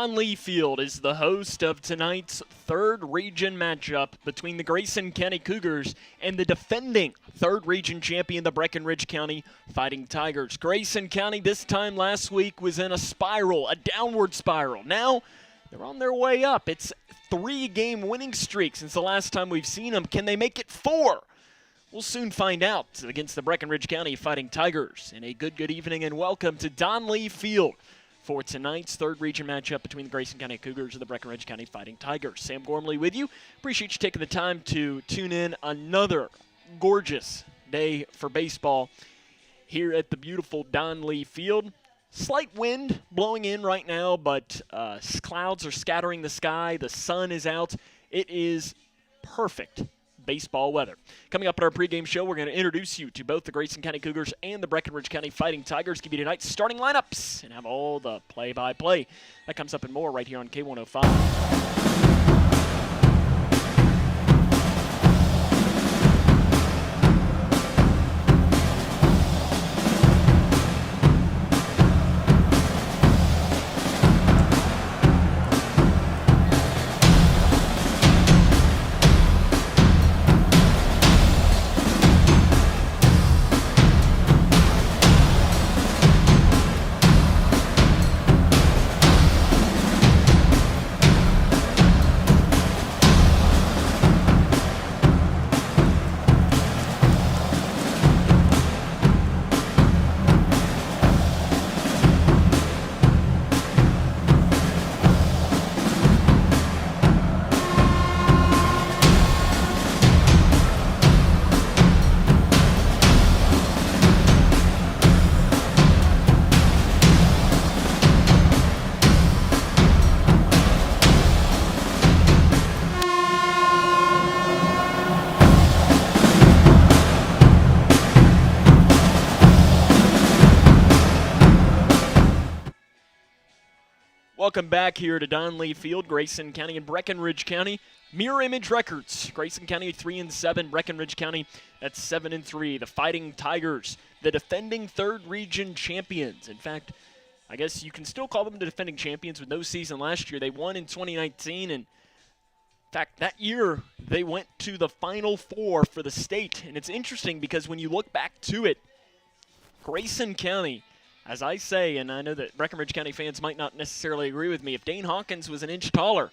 Don Leitchfield is the host of tonight's third region matchup between the Grayson County Cougars and the defending third region champion, the Breckinridge County Fighting Tigers. Grayson County this time last week was in a spiral, a downward spiral. Now they're on their way up. It's 3-game winning streak since the last time we've seen them. Can they make it 4? We'll soon find out against the Breckinridge County Fighting Tigers. And a good evening and welcome to Don Leitchfield for tonight's third region matchup between the Grayson County Cougars and the Breckinridge County Fighting Tigers. Sam Gormley with you. Appreciate you taking the time to tune in. Another gorgeous day for baseball here at the beautiful Don Leitchfield. Slight wind blowing in right now, but clouds are scattering the sky. The sun is out. It is perfect baseball weather. Coming up in our pregame show, we're going to introduce you to both the Grayson County Cougars and the Breckinridge County Fighting Tigers, give you tonight's starting lineups, and have all the play-by-play. That comes up and more right here on K105. Welcome back here to Don Leitchfield, Grayson County and Breckinridge County. Mirror image records. Grayson County 3-7, Breckinridge County at 7-3. The Fighting Tigers, the defending third region champions. In fact, I guess you can still call them the defending champions with no season last year. They won in 2019, and in fact, that year they went to the Final Four for the state. And it's interesting because when you look back to it, Grayson County, as I say, and I know that Breckinridge County fans might not necessarily agree with me, if Dane Hawkins was an inch taller,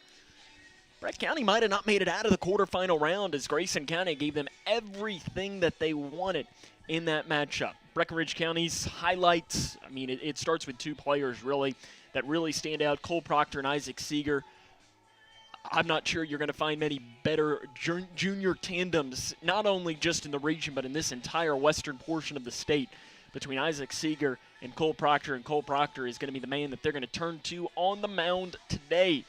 Breck County might have not made it out of the quarterfinal round, as Grayson County gave them everything that they wanted in that matchup. Breckinridge County's highlights, I mean, it starts with 2 players really that really stand out, Cole Proctor and Isaac Seeger. I'm not sure you're going to find many better junior tandems, not only just in the region, but in this entire western portion of the state, between Isaac Seeger and Cole Proctor. And Cole Proctor is going to be the man that they're going to turn to on the mound today,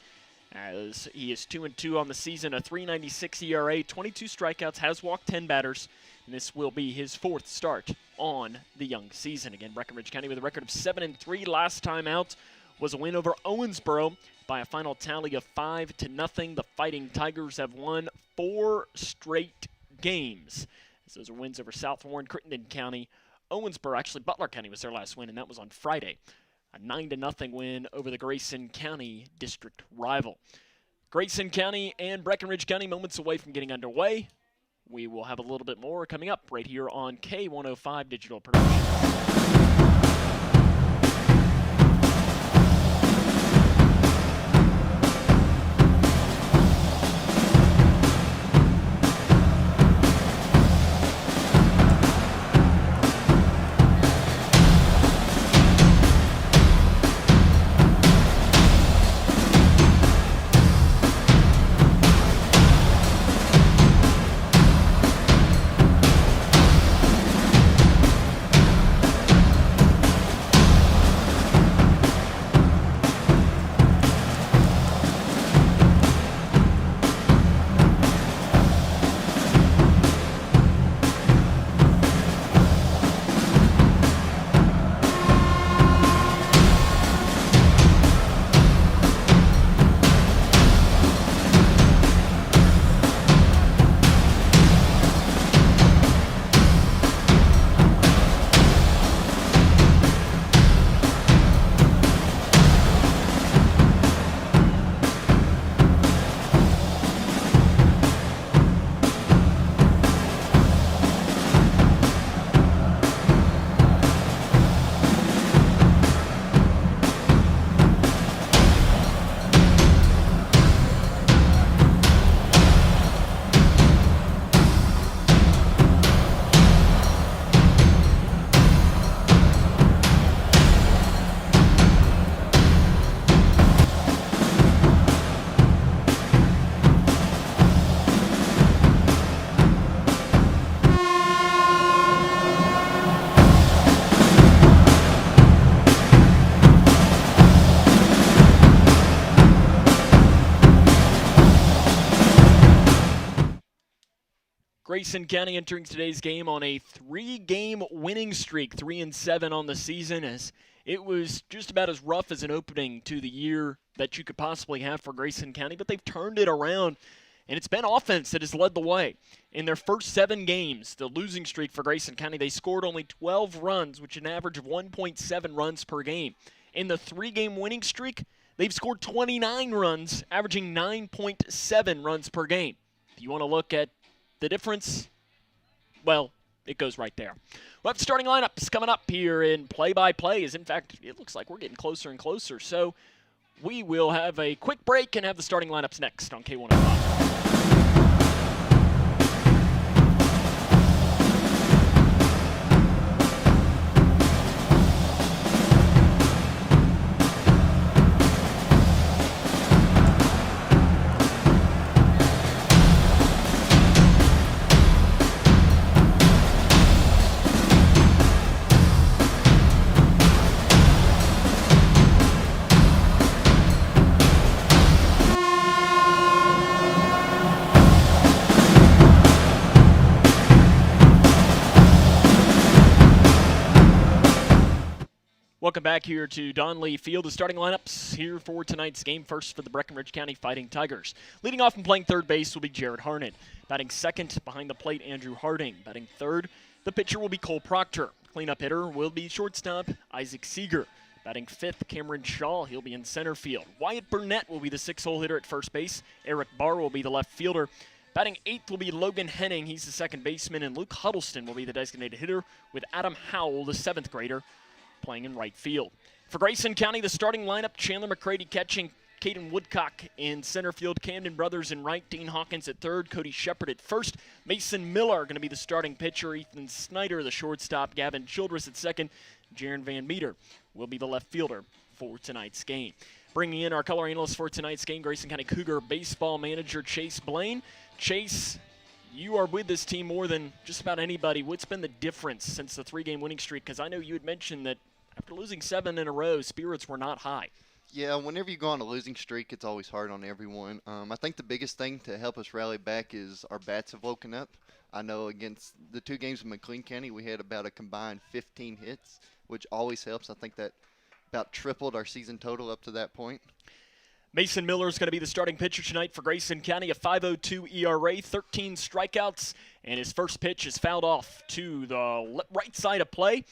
as he is 2-2 on the season, a .396 ERA, 22 strikeouts, has walked 10 batters, and this will be his 4th start on the young season. Again, Breckinridge County with a record of 7-3. Last time out was a win over Owensboro by a final tally of 5-0. The Fighting Tigers have won 4 straight games, as those are wins over South Warren, Crittenden County, Owensboro. Actually, Butler County was their last win, and that was on Friday. A 9-0 win over the Grayson County district rival. Grayson County and Breckinridge County moments away from getting underway. We will have a little bit more coming up right here on K105 Digital Production. Grayson County entering today's game on a 3-game winning streak, 3-7 on the season, as it was just about as rough as an opening to the year that you could possibly have for Grayson County, but they've turned it around, and it's been offense that has led the way. In their first 7 games, the losing streak for Grayson County, they scored only 12 runs, which is an average of 1.7 runs per game. In the 3-game winning streak, they've scored 29 runs, averaging 9.7 runs per game. If you want to look at the difference, well, it goes right there. We'll have starting lineups coming up here in play-by-play. As in fact, it looks like we're getting closer and closer. So we will have a quick break and have the starting lineups next on K105. Welcome back here to Leitchfield. The starting lineups here for tonight's game. First for the Breckinridge County Fighting Tigers. Leading off and playing third base will be Jared Harnett. Batting second behind the plate, Andrew Harding. Batting third, the pitcher will be Cole Proctor. Cleanup hitter will be shortstop, Isaac Seeger. Batting fifth, Cameron Shaw. He'll be in center field. Wyatt Burnett will be the 6-hole hitter at first base. Eric Barr will be the left fielder. Batting eighth will be Logan Henning. He's the second baseman. And Luke Huddleston will be the designated hitter, with Adam Howell, the 7th grader, playing in right field. For Grayson County, the starting lineup, Chandler McCready catching, Caden Woodcock in center field, Camden Brothers in right, Dean Hawkins at third, Cody Shepard at first, Mason Miller going to be the starting pitcher, Ethan Snyder the shortstop, Gavin Childress at second, Jaron Van Meter will be the left fielder for tonight's game. Bringing in our color analyst for tonight's game, Grayson County Cougar baseball manager Chase Blaine. Chase, you are with this team more than just about anybody. What's been the difference since the 3-game winning streak? Because I know you had mentioned that after losing 7 in a row, spirits were not high. Yeah, whenever you go on a losing streak, it's always hard on everyone. I think the biggest thing to help us rally back is our bats have woken up. I know against the 2 games in McLean County, we had about a combined 15 hits, which always helps. I think that about tripled our season total up to that point. Mason Miller is going to be the starting pitcher tonight for Grayson County, a 5.02 ERA, 13 strikeouts, and his first pitch is fouled off to the right side of play.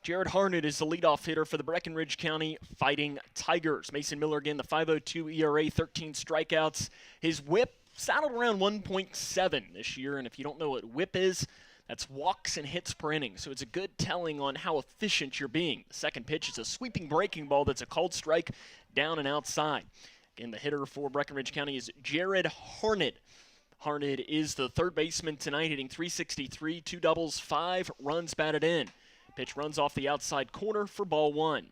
Jared Harnett is the leadoff hitter for the Breckinridge County Fighting Tigers. Mason Miller, again, the 5.02 ERA, 13 strikeouts. His whip saddled around 1.7 this year, and if you don't know what whip is, that's walks and hits per inning. So it's a good telling on how efficient you're being. The second pitch is a sweeping breaking ball that's a called strike down and outside. Again, the hitter for Breckinridge County is Jared Harnett. Harnett is the third baseman tonight, hitting .363, 2 doubles, 5 runs batted in. Pitch runs off the outside corner for ball 1.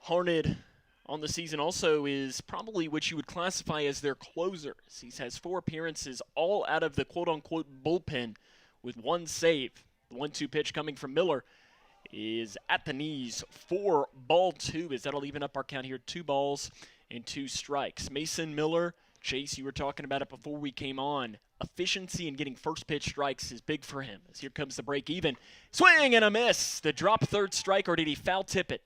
Harnett on the season also is probably what you would classify as their closer. He has 4 appearances, all out of the quote-unquote bullpen with 1 save. The 1-2 pitch coming from Miller is at the knees for ball 2, as that'll even up our count here. 2 balls and 2 strikes. Mason Miller, Chase, you were talking about it before we came on. Efficiency in getting first pitch strikes is big for him. As here comes the break even. Swing and a miss. The drop third strike, or did he foul tip it?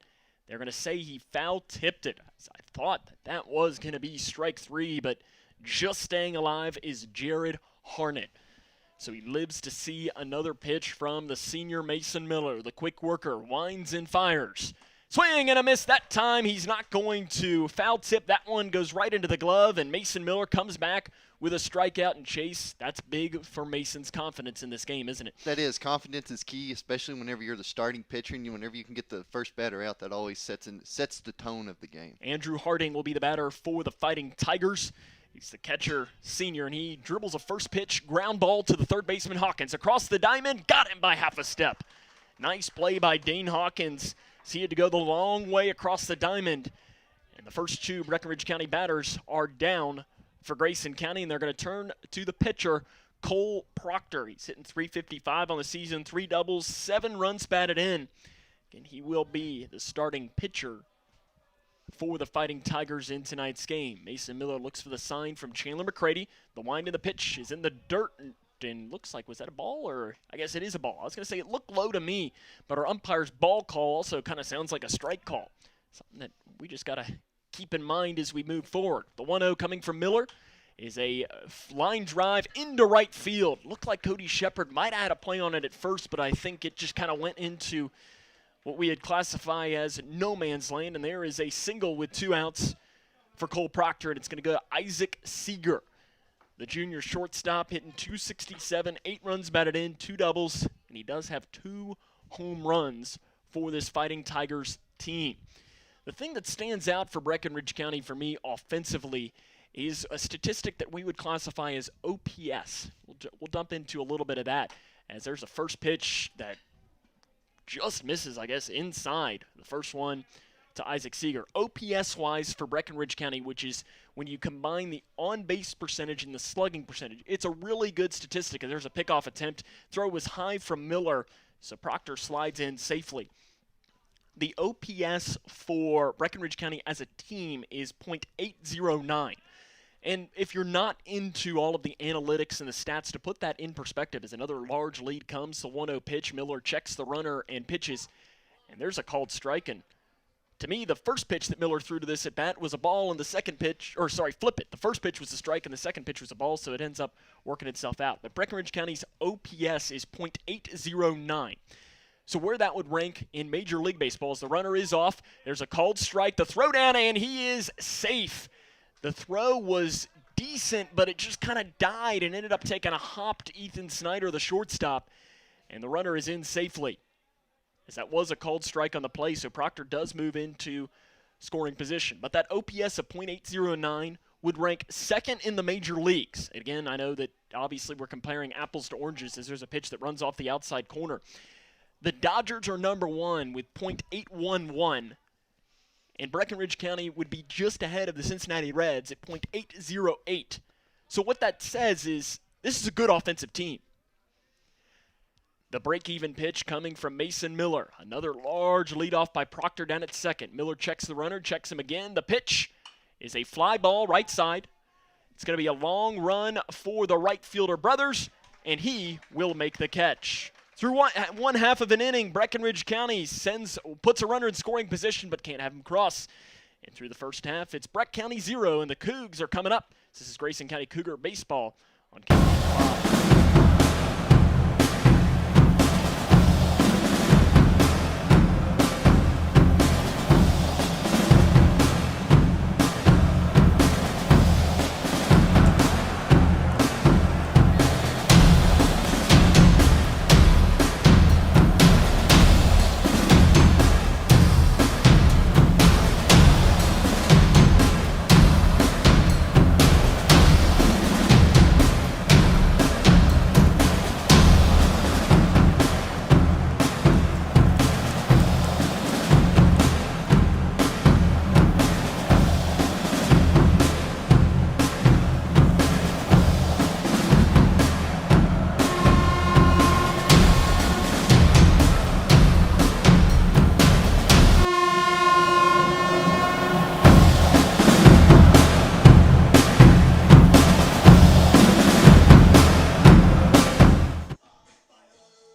They're going to say he foul tipped it. I thought that was going to be strike 3, but just staying alive is Jared Harnett. So he lives to see another pitch from the senior Mason Miller. The quick worker winds and fires. Swing and a miss that time. He's not going to foul tip. That one goes right into the glove, and Mason Miller comes back with a strikeout and chase. That's big for Mason's confidence in this game, isn't it? That is. Confidence is key, especially whenever you're the starting pitcher and whenever you can get the first batter out. That always sets the tone of the game. Andrew Harding will be the batter for the Fighting Tigers. He's the catcher, senior, and he dribbles a first pitch ground ball to the third baseman Hawkins. Across the diamond, got him by half a step. Nice play by Dane Hawkins. So he had to go the long way across the diamond. And the first 2 Breckinridge County batters are down for Grayson County, and they're going to turn to the pitcher, Cole Proctor. He's hitting .355 on the season, 3 doubles, 7 runs batted in. And he will be the starting pitcher for the Fighting Tigers in tonight's game. Mason Miller looks for the sign from Chandler McCready. The wind of the pitch is in the dirt, and looks like, was that a ball, or I guess it is a ball. I was going to say it looked low to me, but our umpire's ball call also kind of sounds like a strike call. Something that we just got to keep in mind as we move forward. The 1-0 coming from Miller is a line drive into right field. Looked like Cody Shepard might have had a play on it at first, but I think it just kind of went into what we would classify as no man's land, and there is a single with 2 outs for Cole Proctor, and it's going to go to Isaac Seeger. The junior shortstop hitting .267, 8 runs batted in, 2 doubles, and he does have 2 home runs for this Fighting Tigers team. The thing that stands out for Breckinridge County for me offensively is a statistic that we would classify as OPS. We'll dump into a little bit of that, as there's a first pitch that just misses, I guess, inside. The first one to Isaac Seeger. OPS-wise for Breckinridge County, which is when you combine the on-base percentage and the slugging percentage, it's a really good statistic. And there's a pickoff attempt. Throw was high from Miller, so Proctor slides in safely. The OPS for Breckinridge County as a team is .809. And if you're not into all of the analytics and the stats, to put that in perspective, as another large lead comes, the 1-0 pitch, Miller checks the runner and pitches, and there's a called strike. And to me, the first pitch that Miller threw to this at bat was a ball, and the second pitch, or sorry, flip it. The first pitch was a strike, and the second pitch was a ball, so it ends up working itself out. But Breckinridge County's OPS is .809. So where that would rank in Major League Baseball is the runner is off. There's a called strike, the throw down, and he is safe. The throw was decent, but it just kind of died and ended up taking a hop to Ethan Snyder, the shortstop, and the runner is in safely, as that was a called strike on the play, so Proctor does move into scoring position. But that OPS of .809 would rank second in the major leagues. Again, I know that obviously we're comparing apples to oranges, as there's a pitch that runs off the outside corner. The Dodgers are number 1 with .811. And Breckinridge County would be just ahead of the Cincinnati Reds at .808. So what that says is this is a good offensive team. The break-even pitch coming from Mason Miller. Another large leadoff by Proctor down at second. Miller checks the runner, checks him again. The pitch is a fly ball right side. It's going to be a long run for the right fielder brothers, and he will make the catch. Through one half of an inning, Breckinridge County puts a runner in scoring position but can't have him cross. And through the first half, it's Breck County 0, and the Cougs are coming up. This is Grayson County Cougar Baseball on County 5.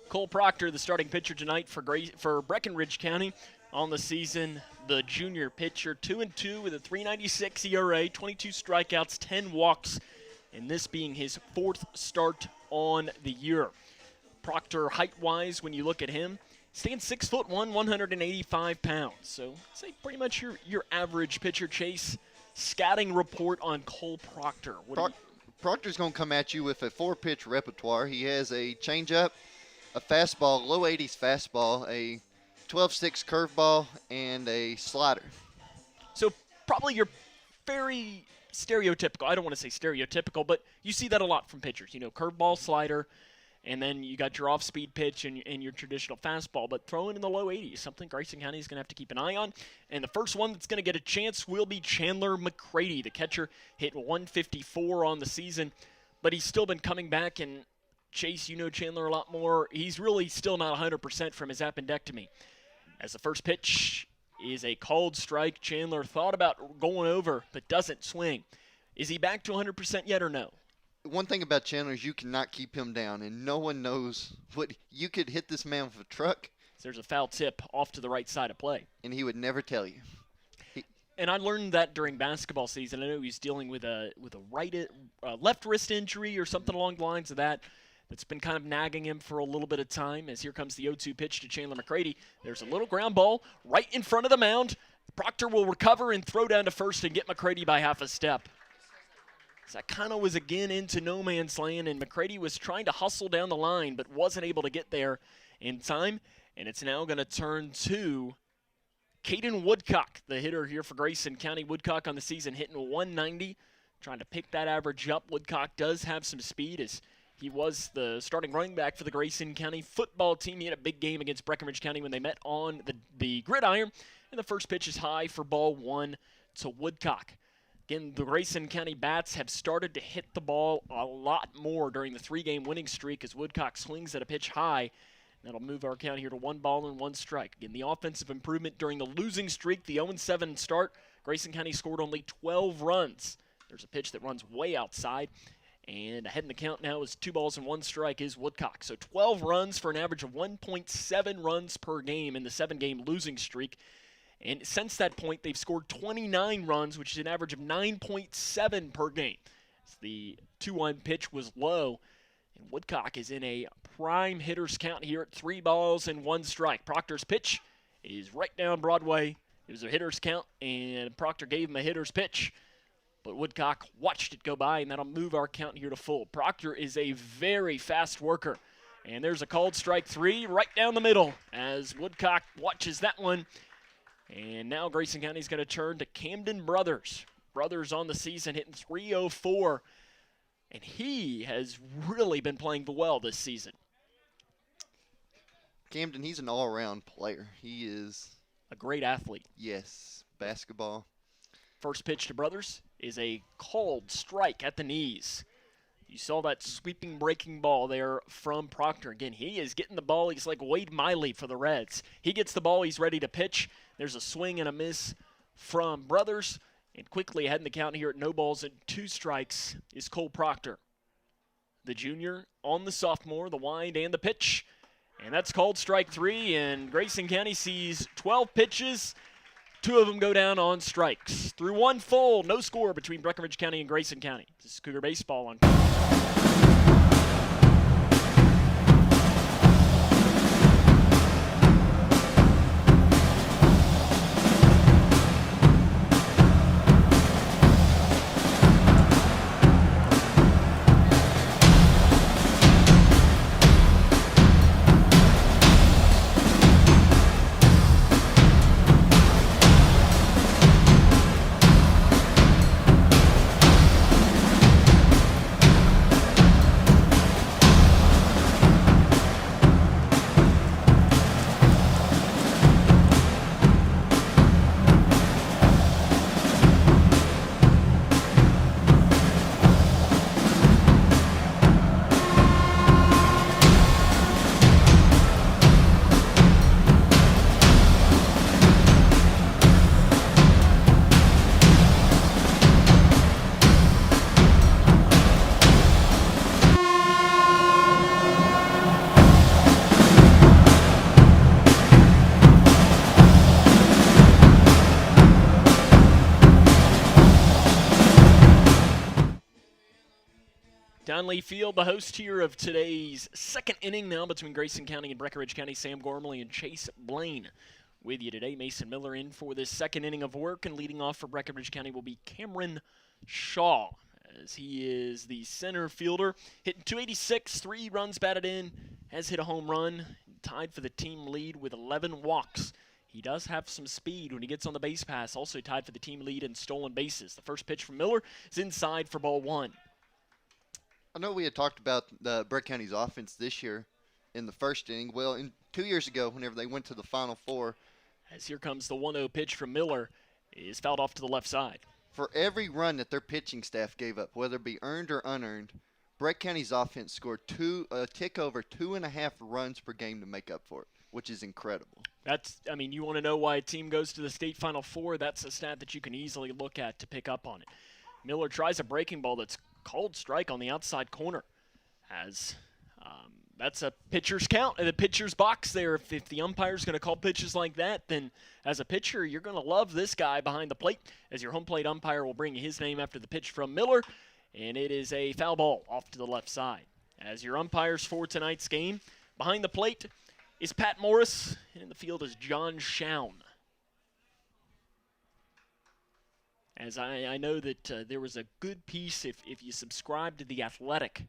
Cole Proctor, the starting pitcher tonight for Breckinridge County on the season. The junior pitcher, 2-2 with a .396 ERA, 22 strikeouts, 10 walks, and this being his 4th start on the year. Proctor, height-wise, when you look at him, stands 6'1", 185 pounds. So, say pretty much your average pitcher. Chase, scouting report on Cole Proctor. Proctor's going to come at you with a 4-pitch repertoire. He has a changeup, a fastball, low 80s fastball, a 12-6 curveball, and a slider. So probably you're very stereotypical. I don't want to say stereotypical, but you see that a lot from pitchers. You know, curveball, slider, and then you got your off-speed pitch and your traditional fastball. But throwing in the low 80s, something Grayson County is going to have to keep an eye on. And the first one that's going to get a chance will be Chandler McCready. The catcher hit 154 on the season, but he's still been coming back. And Chase, you know Chandler a lot more. He's really still not 100% from his appendectomy. As the first pitch is a called strike, Chandler thought about going over but doesn't swing. Is he back to 100% yet or no? one thing about Chandler is you cannot keep him down, and no one knows what you could hit this man with a truck, There's a foul tip off to the right side of play. and he would never tell you. And I learned that during basketball season. I know he's dealing with a left wrist injury or something along the lines of that. That's been kind of nagging him for a little bit of time. As here comes the 0-2 pitch to Chandler McCready. There's a little ground ball right in front of the mound. Proctor will recover and throw down to first and get McCready by half a step. So that kind of was again into no man's land, and McCready was trying to hustle down the line but wasn't able to get there in time. And it's now going to turn to Caden Woodcock, the hitter here for Grayson County. Woodcock on the season hitting 190, trying to pick that average up. Woodcock does have some speed as he was the starting running back for the Grayson County football team. He had a big game against Breckinridge County when they met on the gridiron. And the first pitch is high for ball one to Woodcock. Again, the Grayson County Bats have started to hit the ball a lot more during the three-game winning streak as Woodcock swings at a pitch high. That'll move our count here to 1 ball and 1 strike. Again, the offensive improvement during the losing streak, the 0-7 start. Grayson County scored only 12 runs. There's a pitch that runs way outside. And ahead in the count now is 2 balls and 1 strike is Woodcock. So 12 runs for an average of 1.7 runs per game in the 7-game losing streak. And since that point, they've scored 29 runs, which is an average of 9.7 per game. So the 2-1 pitch was low. And Woodcock is in a prime hitter's count here at 3 balls and 1 strike. Proctor's pitch is right down Broadway. It was a hitter's count, and Proctor gave him a hitter's pitch. But Woodcock watched it go by, and that'll move our count here to full. Proctor is a very fast worker. And there's a called strike 3 right down the middle as Woodcock watches that one. And now Grayson County's going to turn to Camden Brothers. Brothers on the season hitting 304. And he has really been playing well this season. Camden, he's an all-around player. He is a great athlete. Yes, basketball. First pitch to Brothers is a called strike at the knees. You saw that sweeping breaking ball there from Proctor. Again, he is getting the ball. He's like Wade Miley for the Reds. He gets the ball. He's ready to pitch. There's a swing and a miss from Brothers. And quickly ahead in the count here at 0 balls and 2 strikes is Cole Proctor. The junior on the sophomore, the wind and the pitch. And that's called strike 3. And Grayson County sees 12 pitches. 2 of them go down on strikes. Through 1 full, no score between Breckinridge County and Grayson County. This is Cougar Baseball on Down Leitchfield, the host here of today's second inning now between Grayson County and Breckinridge County. Sam Gormley and Chase Blaine with you today. Mason Miller in for this second inning of work, and leading off for Breckinridge County will be Cameron Shaw, as he is the center fielder, hitting 286, 3 runs batted in, has hit a home run, tied for the team lead with 11 walks. He does have some speed when he gets on the base pass, also tied for the team lead in stolen bases. The first pitch from Miller is inside for ball 1. I know we had talked about Breck County's offense this year in the first inning. Well, 2 years ago, whenever they went to the Final Four. As here comes the 1-0 pitch from Miller, is fouled off to the left side. For every run that their pitching staff gave up, whether it be earned or unearned, Breck County's offense scored a tick over 2.5 runs per game to make up for it, which is incredible. You want to know why a team goes to the state Final Four? That's a stat that you can easily look at to pick up on it. Miller tries a breaking ball that's called strike on the outside corner. As that's a pitcher's count, the pitcher's box there. If the umpire's going to call pitches like that, then as a pitcher, you're going to love this guy behind the plate, as your home plate umpire will bring his name after the pitch from Miller, and it is a foul ball off to the left side. As your umpires for tonight's game, behind the plate is Pat Morris, and in the field is John Schown. As I know that there was a good piece, if you subscribe to The Athletic,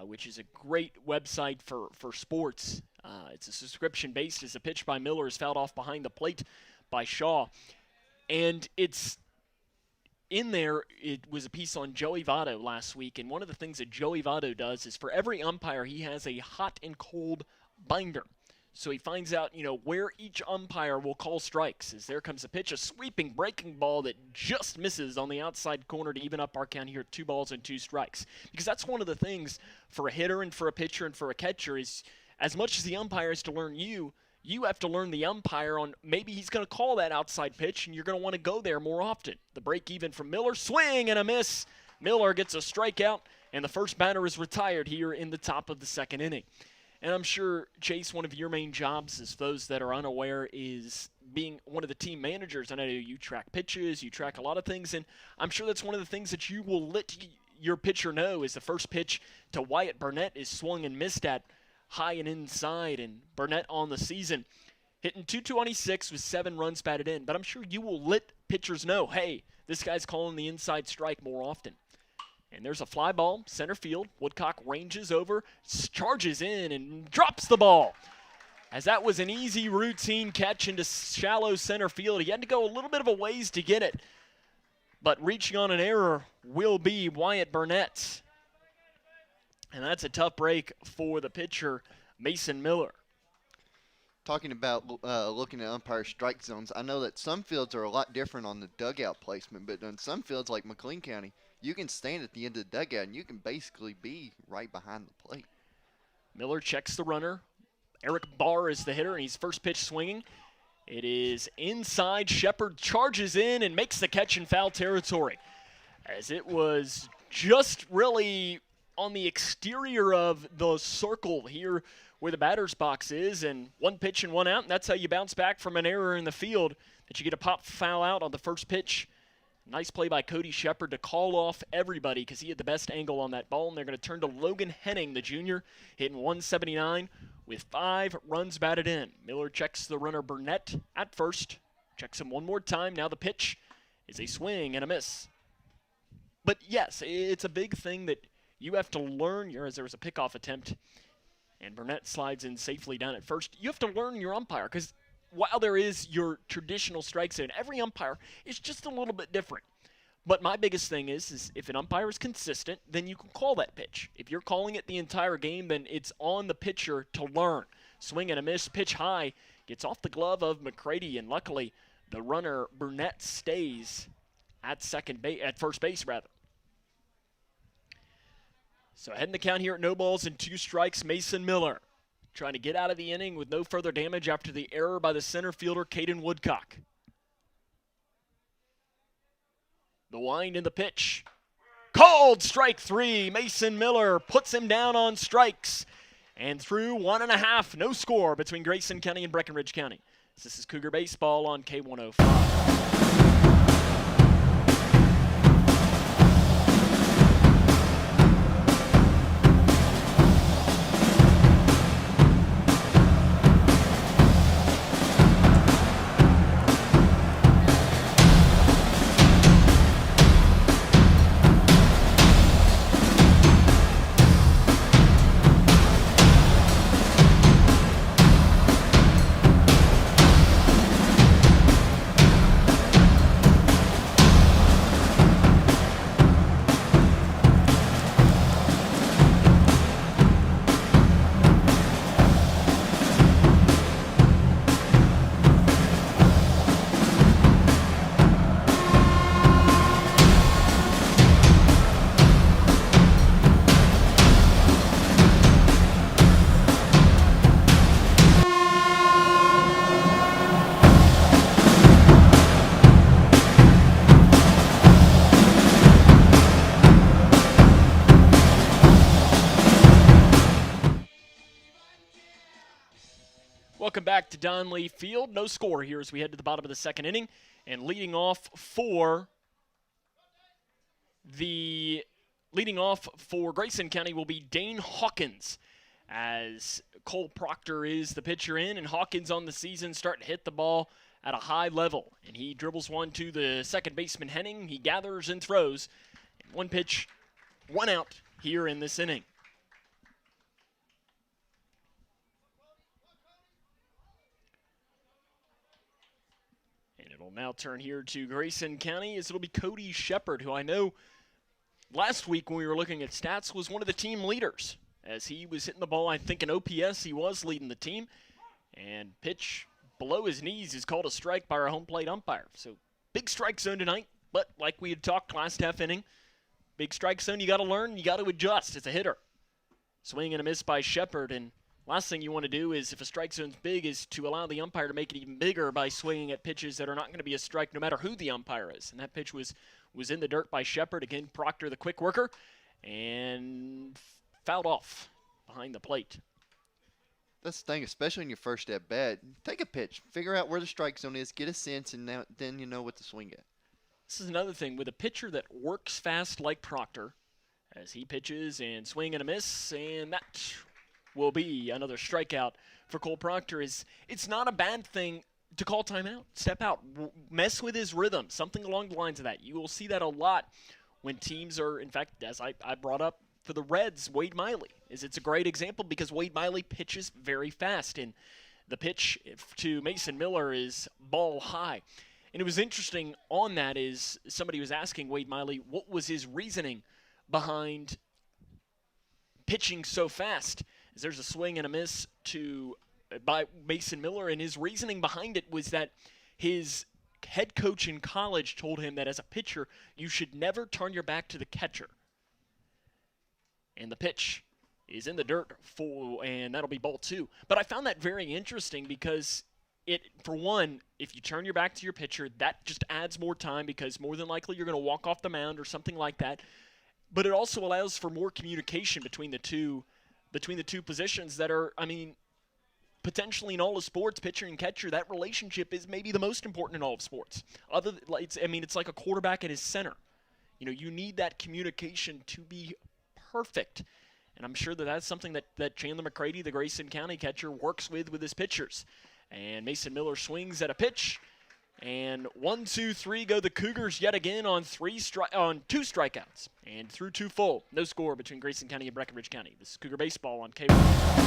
which is a great website for sports. It's a subscription-based. As a pitch by Miller is fouled off behind the plate by Shaw. And it's in there, it was a piece on Joey Votto last week. And one of the things that Joey Votto does is for every umpire, he has a hot and cold binder. So he finds out, where each umpire will call strikes. As there comes a pitch, a sweeping, breaking ball that just misses on the outside corner to even up our count here at 2 balls and 2 strikes. Because that's one of the things for a hitter and for a pitcher and for a catcher is, as much as the umpire has to learn you have to learn the umpire on maybe he's going to call that outside pitch and you're going to want to go there more often. The break even from Miller, swing and a miss. Miller gets a strikeout, and the first batter is retired here in the top of the second inning. And I'm sure, Chase, one of your main jobs, as those that are unaware, is being one of the team managers. I know you track pitches, you track a lot of things, and I'm sure that's one of the things that you will let your pitcher know is the first pitch to Wyatt Burnett is swung and missed at high and inside, and Burnett on the season hitting .226 with 7 runs batted in. But I'm sure you will let pitchers know, hey, this guy's calling the inside strike more often. And there's a fly ball, center field. Woodcock ranges over, charges in, and drops the ball. As that was an easy routine catch into shallow center field. He had to go a little bit of a ways to get it. But reaching on an error will be Wyatt Burnett. And that's a tough break for the pitcher, Mason Miller. Talking about looking at umpire strike zones, I know that some fields are a lot different on the dugout placement, but in some fields like McLean County, you can stand at the end of the dugout and you can basically be right behind the plate. Miller checks the runner. Eric Barr is the hitter, and he's first pitch swinging. It is inside. Shepard charges in and makes the catch in foul territory. As it was just really on the exterior of the circle here where the batter's box is, and 1 pitch and 1 out, and that's how you bounce back from an error in the field, that you get a pop foul out on the first pitch. Nice play by Cody Shepard to call off everybody because he had the best angle on that ball, and they're going to turn to Logan Henning, the junior, hitting 179 with 5 runs batted in. Miller checks the runner Burnett at first, checks him one more time. Now the pitch is a swing and a miss. But yes, it's a big thing that you have to learn. As there was a pickoff attempt, and Burnett slides in safely down at first. You have to learn your umpire because while there is your traditional strike zone, every umpire is just a little bit different. But my biggest thing is if an umpire is consistent, then you can call that pitch. If you're calling it the entire game, then it's on the pitcher to learn. Swing and a miss, pitch high, gets off the glove of McCready, and luckily the runner Burnett stays at first base rather. So ahead in the count here at 0 balls and 2 strikes, Mason Miller trying to get out of the inning with no further damage after the error by the center fielder, Caden Woodcock. The wind in the pitch. Called strike 3. Mason Miller puts him down on strikes. And through 1.5, no score between Grayson County and Breckinridge County. This is Cougar Baseball on K105. Welcome back to Don Lee Field. No score here as we head to the bottom of the second inning. And leading off for Grayson County will be Dane Hawkins, as Cole Proctor is the pitcher in, and Hawkins on the season starting to hit the ball at a high level. And he dribbles one to the second baseman Henning. He gathers and throws. And one pitch, one out here in this inning. It'll now turn here to Grayson County as it'll be Cody Shepard, who I know last week when we were looking at stats was one of the team leaders. As he was hitting the ball, I think in OPS he was leading the team. And pitch below his knees is called a strike by our home plate umpire. So big strike zone tonight, but like we had talked last half inning, big strike zone, you got to learn, you got to adjust as a hitter. Swing and a miss by Shepard, and last thing you want to do is, if a strike zone's big, is to allow the umpire to make it even bigger by swinging at pitches that are not going to be a strike no matter who the umpire is. And that pitch was in the dirt by Shepard. Again, Proctor, the quick worker, and fouled off behind the plate. That's the thing, especially in your first at bat. Take a pitch, figure out where the strike zone is, get a sense, and then you know what to swing at. This is another thing with a pitcher that works fast like Proctor, as he pitches and swing and a miss, and that will be another strikeout for Cole Proctor. It's not a bad thing to call timeout, step out, mess with his rhythm, something along the lines of that. You will see that a lot when teams are, in fact, as I brought up for the Reds, Wade Miley. It's a great example because Wade Miley pitches very fast, and the pitch to Mason Miller is ball high. And it was interesting on that is somebody was asking Wade Miley what was his reasoning behind pitching so fast. As there's a swing and a miss by Mason Miller, and his reasoning behind it was that his head coach in college told him that as a pitcher, you should never turn your back to the catcher. And the pitch is in the dirt, and that'll be ball two. But I found that very interesting because for one, if you turn your back to your pitcher, that just adds more time because more than likely you're going to walk off the mound or something like that. But it also allows for more communication between the two positions that are, potentially in all of sports, pitcher and catcher, that relationship is maybe the most important in all of sports. It's like a quarterback at his center. You need that communication to be perfect. And I'm sure that's something that Chandler McCready, the Grayson County catcher, works with his pitchers. And Mason Miller swings at a pitch. And 1, 2, 3 go the Cougars yet again on two strikeouts. And through two full. No score between Grayson County and Breckinridge County. This is Cougar Baseball on K1.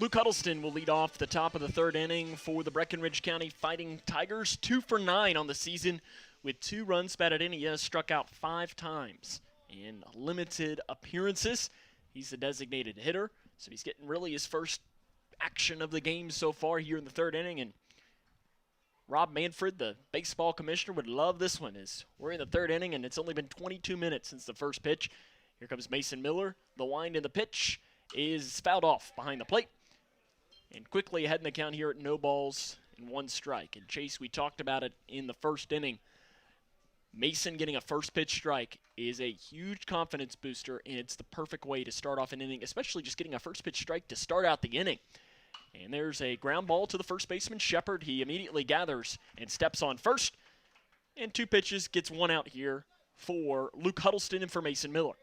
Luke Huddleston will lead off the top of the third inning for the Breckinridge County Fighting Tigers. 2 for 9 on the season with 2 runs batted in. He has struck out 5 times in limited appearances. He's the designated hitter, so he's getting really his first action of the game so far here in the third inning. And Rob Manfred, the baseball commissioner, would love this one as we're in the third inning and it's only been 22 minutes since the first pitch. Here comes Mason Miller. The wind in the pitch is fouled off behind the plate. And quickly ahead in the count here at 0 balls and 1 strike. And Chase, we talked about it in the first inning. Mason getting a first pitch strike is a huge confidence booster, and it's the perfect way to start off an inning, especially just getting a first pitch strike to start out the inning. And there's a ground ball to the first baseman, Shepard. He immediately gathers and steps on first. And 2 pitches, gets 1 out here for Luke Huddleston and for Mason Miller.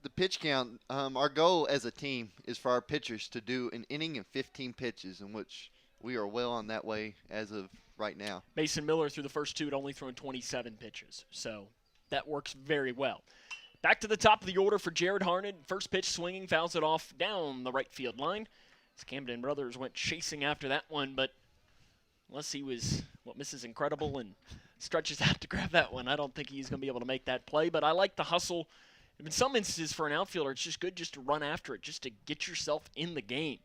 The pitch count, our goal as a team is for our pitchers to do an inning and 15 pitches, in which we are well on that way as of right now. Mason Miller through the first 2 had only thrown 27 pitches, so that works very well. Back to the top of the order for Jared Harned. First pitch swinging, fouls it off down the right field line. As Camden Brothers went chasing after that one, but unless he was Mrs. Incredible and stretches out to grab that one, I don't think he's going to be able to make that play. But I like the hustle. In some instances for an outfielder, it's just good just to run after it, just to get yourself in the game.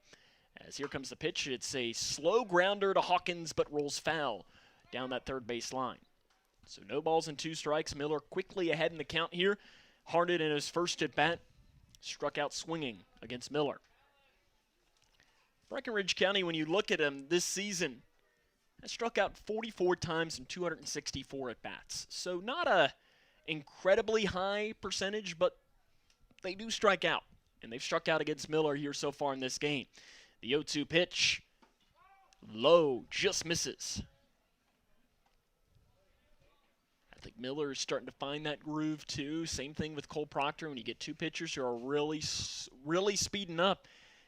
As here comes the pitch, it's a slow grounder to Hawkins, but rolls foul down that third base line. So no balls and 2 strikes. Miller quickly ahead in the count here. Harned in his first at bat, struck out swinging against Miller. Breckinridge County, when you look at him this season, has struck out 44 times in 264 at-bats. So not a incredibly high percentage, but they do strike out. And they've struck out against Miller here so far in this game. The 0-2 pitch, low, just misses. I think Miller is starting to find that groove too. Same thing with Cole Proctor. When you get 2 pitchers who are really speeding up,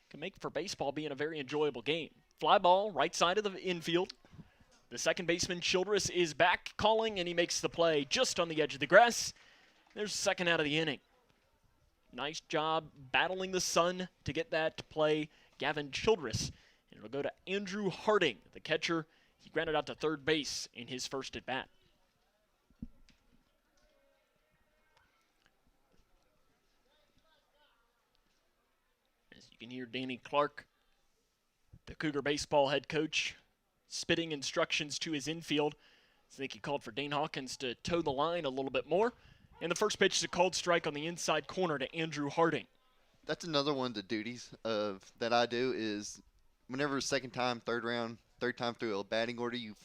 can make for baseball being a very enjoyable game. Fly ball, right side of the infield. The second baseman, Childress, is back calling, and he makes the play just on the edge of the grass. There's the second out of the inning. Nice job battling the sun to get that to play, Gavin Childress. And it'll go to Andrew Harding, the catcher. He grounded out to third base in his first at bat. As you can hear Danny Clark, the Cougar baseball head coach, spitting instructions to his infield. I think he called for Dane Hawkins to toe the line a little bit more. And the first pitch is a called strike on the inside corner to Andrew Harding. That's another one of the duties that I do is whenever second time, third time through a batting order, you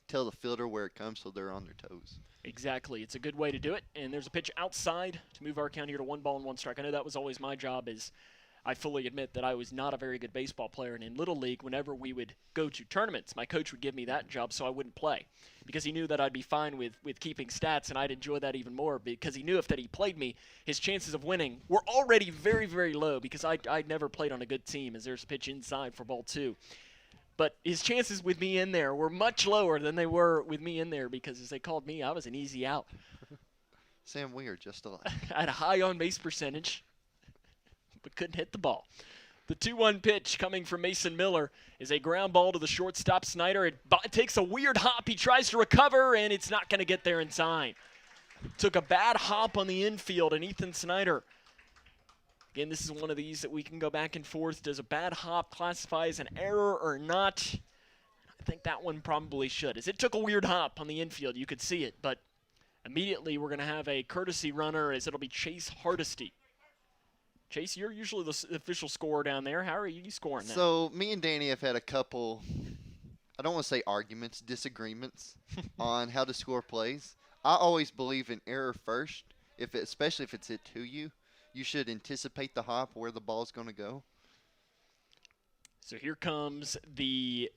tell the fielder where it comes so they're on their toes. Exactly. It's a good way to do it. And there's a pitch outside to move our count here to 1 ball and 1 strike. I know that was always my job, is I fully admit that I was not a very good baseball player, and in Little League, whenever we would go to tournaments, my coach would give me that job so I wouldn't play, because he knew that I'd be fine with keeping stats, and I'd enjoy that even more, because he knew if that he played me, his chances of winning were already very, very low, because I'd never played on a good team, as there's a pitch inside for ball 2. But his chances with me in there were much lower than they were with me in there, because as they called me, I was an easy out. Sam, we are just alike. I had a high on-base percentage, but couldn't hit the ball. The 2-1 pitch coming from Mason Miller is a ground ball to the shortstop, Snyder. It takes a weird hop. He tries to recover, and it's not going to get there in time. Took a bad hop on the infield, and Ethan Snyder. Again, this is one of these that we can go back and forth. Does a bad hop classify as an error or not? I think that one probably should, as it took a weird hop on the infield. You could see it, but immediately we're going to have a courtesy runner, as it'll be Chase Hardesty. Chase, you're usually the official scorer down there. How are you scoring that? So me and Danny have had a couple, I don't want to say arguments, disagreements on how to score plays. I always believe in error first, especially if it's hit to you. You should anticipate the hop, where the ball's going to go. So here comes the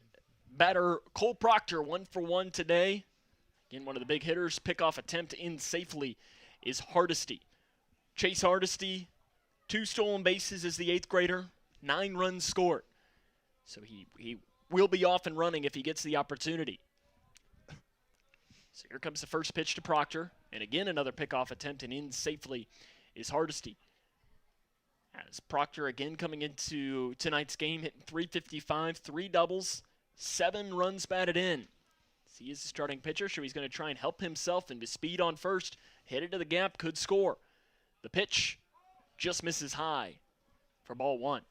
batter, Cole Proctor, 1 for 1 today. Again, one of the big hitters. Pickoff attempt in safely is Hardesty. Chase Hardesty, 2 stolen bases as the 8th grader, 9 runs scored. So he will be off and running if he gets the opportunity. So here comes the first pitch to Proctor. And again, another pickoff attempt, and in safely is Hardesty. As Proctor again coming into tonight's game, hitting .355, 3 doubles, 7 runs batted in. So he is the starting pitcher, so he's going to try and help himself into speed on first. Hit it to the gap, could score. The pitch just misses high for ball 1.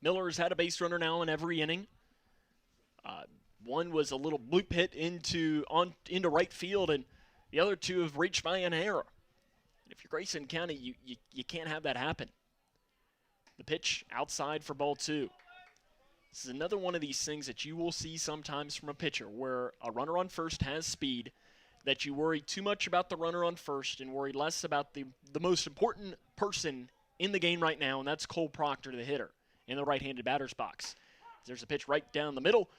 Miller's had a base runner now in every inning. One was a little bloop hit into right field, and the other 2 have reached by an error. And if you're Grayson County, you can't have that happen. The pitch outside for ball 2. This is another one of these things that you will see sometimes from a pitcher where a runner on first has speed, that you worry too much about the runner on first and worry less about the most important person in the game right now, and that's Cole Proctor, the hitter, in the right-handed batter's box. There's a pitch right down the middle.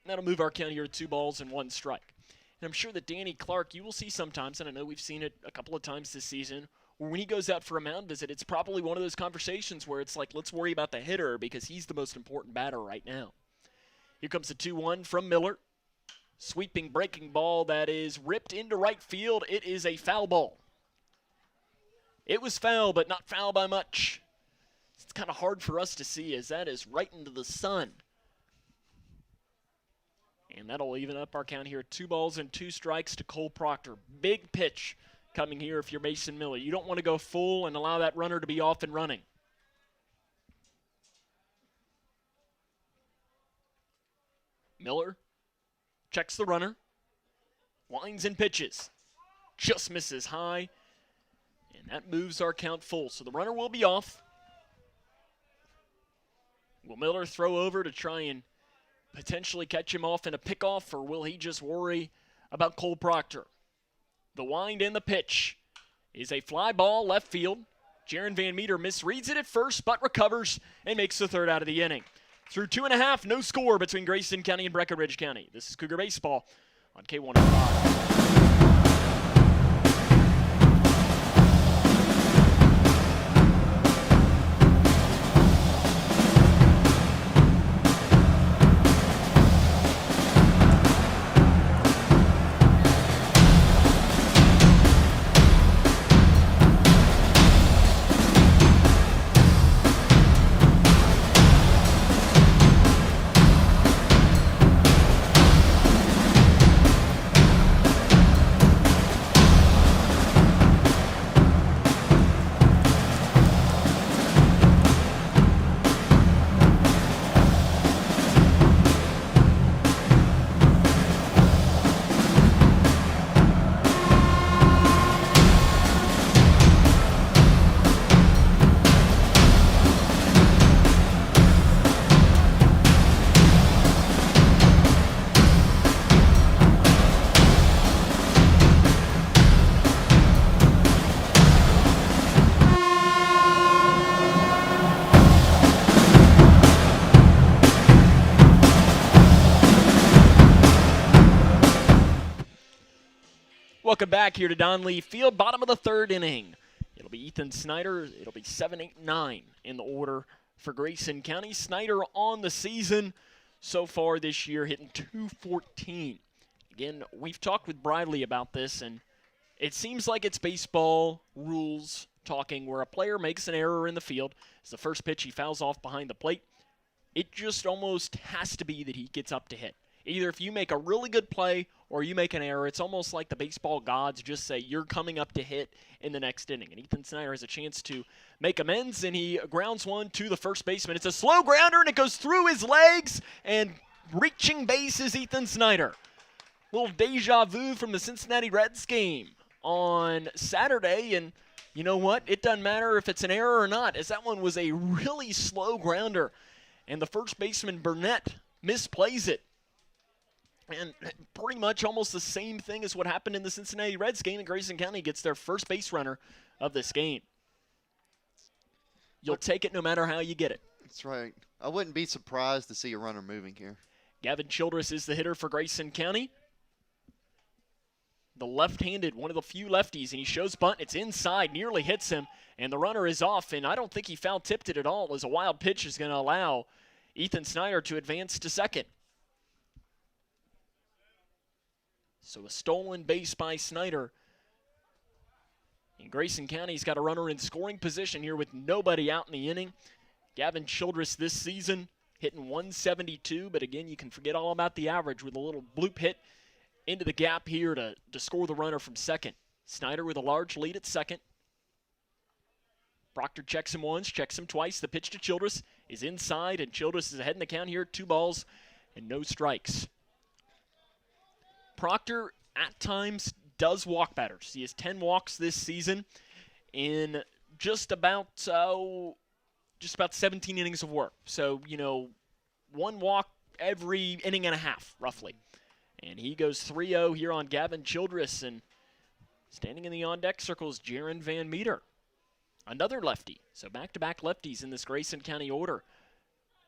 That'll move our count here to 2-1 strike. And I'm sure that Danny Clark, you will see sometimes, and I know we've seen it a couple of times this season, where when he goes out for a mound visit, it's probably one of those conversations where it's like, let's worry about the hitter because he's the most important batter right now. Here comes the 2-1 from Miller. Sweeping breaking ball that is ripped into right field. It is a foul ball. It was foul, but not foul by much. It's kind of hard for us to see as that is right into the sun. And that'll even up our count here. 2 strikes to Cole Proctor. Big pitch coming here if you're Mason Miller. You don't want to go full and allow that runner to be off and running. Miller checks the runner, winds and pitches, just misses high, and that moves our count full. So the runner will be off. Will Miller throw over to try and potentially catch him off in a pickoff, or will he just worry about Cole Proctor? The wind and the pitch is a fly ball left field. Jaron Van Meter misreads it at first, but recovers and makes the third out of the inning. Through 2.5, no score between Grayson County and Breckinridge County. This is Cougar Baseball on K105. Welcome back here to Don Lee Field, bottom of the third inning. It'll be Ethan Snyder. It'll be 7, 8, 9 in the order for Grayson County. Snyder on the season so far this year, hitting .214. Again, we've talked with Briley about this, and it seems like it's baseball rules talking where a player makes an error in the field. It's the first pitch, he fouls off behind the plate. It just almost has to be that he gets up to hit. Either if you make a really good play or you make an error, it's almost like the baseball gods just say you're coming up to hit in the next inning. And Ethan Snyder has a chance to make amends, and he grounds one to the first baseman. It's a slow grounder, and it goes through his legs, and reaching base is Ethan Snyder. Little deja vu from the Cincinnati Reds game on Saturday, and you know what? It doesn't matter if it's an error or not, as that one was a really slow grounder, and the first baseman, Burnett, misplays it. And pretty much almost the same thing as what happened in the Cincinnati Reds game, and Grayson County gets their first base runner of this game. You'll take it no matter how you get it. That's right. I wouldn't be surprised to see a runner moving here. Gavin Childress is the hitter for Grayson County. The left-handed, one of the few lefties, and he shows bunt. It's inside, nearly hits him, and the runner is off, and I don't think he foul-tipped it at all, as a wild pitch is going to allow Ethan Snyder to advance to second. So a stolen base by Snyder. And Grayson County's got a runner in scoring position here with nobody out in the inning. Gavin Childress this season hitting .172, but again, you can forget all about the average with a little bloop hit into the gap here to score the runner from second. Snyder with a large lead at second. Proctor checks him once, checks him twice. The pitch to Childress is inside, and Childress is ahead in the count here. 2 balls and no strikes. Proctor, at times, does walk batters. He has 10 walks this season in just about 17 innings of work. So, you know, one walk every inning and a half, roughly. And he goes 3-0 here on Gavin Childress. And standing in the on-deck circle is Jaron Van Meter, another lefty. So back-to-back lefties in this Grayson County order.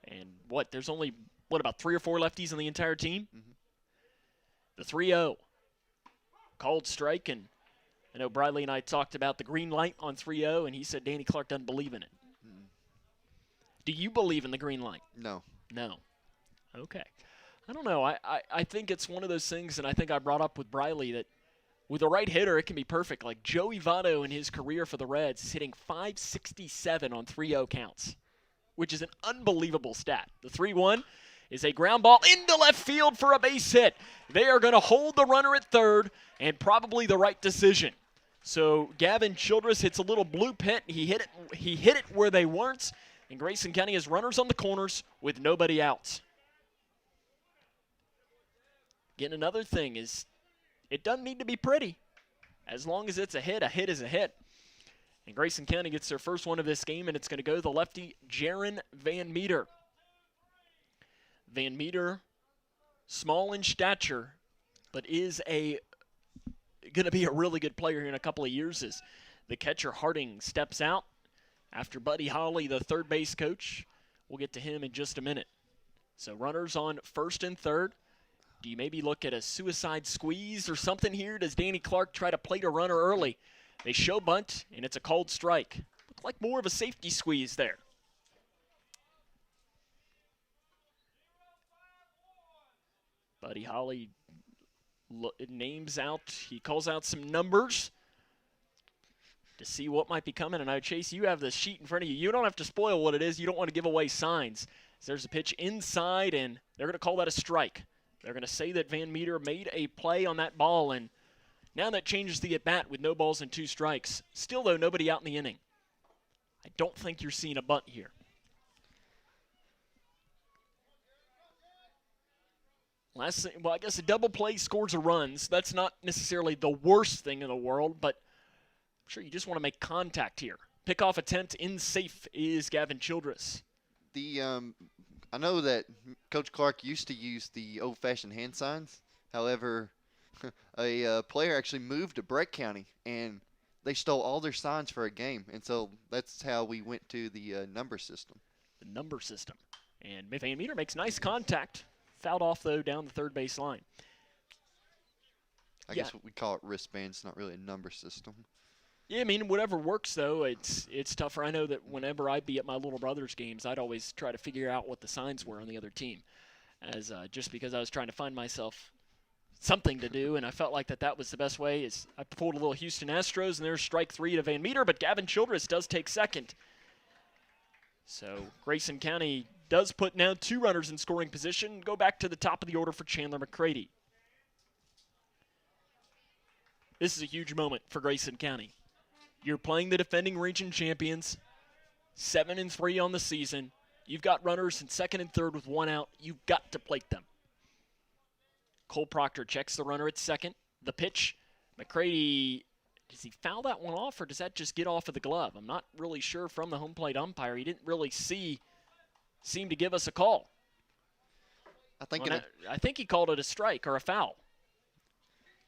And there's only, about 3 or 4 lefties on the entire team? Mm-hmm. The 3-0. Called strike, and I know Briley and I talked about the green light on 3-0, and he said Danny Clark doesn't believe in it. Mm. Do you believe in the green light? No. No. Okay. I don't know. I think it's one of those things, and I think I brought up with Briley that with a right hitter, it can be perfect. Like Joey Votto in his career for the Reds is hitting .567 on 3-0 counts, which is an unbelievable stat. The 3-1 is a ground ball into left field for a base hit. They are going to hold the runner at third, and probably the right decision. So Gavin Childress hits a little blue pit. He hit it where they weren't, and Grayson County has runners on the corners with nobody out. Again, another thing is it doesn't need to be pretty. As long as it's a hit is a hit. And Grayson County gets their first one of this game, and it's going to go to the lefty, Jaron Van Meter. Van Meter, small in stature, but is going to be a really good player here in a couple of years as the catcher Harding steps out after Buddy Holly, the third base coach. We'll get to him in just a minute. So runners on first and third. Do you maybe look at a suicide squeeze or something here? Does Danny Clark try to plate a runner early? They show bunt, and it's a called strike. Looks like more of a safety squeeze there. Buddy Holly he calls out some numbers to see what might be coming. And I know, Chase, you have the sheet in front of you. You don't have to spoil what it is. You don't want to give away signs. So there's a pitch inside, and they're going to call that a strike. They're going to say that Van Meter made a play on that ball, and now that changes the at-bat with no balls and 2 strikes. Still, though, nobody out in the inning. I don't think you're seeing a bunt here. Last thing, I guess a double play scores a run, so that's not necessarily the worst thing in the world, but I'm sure you just want to make contact here. Pickoff attempt in safe is Gavin Childress. I know that Coach Clark used to use the old-fashioned hand signs. However, a player actually moved to Breck County, and they stole all their signs for a game. And so that's how we went to the number system. The number system. And Van Meter makes nice contact. Fouled off, though, down the third base line. I guess we call it wristbands, not really a number system. Yeah, I mean, whatever works, though, it's tougher. I know that whenever I'd be at my little brother's games, I'd always try to figure out what the signs were on the other team, as just because I was trying to find myself something to do, and I felt like that was the best way. Is I pulled a little Houston Astros, and there's strike 3 to Van Meter, but Gavin Childress does take second. So Grayson County does put now 2 runners in scoring position. Go back to the top of the order for Chandler McCready. This is a huge moment for Grayson County. You're playing the defending region champions, 7-3 on the season. You've got runners in second and third with 1 out. You've got to plate them. Cole Proctor checks the runner at second. The pitch, McCready, does he foul that one off, or does that just get off of the glove? I'm not really sure from the home plate umpire. He didn't really seem to give us a call. I think he called it a strike or a foul.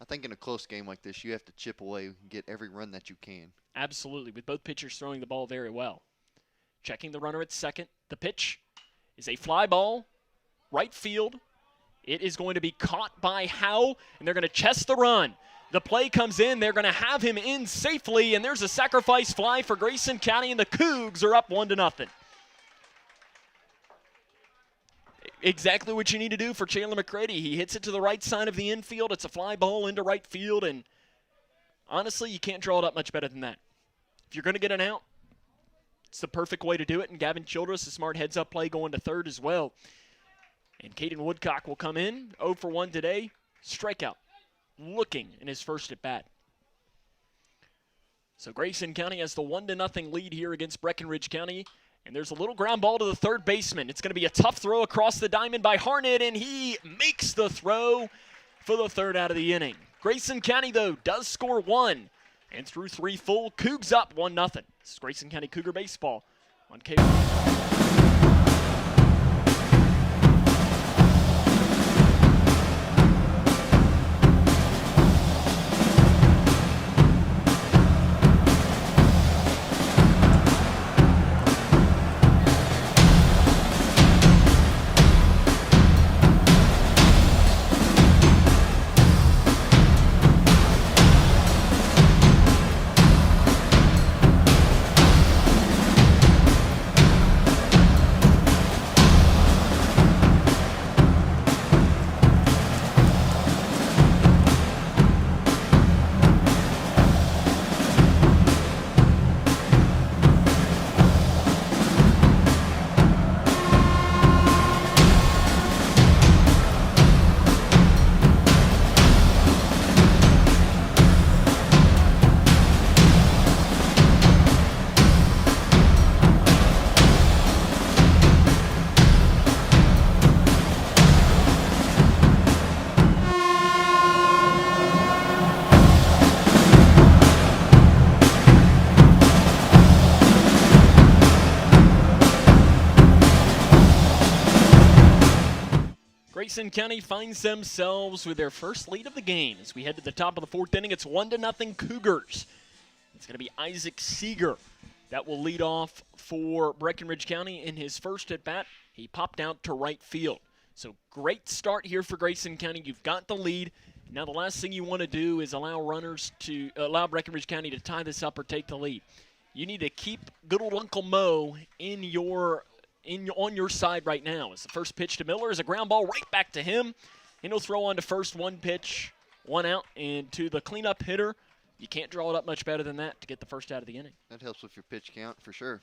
I think in a close game like this, you have to chip away and get every run that you can. Absolutely, with both pitchers throwing the ball very well. Checking the runner at second. The pitch is a fly ball, right field. It is going to be caught by Howe, and they're going to chest the run. The play comes in. They're going to have him in safely, and there's a sacrifice fly for Grayson County, and the Cougs are up 1-0. Exactly what you need to do for Chandler McCready. He hits it to the right side of the infield. It's a fly ball into right field, and honestly, you can't draw it up much better than that. If you're going to get an out, it's the perfect way to do it, and Gavin Childress, a smart heads-up play going to third as well. And Caden Woodcock will come in, 0 for 1 today, strikeout, looking in his first at-bat. So Grayson County has the 1-0 lead here against Breckinridge County. And there's a little ground ball to the third baseman. It's going to be a tough throw across the diamond by Harnett, and he makes the throw for the third out of the inning. Grayson County, though, does score 1. And through 3 full, Cougs up 1-0. This is Grayson County Cougar Baseball on Cable. Grayson County finds themselves with their first lead of the game. As we head to the top of the fourth inning, it's 1-0 Cougars. It's going to be Isaac Seeger that will lead off for Breckinridge County in his first at-bat. He popped out to right field. So great start here for Grayson County. You've got the lead. Now the last thing you want to do is allow Breckinridge County to tie this up or take the lead. You need to keep good old Uncle Mo on your side right now. As the first pitch to Miller is a ground ball right back to him. And he'll throw on to first, one pitch, one out, and to the cleanup hitter. You can't draw it up much better than that to get the first out of the inning. That helps with your pitch count for sure.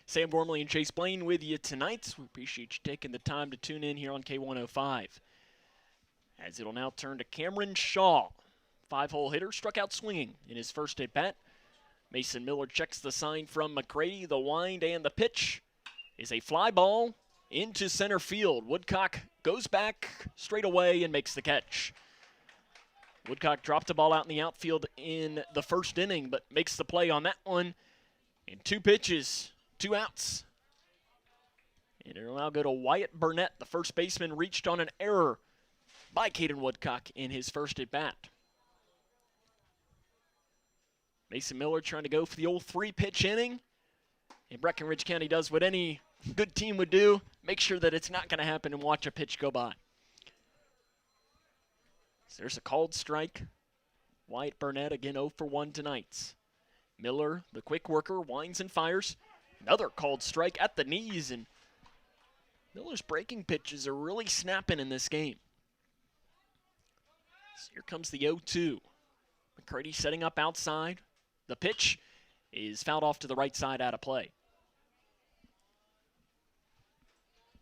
Sam Gormley and Chase Blaine with you tonight. We appreciate you taking the time to tune in here on K105. As it'll now turn to Cameron Shaw. 5-hole hitter, struck out swinging in his first at-bat. Mason Miller checks the sign from McCready. The wind and the pitch is a fly ball into center field. Woodcock goes back straight away and makes the catch. Woodcock dropped the ball out in the outfield in the first inning, but makes the play on that one. And 2 pitches, 2 outs. And it'll now go to Wyatt Burnett. The first baseman reached on an error by Caden Woodcock in his first at-bat. Mason Miller trying to go for the old 3-pitch inning. And Breckinridge County does what any good team would do, make sure that it's not going to happen and watch a pitch go by. So there's a called strike. Wyatt Burnett again 0 for 1 tonight. Miller, the quick worker, winds and fires. Another called strike at the knees, and Miller's breaking pitches are really snapping in this game. So here comes the 0-2. McCready setting up outside. The pitch is fouled off to the right side out of play.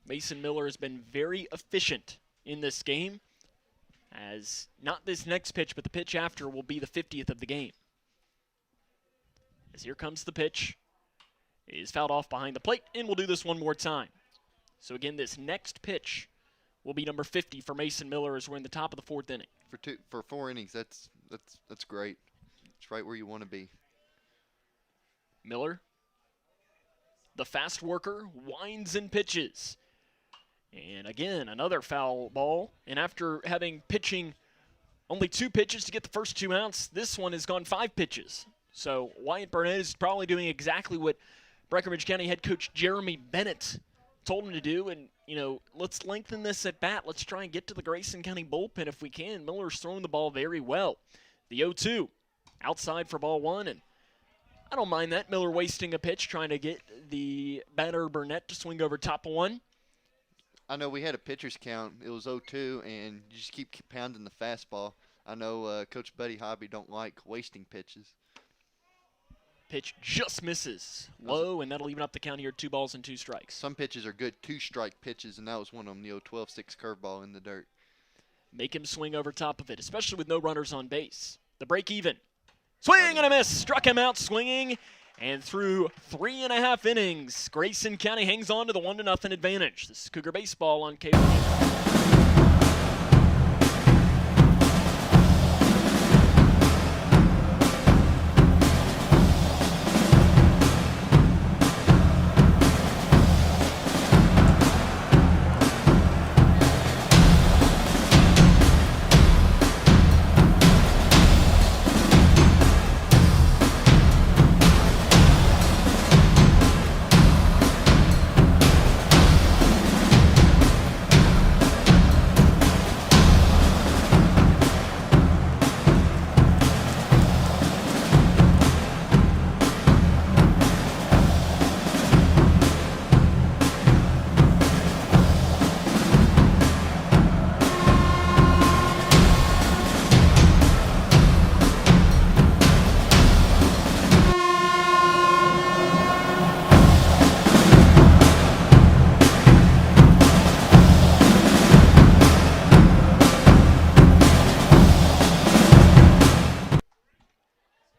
Mason Miller has been very efficient in this game, as not this next pitch, but the pitch after will be the 50th of the game. As here comes the pitch. It is fouled off behind the plate, and we'll do this one more time. So again, this next pitch will be number 50 for Mason Miller as we're in the top of the fourth inning. For 4 innings, that's great. It's right where you want to be. Miller, the fast worker, winds and pitches. And again, another foul ball. And after having pitching only 2 pitches to get the first 2 outs, this one has gone 5 pitches. So Wyatt Burnett is probably doing exactly what Breckinridge County head coach Jeremy Bennett told him to do. And, let's lengthen this at bat. Let's try and get to the Grayson County bullpen if we can. Miller's throwing the ball very well. The 0-2, outside for ball 1. And I don't mind that. Miller wasting a pitch, trying to get the batter Burnett to swing over top of 1. I know we had a pitcher's count. It was 0-2, and you just keep pounding the fastball. I know Coach Buddy Hobby don't like wasting pitches. Pitch just misses low, and that'll even up the count here, 2 balls and 2 strikes. Some pitches are good 2-strike pitches, and that was one of them, the 12-6 curveball in the dirt. Make him swing over top of it, especially with no runners on base. The break even. Swing and a miss. Struck him out swinging. And through 3.5 innings, Grayson County hangs on to the 1-0 advantage. This is Cougar Baseball on K1.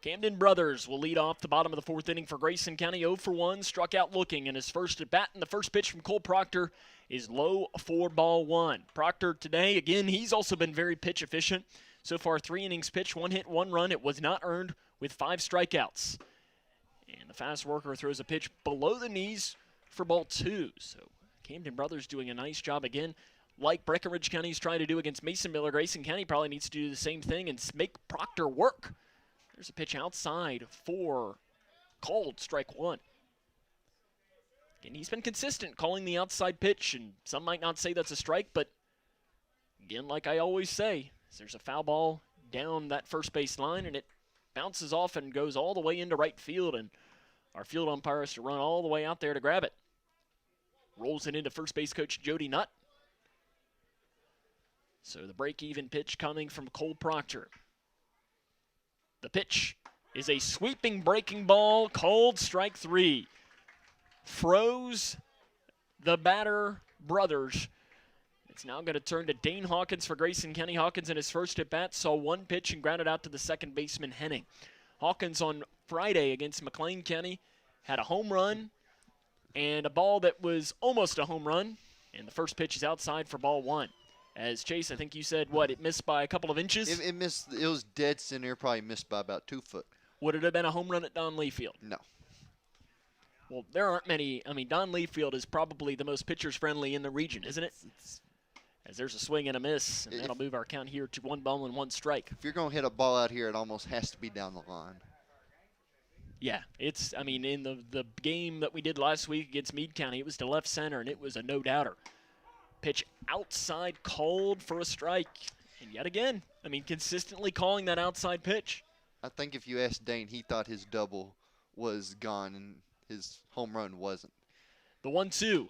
Camden Brothers will lead off the bottom of the fourth inning for Grayson County. 0 for 1, struck out looking in his first at bat, and the first pitch from Cole Proctor is low for ball 1. Proctor today, again, he's also been very pitch efficient. So far, 3 innings pitched, 1 hit, 1 run. It was not earned with 5 strikeouts. And the fast worker throws a pitch below the knees for ball 2. So Camden Brothers doing a nice job again. like Breckinridge County is trying to do against Mason Miller, Grayson County probably needs to do the same thing and make Proctor work. There's a pitch outside for called, strike one. And he's been consistent calling the outside pitch, and some might not say that's a strike, but again, like I always say, there's a foul ball down that first base line, and it bounces off and goes all the way into right field, and our field umpire has to run all the way out there to grab it. Rolls it into first base coach Jody Nutt. So the break-even pitch coming from Cole Proctor. The pitch is a sweeping breaking ball, called strike three. Froze the batter brothers. It's now going to turn to Dane Hawkins for Grayson County. Hawkins in his first at-bat saw one pitch and grounded out to the second baseman Henning. Hawkins on Friday against McLean County had a home run and a ball that was almost a home run, and the first pitch is outside for ball one. As Chase, I think you said, what, it missed by a couple of inches? It missed. It was dead center, probably missed by about 2 foot. Would it have been a home run at Don Leitchfield? No. Well, there aren't many. I mean, Don Leitchfield is probably the most pitchers-friendly in the region, isn't it? As there's a swing and a miss, and that'll move our count here to 1 ball and 1 strike. If you're going to hit a ball out here, it almost has to be down the line. Yeah, it's, I mean, in the game that we did last week against Meade County, it was to left center, and it was a no-doubter. Pitch outside, called for a strike. And yet again, I mean, consistently calling that outside pitch. I think if you asked Dane, he thought his double was gone and his home run wasn't. The 1-2,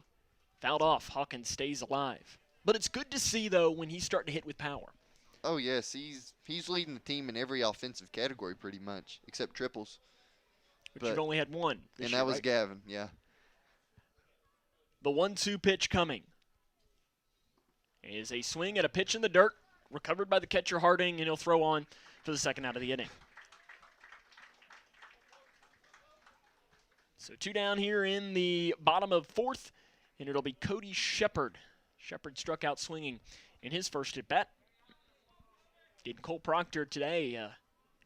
fouled off. Hawkins stays alive. But it's good to see, though, when he's starting to hit with power. Oh, yes. He's leading the team in every offensive category pretty much, except triples. But you've only had one this and year, that was right? Gavin, yeah. The 1-2 pitch coming is a swing at a pitch in the dirt, recovered by the catcher Harding, and he'll throw on for the second out of the inning. So 2 down here in the bottom of 4th, and it'll be Cody Shepard. Shepard struck out swinging in his first at-bat. Did Cole Proctor today.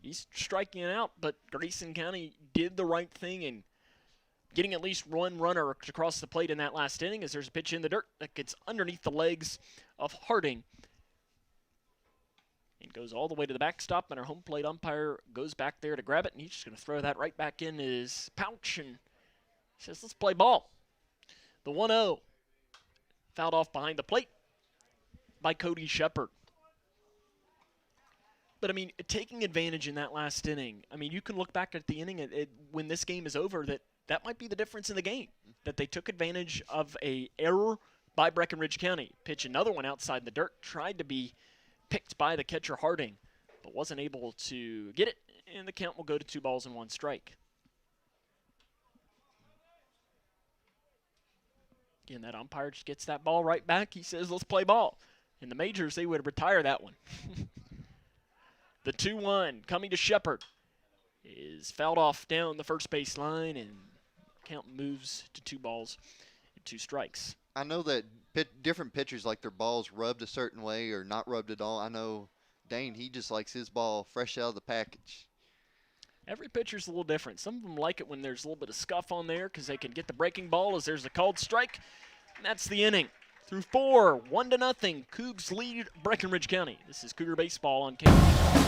He's striking it out, but Grayson County did the right thing in getting at least one runner across the plate in that last inning, as there's a pitch in the dirt that gets underneath the legs of Harding. It goes all the way to the backstop, and our home plate umpire goes back there to grab it, and he's just going to throw that right back in his pouch and says, let's play ball. The 1-0, fouled off behind the plate by Cody Shepard. But, I mean, taking advantage in that last inning, I mean, you can look back at the inning when this game is over that might be the difference in the game, that they took advantage of a error by Breckinridge County. Pitch another one outside the dirt, tried to be picked by the catcher Harding, but wasn't able to get it, and the count will go to 2 balls and 1 strike. Again, that umpire just gets that ball right back. He says, let's play ball. In the majors, they would retire that one. The 2-1 coming to Shepard is fouled off down the first base line, and count moves to 2 balls and 2 strikes. I know that different pitchers like their balls rubbed a certain way or not rubbed at all. I know Dane, he just likes his ball fresh out of the package. Every pitcher's a little different. Some of them like it when there's a little bit of scuff on there because they can get the breaking ball as there's a called strike. And that's the inning. Through 4, 1-0, Cougs lead Breckinridge County. This is Cougar Baseball on KC.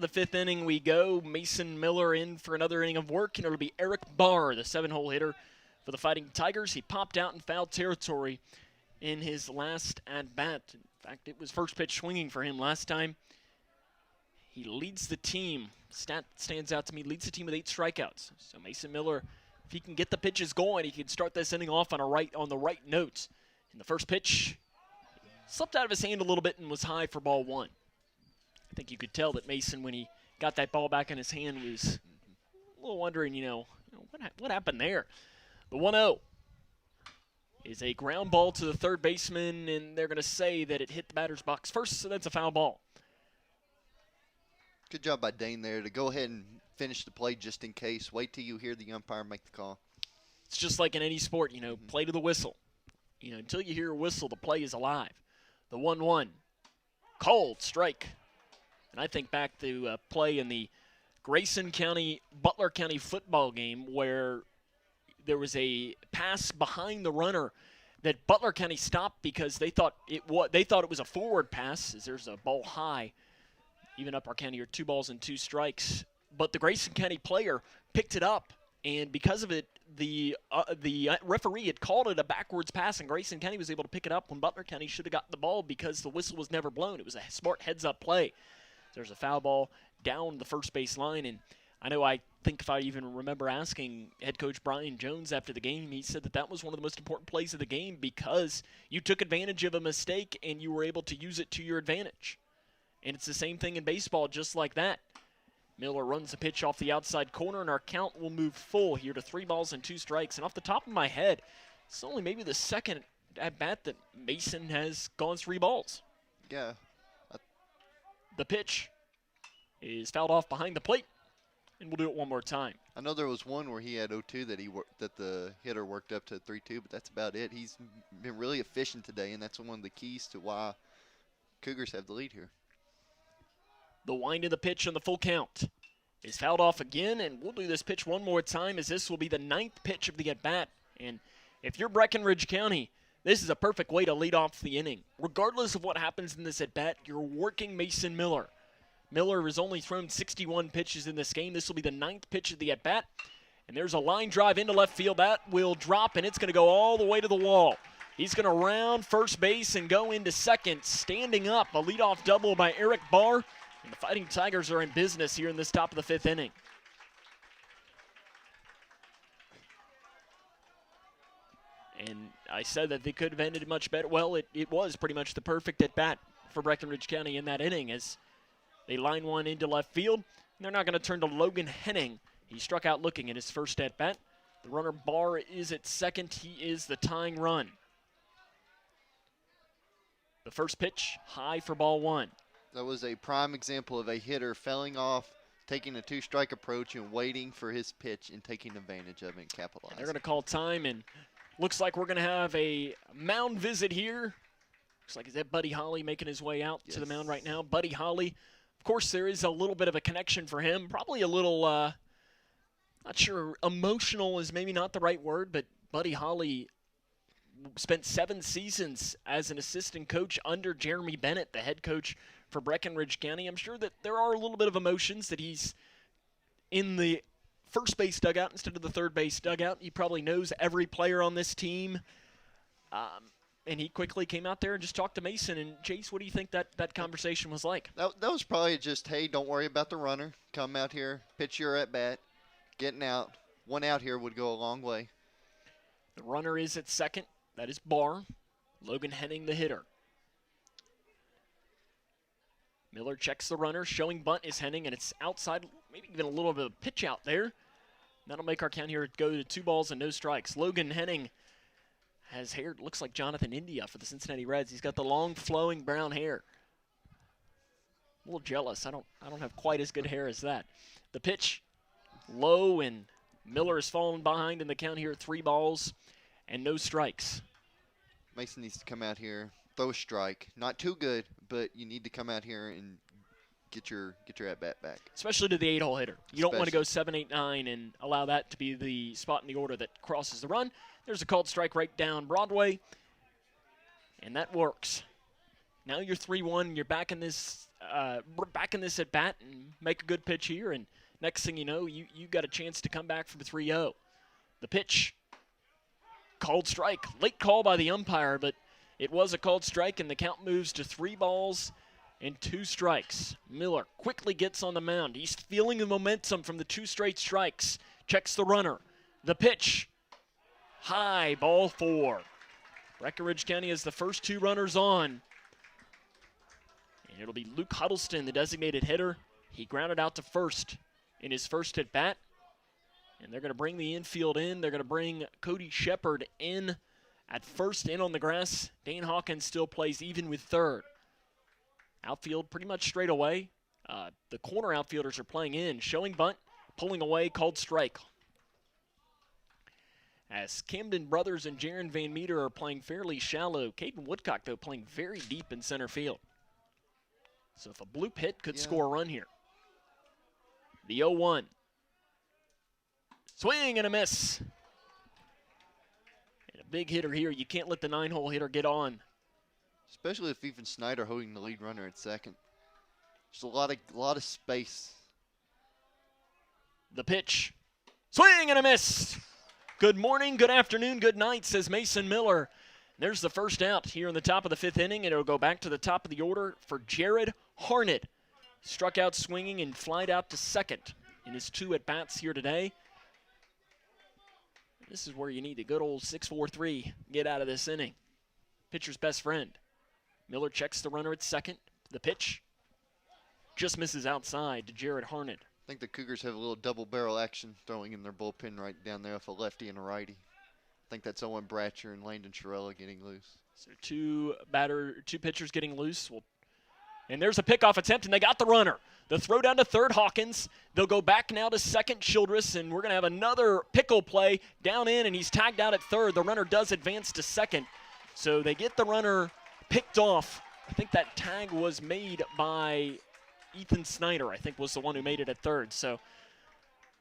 of the 5th inning we go. Mason Miller in for another inning of work, and it'll be Eric Barr, the 7-hole hitter for the Fighting Tigers. He popped out in foul territory in his last at-bat. In fact, it was first pitch swinging for him last time. He leads the team. Stat stands out to me, leads the team with 8 strikeouts. So Mason Miller, if he can get the pitches going, he can start this inning off on the right notes. And the first pitch slipped out of his hand a little bit and was high for ball 1. I think you could tell that Mason, when he got that ball back in his hand, was a little wondering, what happened there? The 1-0 is a ground ball to the third baseman, and they're going to say that it hit the batter's box first, so that's a foul ball. Good job by Dane there to go ahead and finish the play just in case. Wait till you hear the umpire make the call. It's just like in any sport, play to the whistle. Until you hear a whistle, the play is alive. The 1-1, cold strike. And I think back to play in the Grayson County, Butler County football game where there was a pass behind the runner that Butler County stopped because they thought it was a forward pass, as there's a ball high. Even up our county are 2 balls and 2 strikes. But the Grayson County player picked it up, and because of it, the referee had called it a backwards pass, and Grayson County was able to pick it up when Butler County should have gotten the ball because the whistle was never blown. It was a smart heads-up play. There's a foul ball down the first base line, and I think if I even remember asking head coach Brian Jones after the game, he said that was one of the most important plays of the game because you took advantage of a mistake and you were able to use it to your advantage. And it's the same thing in baseball, just like that. Miller runs the pitch off the outside corner, and our count will move full here to 3 balls and 2 strikes. And off the top of my head, it's only maybe the second at-bat that Mason has gone 3 balls. Yeah. The pitch is fouled off behind the plate, and we'll do it one more time. I know there was one where he had 0-2 that the hitter worked up to 3-2, but that's about it. He's been really efficient today, and that's one of the keys to why Cougars have the lead here. The wind of the pitch on the full count is fouled off again, and we'll do this pitch one more time as this will be the 9th pitch of the at-bat. And if you're Breckinridge County, this is a perfect way to lead off the inning. Regardless of what happens in this at-bat, you're working Mason Miller. Miller has only thrown 61 pitches in this game. This will be the 9th pitch of the at-bat. And there's a line drive into left field. That will drop, and it's going to go all the way to the wall. He's going to round first base and go into second. Standing up, a leadoff double by Eric Barr. And the Fighting Tigers are in business here in this top of the 5th inning. And I said that they could have ended it much better. Well, it was pretty much the perfect at-bat for Breckinridge County in that inning as they line one into left field. And they're not going to turn to Logan Henning. He struck out looking at his first at-bat. The runner Barr is at second. He is the tying run. The first pitch, high for ball 1. That was a prime example of a hitter failing off, taking a 2-strike approach and waiting for his pitch and taking advantage of it and capitalizing. They're going to call time, and looks like we're going to have a mound visit here. Looks like, is that Buddy Holly making his way out to the mound right now? Buddy Holly, of course, there is a little bit of a connection for him. Probably a little, not sure, emotional is maybe not the right word, but Buddy Holly spent 7 seasons as an assistant coach under Jeremy Bennett, the head coach for Breckinridge County. I'm sure that there are a little bit of emotions that he's in the first base dugout instead of the third base dugout. He probably knows every player on this team. And he quickly came out there and just talked to Mason. And, Chase, what do you think that conversation was like? That was probably just, hey, don't worry about the runner. Come out here, pitch your at-bat, getting out. 1 out here would go a long way. The runner is at second. That is Barr. Logan Henning, the hitter. Miller checks the runner. Showing bunt is Henning, and it's outside, maybe even a little bit of a pitch out there. That'll make our count here go to 2 balls and no strikes. Logan Henning has hair, looks like Jonathan India for the Cincinnati Reds. He's got the long, flowing brown hair. A little jealous. I don't have quite as good hair as that. The pitch, low, and Miller has fallen behind in the count here. 3 balls and no strikes. Mason needs to come out here, throw a strike. Not too good, but you need to come out here and get your at-bat back. Especially to the 8-hole hitter. You don't want to go 7, 8, 9 and allow that to be the spot in the order that crosses the run. There's a called strike right down Broadway, and that works. Now you're 3-1. You're back in this back in this at bat and make a good pitch here, and next thing you know, you got a chance to come back from 3-0. The pitch, called strike. Late call by the umpire, but it was a called strike, and the count moves to 3-2 strikes. Miller quickly gets on the mound. He's feeling the momentum from the 2 straight strikes. Checks the runner. The pitch, high, ball 4. Breckinridge County has the first 2 runners on. And it'll be Luke Huddleston, the designated hitter. He grounded out to first in his first at bat. And they're going to bring the infield in. They're going to bring Cody Shepard in at first, in on the grass. Dane Hawkins still plays even with third. Outfield pretty much straight away. The corner outfielders are playing in. Showing bunt, pulling away, called strike. As Camden Brothers and Jaron Van Meter are playing fairly shallow. Caden Woodcock, though, playing very deep in center field. So if a bloop hit could score a run here. The 0-1. Swing and a miss. And a big hitter here. You can't let the 9-hole hitter get on. Especially if even Snyder holding the lead runner at second. There's a lot of space. The pitch. Swing and a miss. Good morning, good afternoon, good night, says Mason Miller. There's the first out here in the top of the 5th inning, and it'll go back to the top of the order for Jared Harnett. Struck out swinging and flied out to second in his 2 at-bats here today. This is where you need a good old 6-4-3 get out of this inning. Pitcher's best friend. Miller checks the runner at second. The pitch just misses outside to Jared Harnett. I think the Cougars have a little double barrel action throwing in their bullpen right down there with a lefty and a righty. I think that's Owen Bratcher and Landon Chiarella getting loose. So two pitchers getting loose. And there's a pickoff attempt, and they got the runner. The throw down to third, Hawkins. They'll go back now to second, Childress, and we're going to have another pickle play down in, and he's tagged out at third. The runner does advance to second. So they get the runner picked off. I think that tag was made by Ethan Snyder, I think was the one who made it at third. So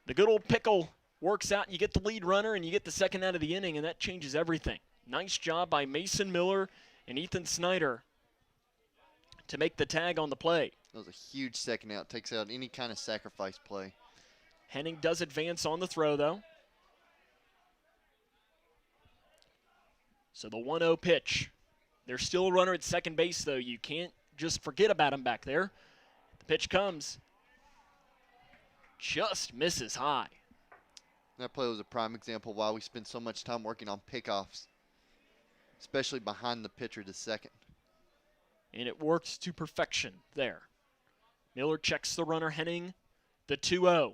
the good old pickle works out. You get the lead runner, and you get the second out of the inning, and that changes everything. Nice job by Mason Miller and Ethan Snyder to make the tag on the play. That was a huge second out. Takes out any kind of sacrifice play. Henning does advance on the throw, though. So the 1-0 pitch. There's still a runner at second base, though. You can't just forget about him back there. The pitch comes. Just misses high. That play was a prime example why we spend so much time working on pickoffs, especially behind the pitcher to second. And it works to perfection there. Miller checks the runner, Henning. The 2-0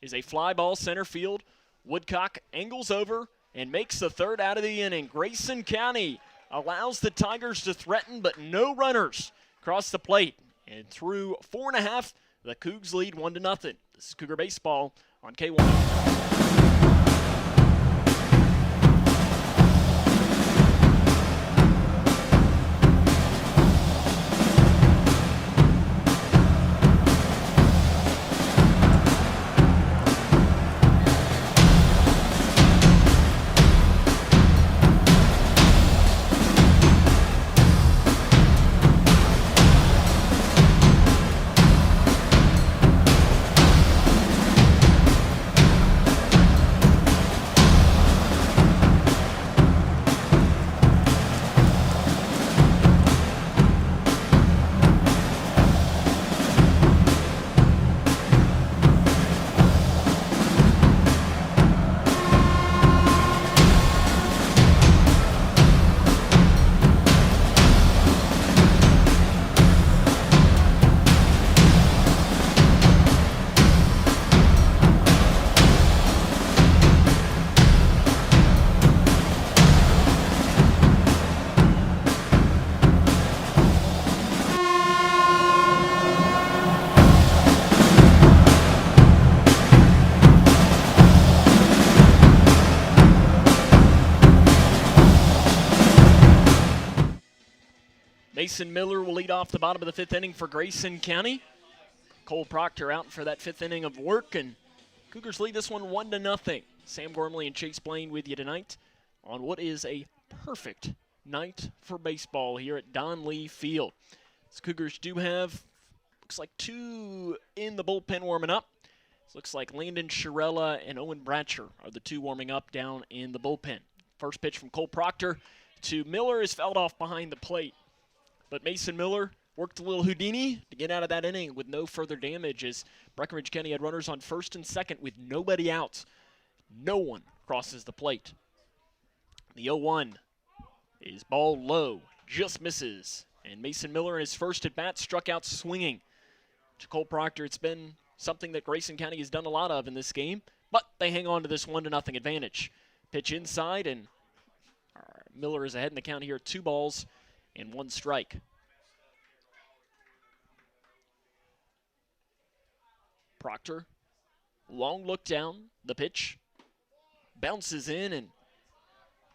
is a fly ball center field. Woodcock angles over and makes the third out of the inning. Grayson County allows the Tigers to threaten, but no runners cross the plate. And through 4.5, the Cougs lead 1-0. This is Cougar Baseball on K1. Mason Miller will lead off the bottom of the 5th inning for Grayson County. Cole Proctor out for that 5th inning of work, and Cougars lead this one 1-0. Sam Gormley and Chase Blaine with you tonight on what is a perfect night for baseball here at Don Lee Field. The Cougars do have, looks like 2 in the bullpen warming up. It looks like Landon Shirella and Owen Bratcher are the 2 warming up down in the bullpen. First pitch from Cole Proctor to Miller is fouled off behind the plate. But Mason Miller worked a little Houdini to get out of that inning with no further damage as Breckinridge County had runners on first and second with nobody out. No one crosses the plate. The 0-1 is ball low, just misses. And Mason Miller in his first at-bat struck out swinging. To Cole Proctor, it's been something that Grayson County has done a lot of in this game, but they hang on to this 1-0 advantage. Pitch inside, and Miller is ahead in the count here, 2 balls and 1 strike. Proctor, long look down, the pitch bounces in, and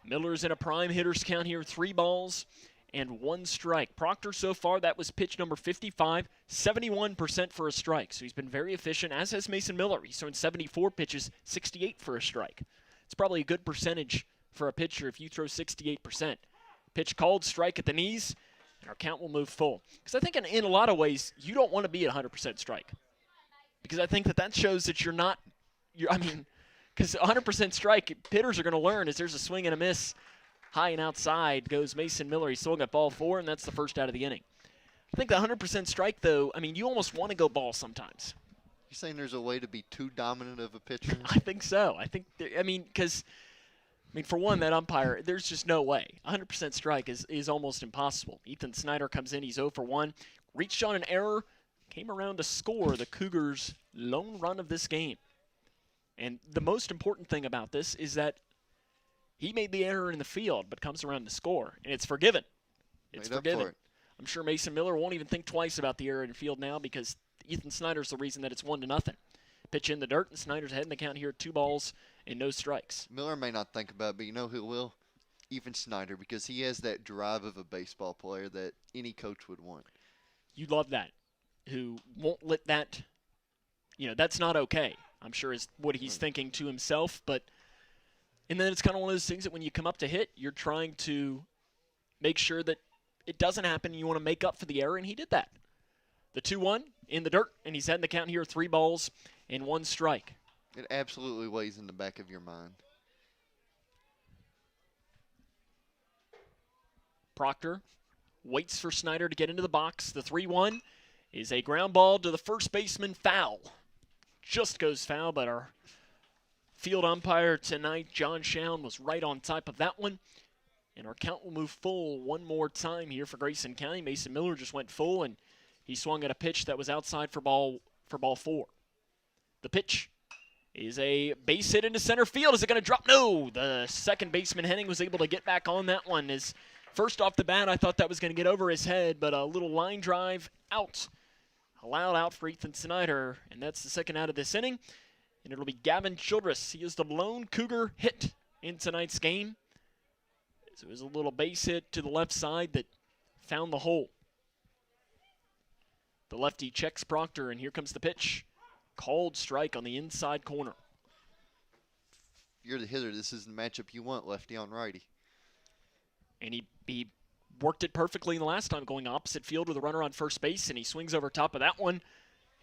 Miller's in a prime hitter's count here, 3 balls and 1 strike. Proctor so far, that was pitch number 55, 71% for a strike. So he's been very efficient, as has Mason Miller. He's thrown 74 pitches, 68 for a strike. It's probably a good percentage for a pitcher if you throw 68%. Pitch called, strike at the knees, and our count will move full. Because I think in a lot of ways, you don't want to be at 100% strike. Because I think that shows that you're not, because 100% strike, hitters are going to learn is there's a swing and a miss. High and outside goes Mason Miller. He's swung at ball 4, and that's the first out of the inning. I think the 100% strike, though, you almost want to go ball sometimes. You're saying there's a way to be too dominant of a pitcher? I think so. Because, for one, that umpire, there's just no way. 100% strike is almost impossible. Ethan Snyder comes in. He's 0 for 1. Reached on an error. Came around to score the Cougars' lone run of this game. And the most important thing about this is that he made the error in the field, but comes around to score, and it's forgiven. It's forgiven. I'm sure Mason Miller won't even think twice about the error in the field now because Ethan Snyder's the reason that it's 1-0. Pitch in the dirt, and Snyder's ahead in the count here, 2 balls and no strikes. Miller may not think about it, but you know who will? Ethan Snyder, because he has that drive of a baseball player that any coach would want. You love that. Who won't let that, that's not okay, I'm sure is what he's thinking to himself. And then it's kind of one of those things that when you come up to hit, you're trying to make sure that it doesn't happen. You want to make up for the error, and he did that. The 2-1 in the dirt, and he's heading the count here, 3 balls and 1 strike. It absolutely weighs in the back of your mind. Proctor waits for Snyder to get into the box. The 3-1 is a ground ball to the first baseman, foul. Just goes foul, but our field umpire tonight, John Schown, was right on top of that one. And our count will move full one more time here for Grayson County. Mason Miller just went full, and he swung at a pitch that was outside for ball 4. The pitch is a base hit into center field. Is it going to drop? No. The second baseman, Henning, was able to get back on that one. First off the bat, I thought that was going to get over his head, but a little line drive out. Allowed out for Ethan Snyder, and that's the second out of this inning. And it'll be Gavin Childress. He is the lone Cougar hit in tonight's game. So it was a little base hit to the left side that found the hole. The lefty checks Proctor, and here comes the pitch. Called strike on the inside corner. If you're the hitter, this is the matchup you want, lefty on righty. And he worked it perfectly the last time, going opposite field with a runner on first base, and he swings over top of that one.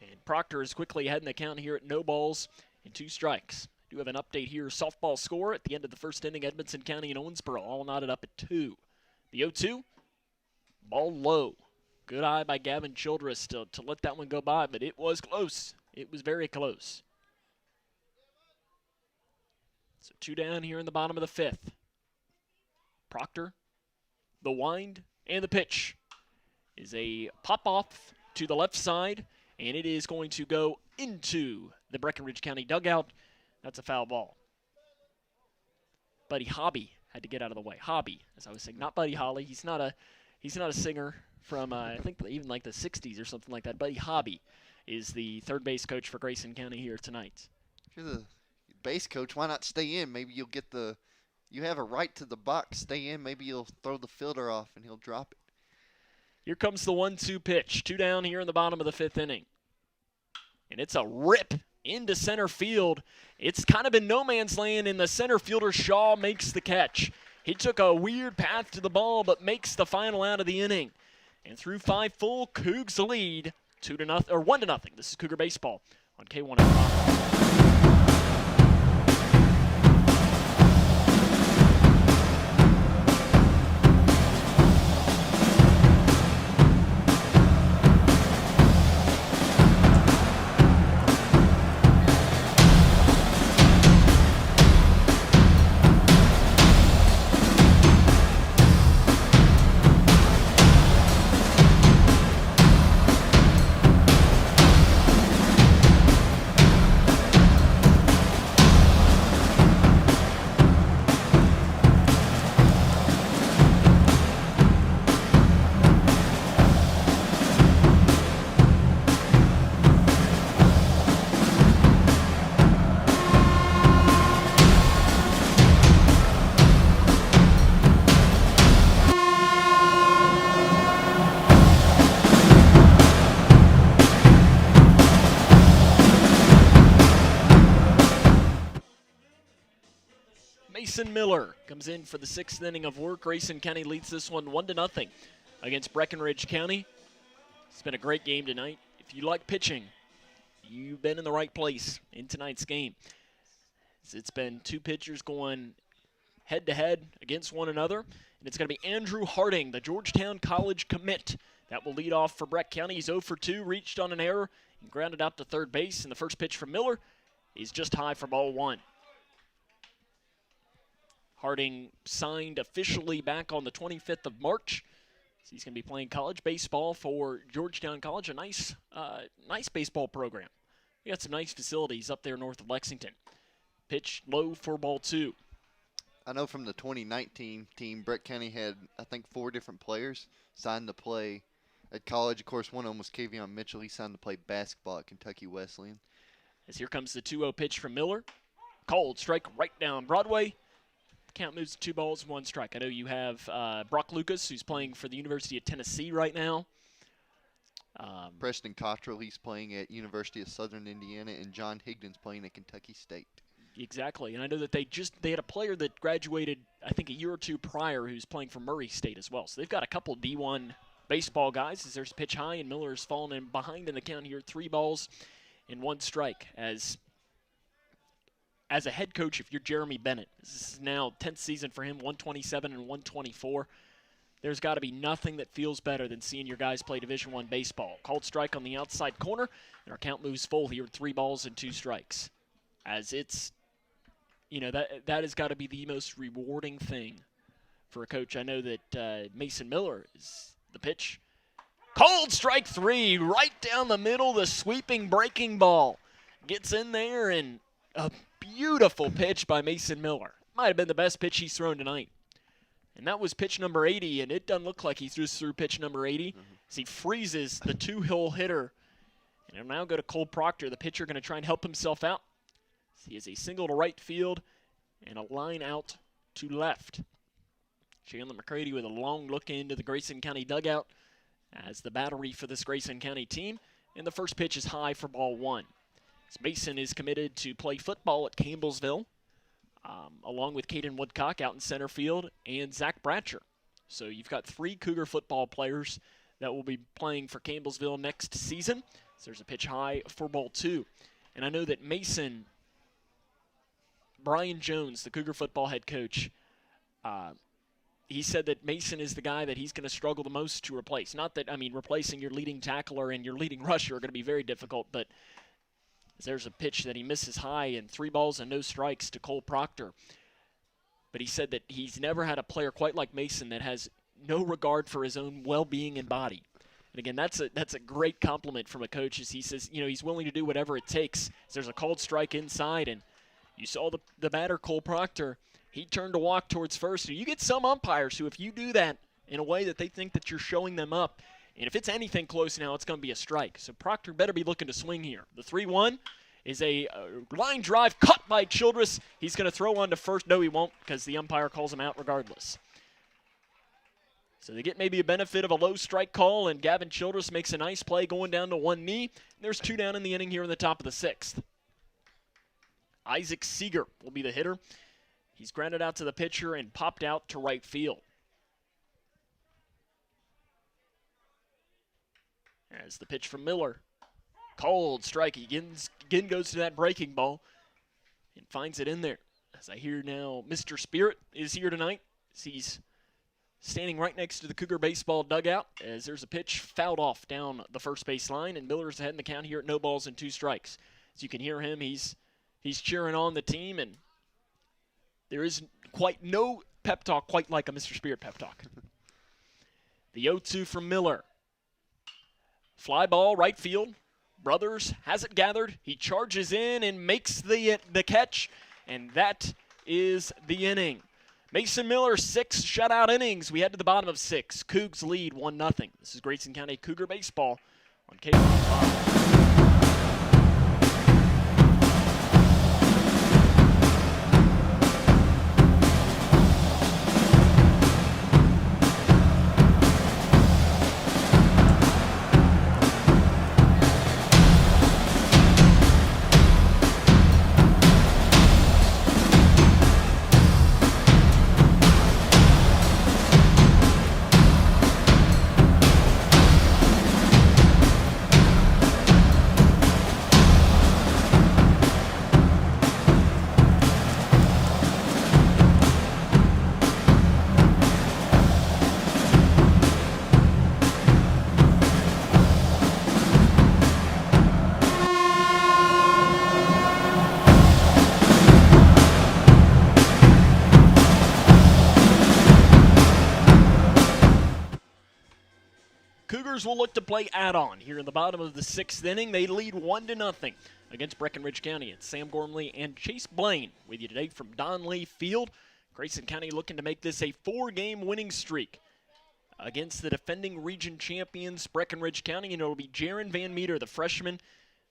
And Proctor is quickly ahead in the count here at 0 balls and 2 strikes. Do have an update here. Softball score at the end of the first inning. Edmonson County and Owensboro all knotted up at 2. The 0-2, ball low. Good eye by Gavin Childress to let that one go by, but it was close. It was very close. So 2 down here in the bottom of the 5th. Proctor, the wind, and the pitch is a pop-off to the left side, and it is going to go into the Breckinridge County dugout. That's a foul ball. Buddy Hobby had to get out of the way. Hobby, as I was saying, not Buddy Holly. He's not a singer from I think even like the 60s or something like that. Buddy Hobby is the third base coach for Grayson County here tonight. If you're the base coach, why not stay in? Maybe you'll get you have a right to the box. Stay in. Maybe you'll throw the fielder off and he'll drop it. Here comes the 1-2 pitch. 2 down here in the bottom of the 5th inning. And it's a rip into center field. It's kind of in no man's land, and the center fielder Shaw makes the catch. He took a weird path to the ball, but makes the final out of the inning. And through 5 full, Cougs lead 2-0 or 1-0. This is Cougar baseball on K105. Mason Miller comes in for the 6th inning of work. Grayson County leads this one 1-0 against Breckinridge County. It's been a great game tonight. If you like pitching, you've been in the right place in tonight's game. It's been 2 pitchers going head-to-head against one another, and it's going to be Andrew Harding, the Georgetown College commit, that will lead off for Breck County. He's 0 for 2, reached on an error, and grounded out to third base, and the first pitch from Miller is just high for ball 1. Harding signed officially back on the 25th of March. So he's going to be playing college baseball for Georgetown College, a nice baseball program. We got some nice facilities up there north of Lexington. Pitch low for ball 2. I know from the 2019 team, Breck County had, I think, 4 different players signed to play at college. Of course, one of them was Kavion Mitchell. He signed to play basketball at Kentucky Wesleyan. As here comes the 2-0 pitch from Miller. Called strike right down Broadway. Count moves to 2 balls, 1 strike. I know you have Brock Lucas, who's playing for the University of Tennessee right now. Preston Cottrell, he's playing at University of Southern Indiana, and John Higdon's playing at Kentucky State. Exactly, and I know that they had a player that graduated, I think, a year or 2 prior who's playing for Murray State as well. So they've got a couple D1 baseball guys as there's a pitch high, and Miller's fallen in behind in the count here, 3 balls and 1 strike. As a head coach, if you're Jeremy Bennett, this is now 10th season for him, 127 and 124. There's got to be nothing that feels better than seeing your guys play Division I baseball. Called strike on the outside corner, and our count moves full here, 3 balls and 2 strikes. As it's, that has got to be the most rewarding thing for a coach. I know that Mason Miller is the pitch. Called strike 3, right down the middle, the sweeping breaking ball. Gets in there, and a beautiful pitch by Mason Miller. Might have been the best pitch he's thrown tonight. And that was pitch number 80, and it doesn't look like he threw pitch number 80 as he freezes the 2-hill hitter. And it'll now go to Cole Proctor, the pitcher, going to try and help himself out. He has a single to right field and a line out to left. Chandler McCready with a long look into the Grayson County dugout as the battery for this Grayson County team. And the first pitch is high for ball 1. Mason is committed to play football at Campbellsville, along with Caden Woodcock out in center field and Zach Bratcher. So you've got 3 Cougar football players that will be playing for Campbellsville next season. So there's a pitch high for ball 2. And I know that Mason, Brian Jones, the Cougar football head coach, he said that Mason is the guy that he's going to struggle the most to replace. Not that, replacing your leading tackler and your leading rusher are going to be very difficult, but there's a pitch that he misses high and 3 balls and no strikes to Cole Proctor. But he said that he's never had a player quite like Mason that has no regard for his own well-being and body. And again, that's a great compliment from a coach as he says, he's willing to do whatever it takes. There's a called strike inside, and you saw the batter, Cole Proctor. He turned to walk towards first. And you get some umpires who, if you do that in a way that they think that you're showing them up, and if it's anything close now, it's going to be a strike. So Proctor better be looking to swing here. The 3-1 is a line drive cut by Childress. He's going to throw on to first. No, he won't, because the umpire calls him out regardless. So they get maybe a benefit of a low strike call, and Gavin Childress makes a nice play going down to 1 knee. There's 2 down in the inning here in the top of the 6th. Isaac Seeger will be the hitter. He's grounded out to the pitcher and popped out to right field. As the pitch from Miller. Cold strike. He again goes to that breaking ball and finds it in there. As I hear now, Mr. Spirit is here tonight. He's standing right next to the Cougar baseball dugout as there's a pitch fouled off down the first base line, and Miller's ahead in the count here at 0-2. As you can hear him, he's cheering on the team, and there is quite no pep talk quite like a Mr. Spirit pep talk. The 0-2 from Miller. Fly ball, right field. Brothers has it gathered. He charges in and makes the catch, and that is the inning. Mason Miller, 6 shutout innings. We head to the bottom of 6. Cougs lead 1-0. This is Grayson County Cougar baseball on K105. Cougars will look to play add-on here in the bottom of the 6th inning. They lead 1-0 against Breckinridge County. It's Sam Gormley and Chase Blaine with you today from Don Leitchfield. Grayson County looking to make this a 4-game winning streak against the defending region champions Breckinridge County, and it'll be Jaron Van Meter, the freshman,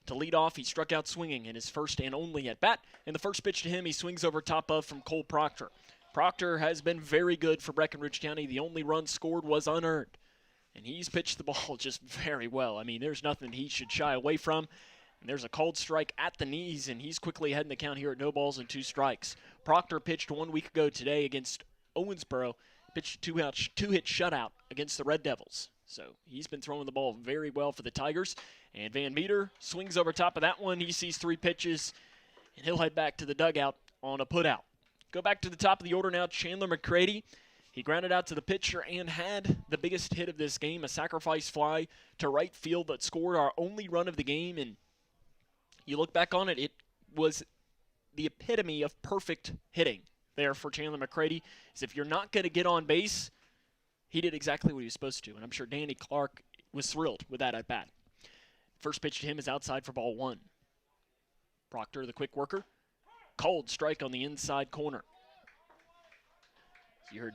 to lead off. He struck out swinging in his first and only at bat, and the first pitch to him he swings over top of from Cole Proctor. Proctor has been very good for Breckinridge County. The only run scored was unearned. And he's pitched the ball just very well. I mean, there's nothing he should shy away from. And there's a cold strike at the knees, and he's quickly heading the count here at 0-2. Proctor pitched 1 week ago today against Owensboro, pitched a two-hit shutout against the Red Devils. So he's been throwing the ball very well for the Tigers. And Van Meter swings over top of that one. He sees 3 pitches, and he'll head back to the dugout on a putout. Go back to the top of the order now, Chandler McCready. He grounded out to the pitcher and had the biggest hit of this game, a sacrifice fly to right field that scored our only run of the game. And you look back on it, it was the epitome of perfect hitting there for Chandler McCready. Is if you're not going to get on base, he did exactly what he was supposed to. And I'm sure Danny Clark was thrilled with that at bat. First pitch to him is outside for ball 1. Proctor, the quick worker. Cold strike on the inside corner. You heard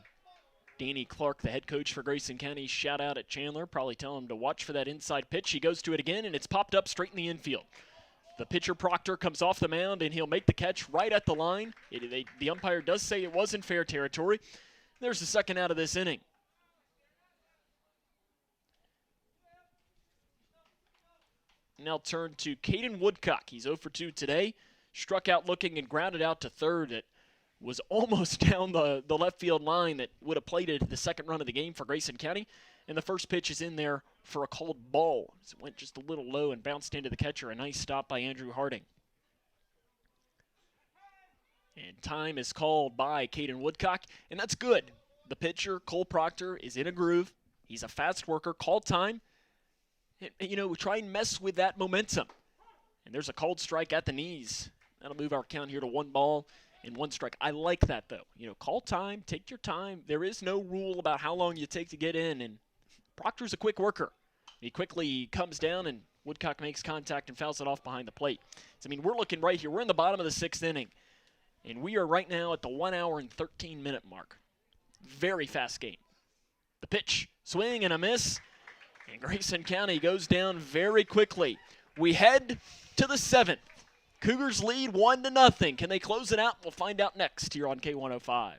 Danny Clark, the head coach for Grayson County, shout out at Chandler, probably telling him to watch for that inside pitch. He goes to it again, and it's popped up straight in the infield. The pitcher, Proctor, comes off the mound, and he'll make the catch right at the line. The umpire does say it was in fair territory. There's the second out of this inning. Now turn to Caden Woodcock. He's 0 for 2 today. Struck out looking and grounded out to third. It was almost down the left field line that would have plated the second run of the game for Grayson County. And the first pitch is in there for a called ball. It went just a little low and bounced into the catcher. A nice stop by Andrew Harding. And time is called by Caden Woodcock, and that's good. The pitcher, Cole Proctor, is in a groove. He's a fast worker. Call time. Try and mess with that momentum. And there's a cold strike at the knees. That'll move our count here to 1-1 strike. I like that, though. Call time, take your time. There is no rule about how long you take to get in, and Proctor's a quick worker. He quickly comes down, and Woodcock makes contact and fouls it off behind the plate. So, we're looking right here. We're in the bottom of the 6th inning, and we are right now at the 1 hour and 13-minute mark. Very fast game. The pitch, swing and a miss, and Grayson County goes down very quickly. We head to the 7th. Cougars lead 1-0. Can they close it out? We'll find out next here on K105.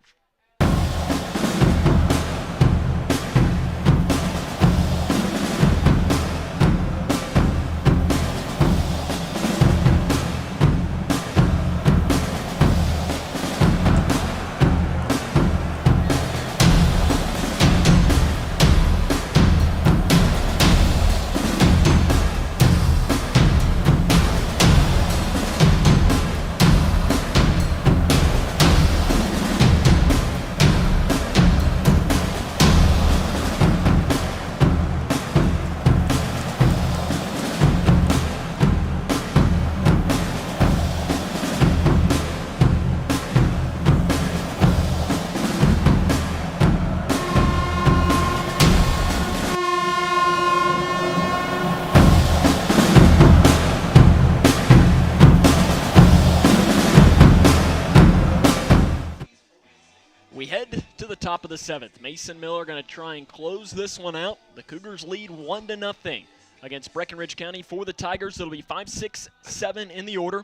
top of the 7th. Mason Miller going to try and close this one out. The Cougars lead 1-0 against Breckinridge County. For the Tigers, it'll be 5, 6, 7 in the order.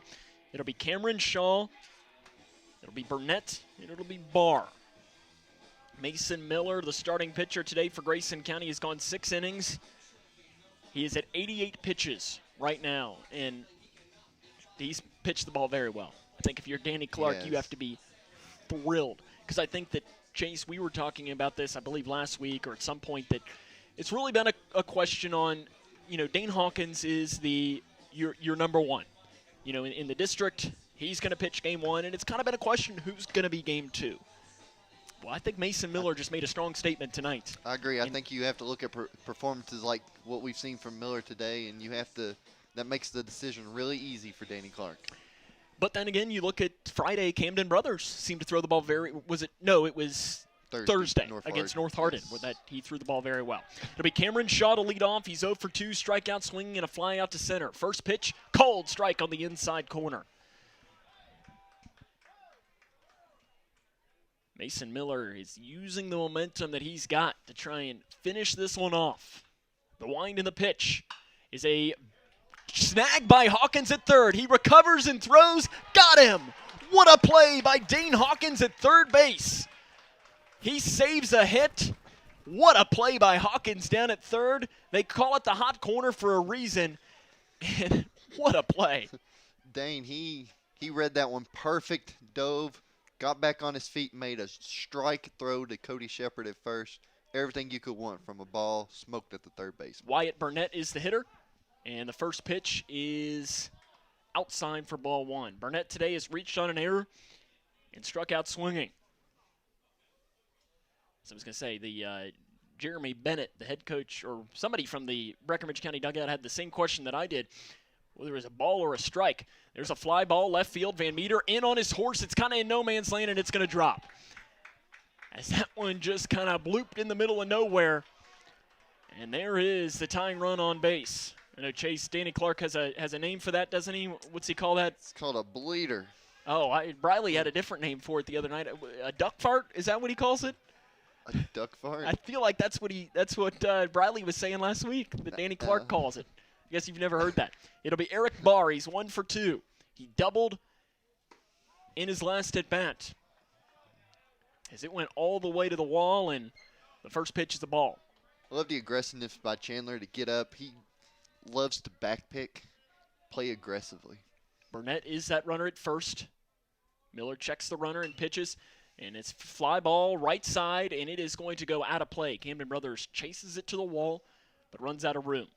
It'll be Cameron Shaw, it'll be Burnett, and it'll be Barr. Mason Miller, the starting pitcher today for Grayson County, has gone 6 innings. He is at 88 pitches right now, and he's pitched the ball very well. I think if you're Danny Clark, Yes. you have to be thrilled, because I think that, Chase, we were talking about this, I believe, last week or at some point, that it's really been a question on, Dane Hawkins is your number one. In the district, he's going to pitch game 1, and it's kind of been a question who's going to be game 2. Well, I think Mason Miller just made a strong statement tonight. I agree. I think you have to look at performances like what we've seen from Miller today, and that makes the decision really easy for Danny Clark. But then again, you look at Friday, Camden Brothers seemed to throw the ball it was Thursday against North Hardin, yes. where that he threw the ball very well. It'll be Cameron Shaw to lead off. He's 0 for 2, strikeout swinging and a fly out to center. First pitch, cold strike on the inside corner. Mason Miller is using the momentum that he's got to try and finish this one off. The wind in the pitch is a snag by Hawkins at third. He recovers and throws. Got him! What a play by Dane Hawkins at third base. He saves a hit. What a play by Hawkins down at third. They call it the hot corner for a reason. And what a play. Dane, he read that one perfect, dove, got back on his feet, made a strike throw to Cody Shepard at first. Everything you could want from a ball smoked at the third base. Wyatt Burnett is the hitter, and the first pitch is outside for ball 1. Burnett today has reached on an error and struck out swinging. So I was going to say, the Jeremy Bennett, the head coach, or somebody from the Breckinridge County dugout had the same question that I did. Whether it was a ball or a strike. There's a fly ball, left field. Van Meter in on his horse. It's kind of in no man's land, and it's going to drop. As that one just kind of blooped in the middle of nowhere. And there is the tying run on base. I know Chase, Danny Clark has a name for that, doesn't he? What's he call that? It's called a bleeder. Oh, Briley had a different name for it the other night. A duck fart? Is that what he calls it? A duck fart? I feel like that's what Briley was saying last week, that Danny Clark calls it. I guess you've never heard that. It'll be Eric Barr. He's 1 for 2. He doubled in his last at bat as it went all the way to the wall, and the first pitch is the ball. I love the aggressiveness by Chandler to get up. He loves to backpick, play aggressively. Burnett is that runner at first. Miller checks the runner and pitches, and it's fly ball right side, and it is going to go out of play. Camden Brothers chases it to the wall, but runs out of room.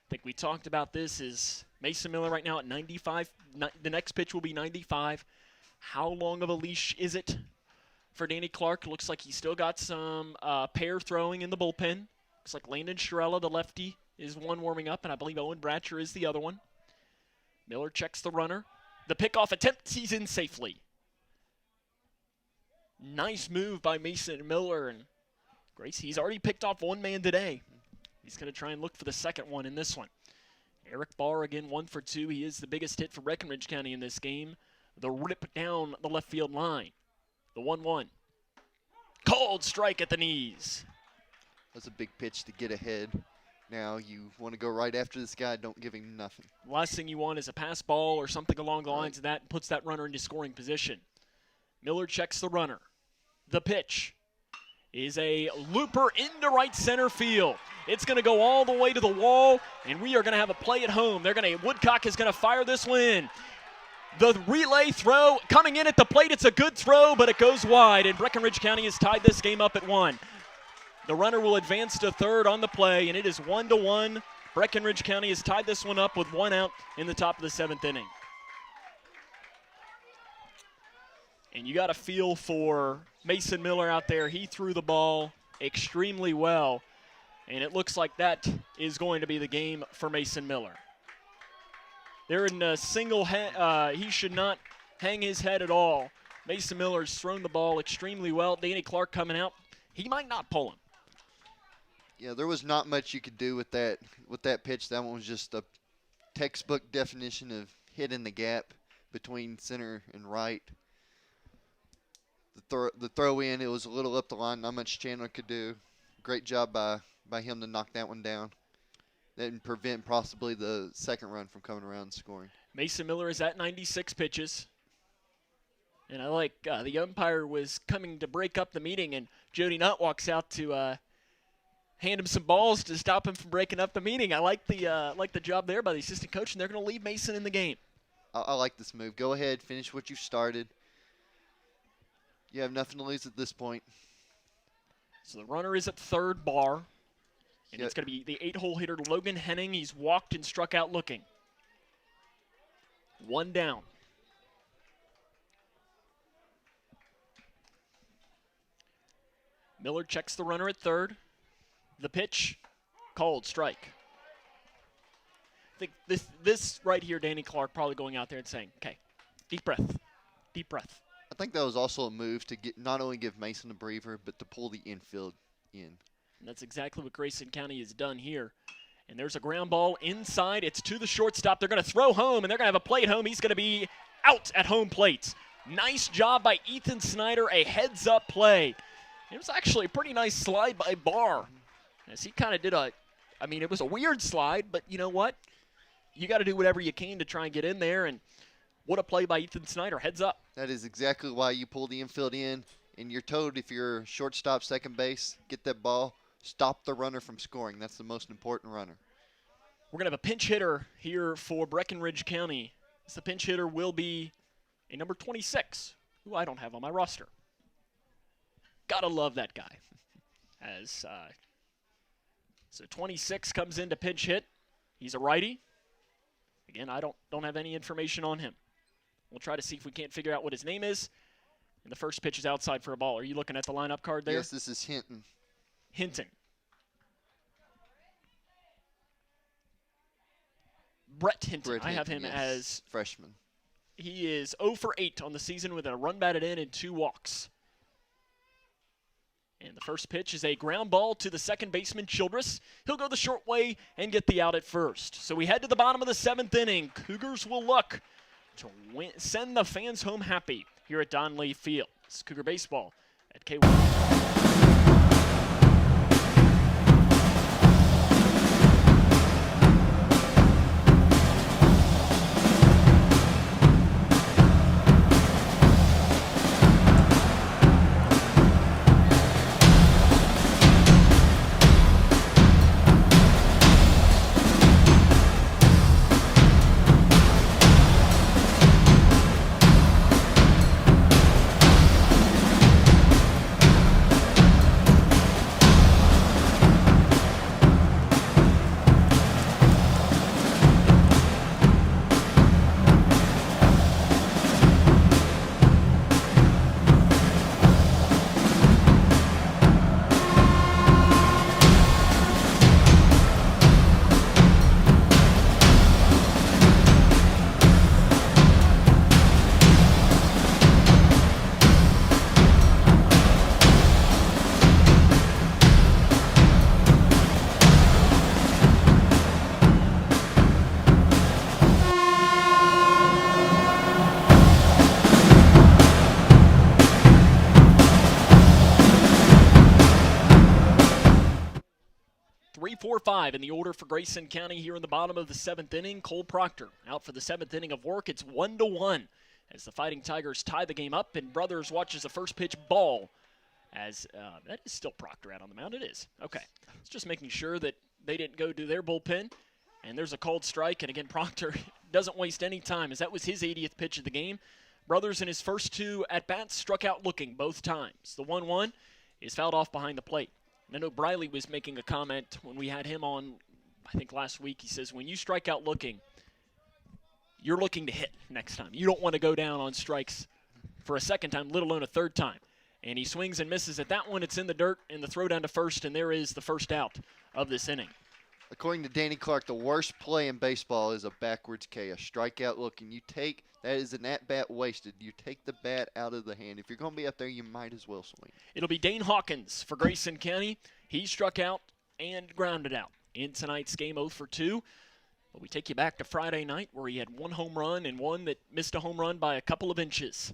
I think we talked about this. Is Mason Miller right now at 95. The next pitch will be 95. How long of a leash is it for Danny Clark? Looks like he's still got some pair throwing in the bullpen. Looks like Landon Shirella, the lefty, is one warming up, and I believe Owen Bratcher is the other one. Miller checks the runner. The pickoff attempt, he's in safely. Nice move by Mason Miller, and Grace, he's already picked off one man today. He's going to try and look for the second one in this one. Eric Barr again 1 for 2. He is the biggest hit for Breckinridge County in this game. The rip down the left field line. The 1-1. Cold strike at the knees. That's a big pitch to get ahead. Now you want to go right after this guy, don't give him nothing. The last thing you want is a pass ball or something along the lines of that and puts that runner into scoring position. Miller checks the runner. The pitch is a looper into right center field. It's going to go all the way to the wall, and we are going to have a play at home. Woodcock is going to fire this one in. The relay throw coming in at the plate. It's a good throw, but it goes wide, and Breckinridge County has tied this game up at 1. The runner will advance to third on the play, and it is 1-1. Breckinridge County has tied this one up with 1 out in the top of the 7th inning. And you got a feel for Mason Miller out there. He threw the ball extremely well, and it looks like that is going to be the game for Mason Miller. They're in a single head. He should not hang his head at all. Mason Miller's thrown the ball extremely well. Danny Clark coming out. He might not pull him. Yeah, there was not much you could do with that pitch. That one was just a textbook definition of hitting the gap between center and right. The throw in, it was a little up the line. Not much Chandler could do. Great job by him to knock that one down. And prevent possibly the second run from coming around and scoring. Mason Miller is at 96 pitches. And I like the umpire was coming to break up the meeting, and Jody Nutt walks out to hand him some balls to stop him from breaking up the meeting. I like the job there by the assistant coach, and they're going to leave Mason in the game. I like this move. Go ahead, finish what you started. You have nothing to lose at this point. So the runner is at third bar, and it's going to be the 8-hole hitter Logan Henning. He's walked and struck out looking. One down. Miller checks the runner at third. The pitch, called strike. I think this right here, Danny Clark probably going out there and saying, okay, deep breath, deep breath. I think that was also a move to get not only give Mason a breather, but to pull the infield in. And that's exactly what Grayson County has done here. And there's a ground ball inside. It's to the shortstop. They're going to throw home, and they're going to have a play at home. He's going to be out at home plate. Nice job by Ethan Snyder, a heads-up play. It was actually a pretty nice slide by Barr. As he kind of did it was a weird slide, but you know what? You got to do whatever you can to try and get in there, and what a play by Ethan Snyder, heads up. That is exactly why you pull the infield in, and you're told if you're shortstop, second base, get that ball, stop the runner from scoring. That's the most important runner. We're going to have a pinch hitter here for Breckinridge County. The pinch hitter will be a number 26, who I don't have on my roster. Gotta love that guy. So 26 comes in to pinch hit. He's a righty. Again, I don't have any information on him. We'll try to see if we can't figure out what his name is. And the first pitch is outside for a ball. Are you looking at the lineup card there? Yes, this is Hinton. Hinton. Brett Hinton. I have him as freshman. He is 0 for 8 on the season with a run batted in and 2 walks. And the first pitch is a ground ball to the second baseman, Childress. He'll go the short way and get the out at first. So we head to the bottom of the 7th inning. Cougars will look to send the fans home happy here at Don Lee Field. It's Cougar Baseball at K1. 3-4-5 in the order for Grayson County here in the bottom of the 7th inning. Cole Proctor out for the 7th inning of work. It's 1-1 as the Fighting Tigers tie the game up, and Brothers watches the first pitch ball as that is still Proctor out on the mound. It is. Okay. It's just making sure that they didn't go do their bullpen. And there's a called strike, and again, Proctor doesn't waste any time as that was his 80th pitch of the game. Brothers in his first 2 at-bats struck out looking both times. The 1-1 is fouled off behind the plate. And I know Briley was making a comment when we had him on, I think last week. He says, when you strike out looking, you're looking to hit next time. You don't want to go down on strikes for a second time, let alone a third time. And he swings and misses at that one. It's in the dirt, and the throw down to first, and there is the first out of this inning. According to Danny Clark, the worst play in baseball is a backwards K, a strikeout looking. That is an at-bat wasted. You take the bat out of the hand. If you're going to be up there, you might as well swing. It'll be Dane Hawkins for Grayson County. He struck out and grounded out in tonight's game, 0 for 2. But we take you back to Friday night where he had 1 home run and one that missed a home run by a couple of inches.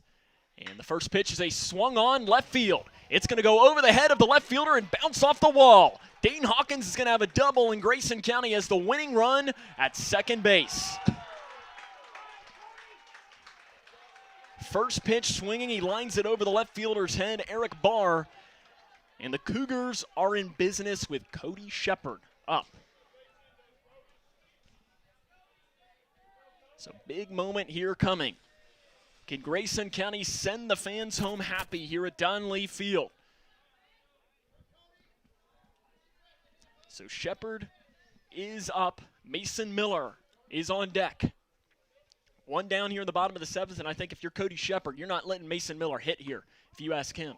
And the first pitch is a swung on left field. It's going to go over the head of the left fielder and bounce off the wall. Dane Hawkins is going to have a double, and Grayson County has the winning run at second base. First pitch swinging, he lines it over the left fielder's head, Eric Barr. And the Cougars are in business with Cody Shepard up. So big moment here coming. Can Grayson County send the fans home happy here at Don Lee Field? So Shepard is up. Mason Miller is on deck. One down here in the bottom of the seventh, and I think if you're Cody Shepard, you're not letting Mason Miller hit here, if you ask him.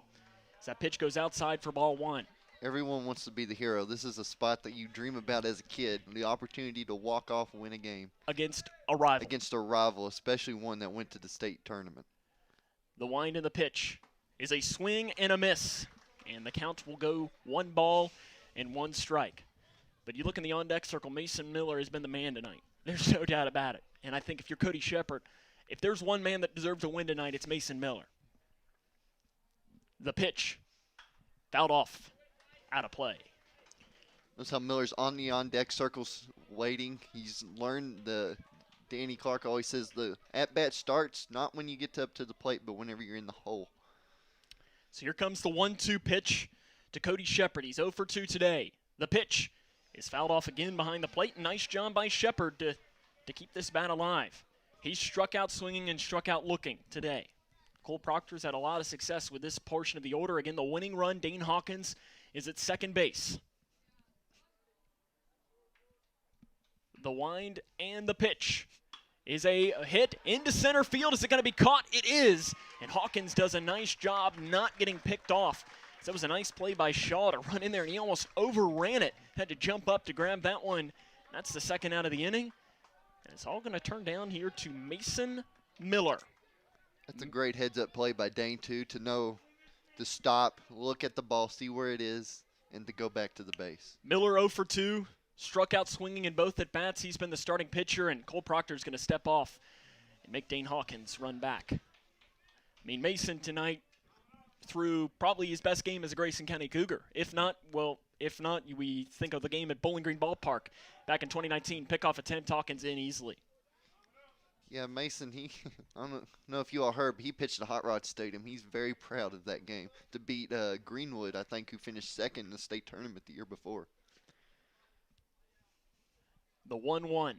As that pitch goes outside for ball one. Everyone wants to be the hero. This is a spot that you dream about as a kid, the opportunity to walk off and win a game. Against a rival. Against a rival, especially one that went to the state tournament. The wind and the pitch is a swing and a miss. And the count will go 1 ball and 1 strike. But you look in the on-deck circle, Mason Miller has been the man tonight. There's no doubt about it. And I think if you're Cody Shepard, if there's one man that deserves a win tonight, it's Mason Miller. The pitch, fouled off. Out of play. Notice how Miller's on the on-deck circles waiting. He's learned Danny Clark always says the at-bat starts not when you get up to the plate, but whenever you're in the hole. So here comes the 1-2 pitch to Cody Shepard. He's 0 for 2 today. The pitch is fouled off again behind the plate. Nice job by Shepard to keep this bat alive. He's struck out swinging and struck out looking today. Cole Proctor's had a lot of success with this portion of the order. Again, the winning run, Dane Hawkins, is at second base. The wind and the pitch is a hit into center field. Is it going to be caught? It is. And Hawkins does a nice job not getting picked off. So that was a nice play by Shaw to run in there, and he almost overran it. Had to jump up to grab that one. That's the second out of the inning. And it's all going to turn down here to Mason Miller. That's a great heads-up play by Dane, too, to know to stop, look at the ball, see where it is, and to go back to the base. Miller 0 for 2, struck out swinging in both at bats. He's been the starting pitcher, and Cole Proctor's going to step off and make Dane Hawkins run back. I mean, Mason tonight threw probably his best game as a Grayson County Cougar. If not, we think of the game at Bowling Green Ballpark back in 2019. Pickoff attempt, Hawkins in easily. Yeah, Mason, I don't know if you all heard, but he pitched at Hot Rod Stadium. He's very proud of that game to beat Greenwood, I think, who finished second in the state tournament the year before. The 1-1,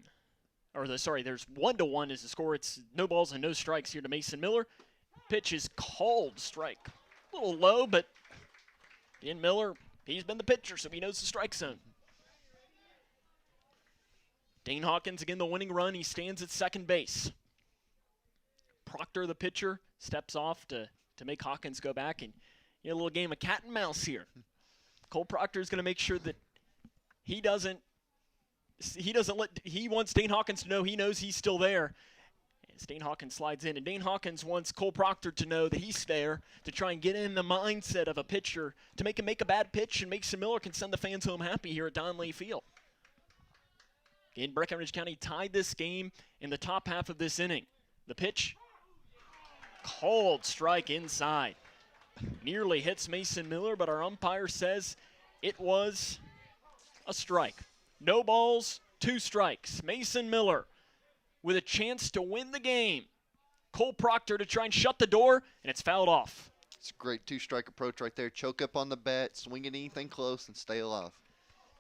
there's 1-1 is the score. It's no balls and no strikes here to Mason Miller. Pitch is called strike. A little low, but Ian Miller, he's been the pitcher, so he knows the strike zone. Dane Hawkins, again, the winning run. He stands at second base. Proctor, the pitcher, steps off to make Hawkins go back. And a little game of cat and mouse here. Cole Proctor is going to make sure that he wants Dane Hawkins to know he knows he's still there. As Dane Hawkins slides in. And Dane Hawkins wants Cole Proctor to know that he's there to try and get in the mindset of a pitcher to make him make a bad pitch, and Mason Miller can send the fans home happy here at Don Lee Field. Again, Breckinridge County tied this game in the top half of this inning. The pitch, called strike inside. Nearly hits Mason Miller, but our umpire says it was a strike. No balls, 2 strikes. Mason Miller with a chance to win the game. Cole Proctor to try and shut the door, and it's fouled off. It's a great 2-strike approach right there. Choke up on the bat, swing at anything close, and stay alive.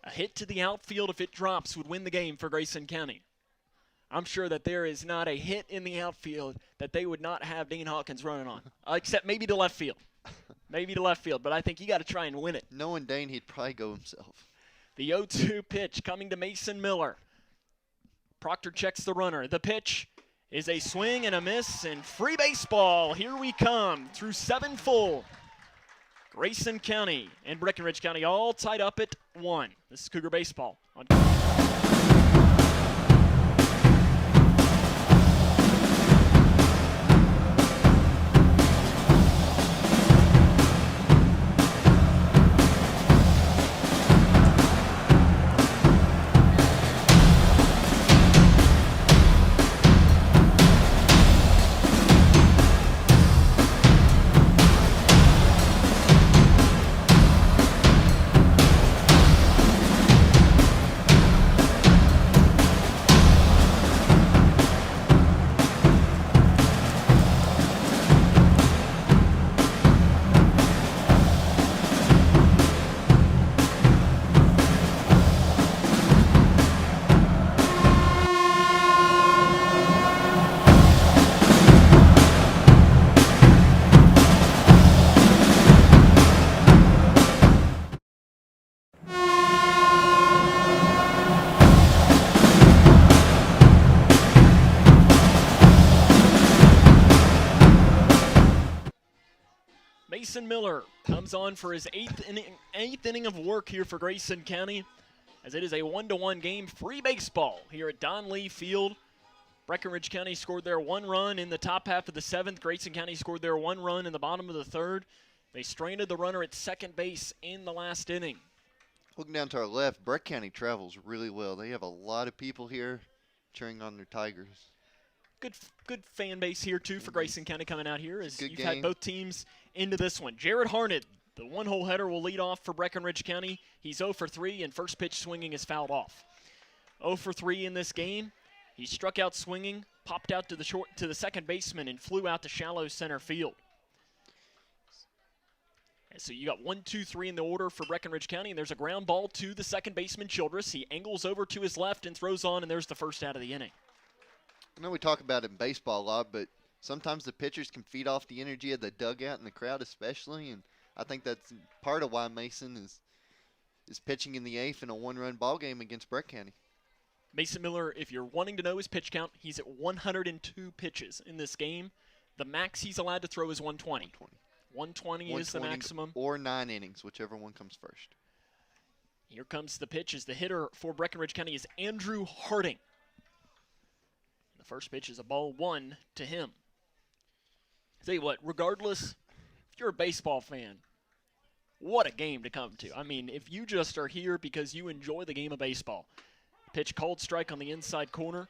A hit to the outfield, if it drops, would win the game for Grayson County. I'm sure that there is not a hit in the outfield that they would not have Dane Hawkins running on, except maybe to left field. Maybe to left field, but I think you got to try and win it. Knowing Dane, he'd probably go himself. The 0-2 pitch coming to Mason Miller. Proctor checks the runner. The pitch is a swing and a miss, and free baseball. Here we come through 7 full. Grayson County and Breckinridge County all tied up at 1. This is Cougar Baseball on Mason Miller comes on for his eighth inning of work here for Grayson County, as it is a 1-1 game. Free baseball here at Don Lee Field. Breckinridge County scored their 1 run in the top half of the 7th. Grayson County scored their 1 run in the bottom of the 3rd. They stranded the runner at second base in the last inning. Looking down to our left, Breck County travels really well. They have a lot of people here cheering on their Tigers. Good fan base here, too, for Grayson County coming out here, as you've game. had both teams into this one. Jared Harned, the one-hole header, will lead off for Breckinridge County. He's 0 for 3, and first pitch swinging is fouled off. 0 for 3 in this game. He struck out swinging, popped out to the second baseman, and flew out to shallow center field. And so you got 1, 2, 3 in the order for Breckinridge County, and there's a ground ball to the second baseman, Childress. He angles over to his left and throws on, and there's the first out of the inning. I know we talk about it in baseball a lot, but sometimes the pitchers can feed off the energy of the dugout and the crowd especially, and I think that's part of why Mason is pitching in the 8th in a 1-run ball game against Breck County. Mason Miller, if you're wanting to know his pitch count, he's at 102 pitches in this game. The max he's allowed to throw is 120. 120 is the maximum. Or 9 innings, whichever one comes first. Here comes the pitch, as the hitter for Breckinridge County is Andrew Harding. The first pitch is a ball 1 to him. I'll tell you what, regardless, if you're a baseball fan, what a game to come to. I mean, if you just are here because you enjoy the game of baseball. Pitch called strike on the inside corner.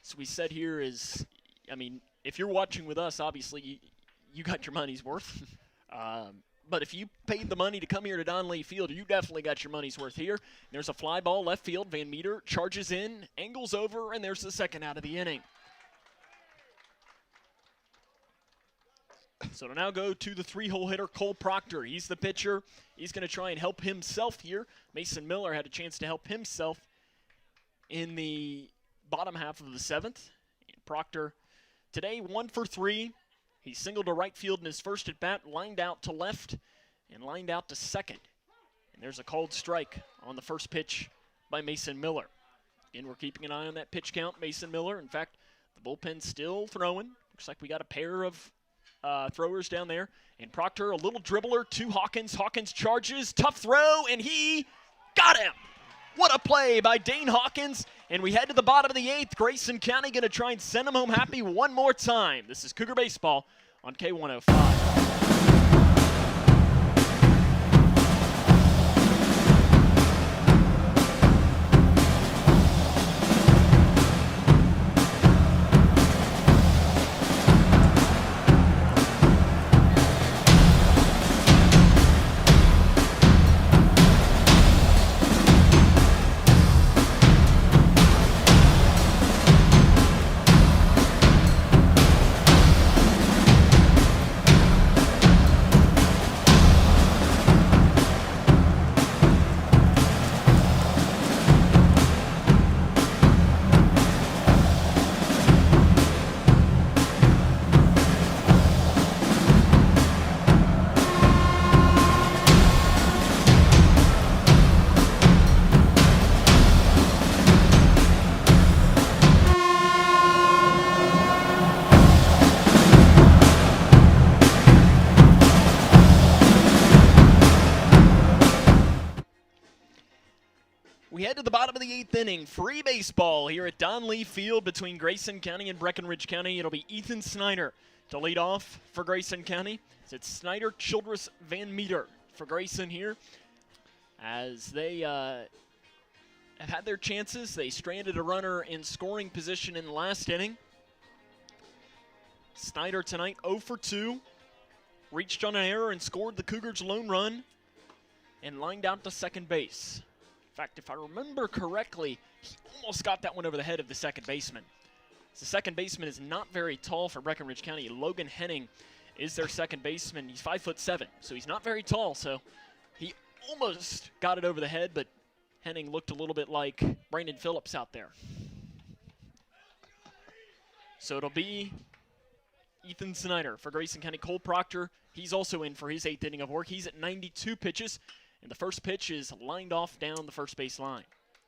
So we said here is, I mean, if you're watching with us, obviously you got your money's worth. But if you paid the money to come here to Don Lee Field, you definitely got your money's worth here. There's a fly ball left field. Van Meter charges in, angles over, and there's the second out of the inning. So to now go to the 3-hole hitter, Cole Proctor. He's the pitcher. He's going to try and help himself here. Mason Miller had a chance to help himself in the bottom half of the 7th. And Proctor today 1 for 3. He singled to right field in his first at-bat, lined out to left, and lined out to second. And there's a called strike on the first pitch by Mason Miller. Again, we're keeping an eye on that pitch count, Mason Miller. In fact, the bullpen's still throwing. Looks like we got a pair of throwers down there. And Proctor, a little dribbler to Hawkins. Hawkins charges, tough throw, and he got him. What a play by Dane Hawkins. And we head to the bottom of the 8th. Grayson County going to try and send him home happy one more time. This is Cougar Baseball on K105. We head to the bottom of the 8th inning. Free baseball here at Don Lee Field between Grayson County and Breckinridge County. It'll be Ethan Snyder to lead off for Grayson County. It's Snyder, Childress, Van Meter for Grayson here. As they have had their chances, they stranded a runner in scoring position in the last inning. Snyder tonight 0 for 2. Reached on an error and scored the Cougars' lone run and lined out to second base. In fact, if I remember correctly, he almost got that one over the head of the second baseman. The second baseman is not very tall for Breckinridge County. Logan Henning is their second baseman. He's 5'7", so he's not very tall. So he almost got it over the head, but Henning looked a little bit like Brandon Phillips out there. So it'll be Ethan Snyder for Grayson County. Cole Proctor, he's also in for his 8th inning of work. He's at 92 pitches. And the first pitch is lined off down the first base line.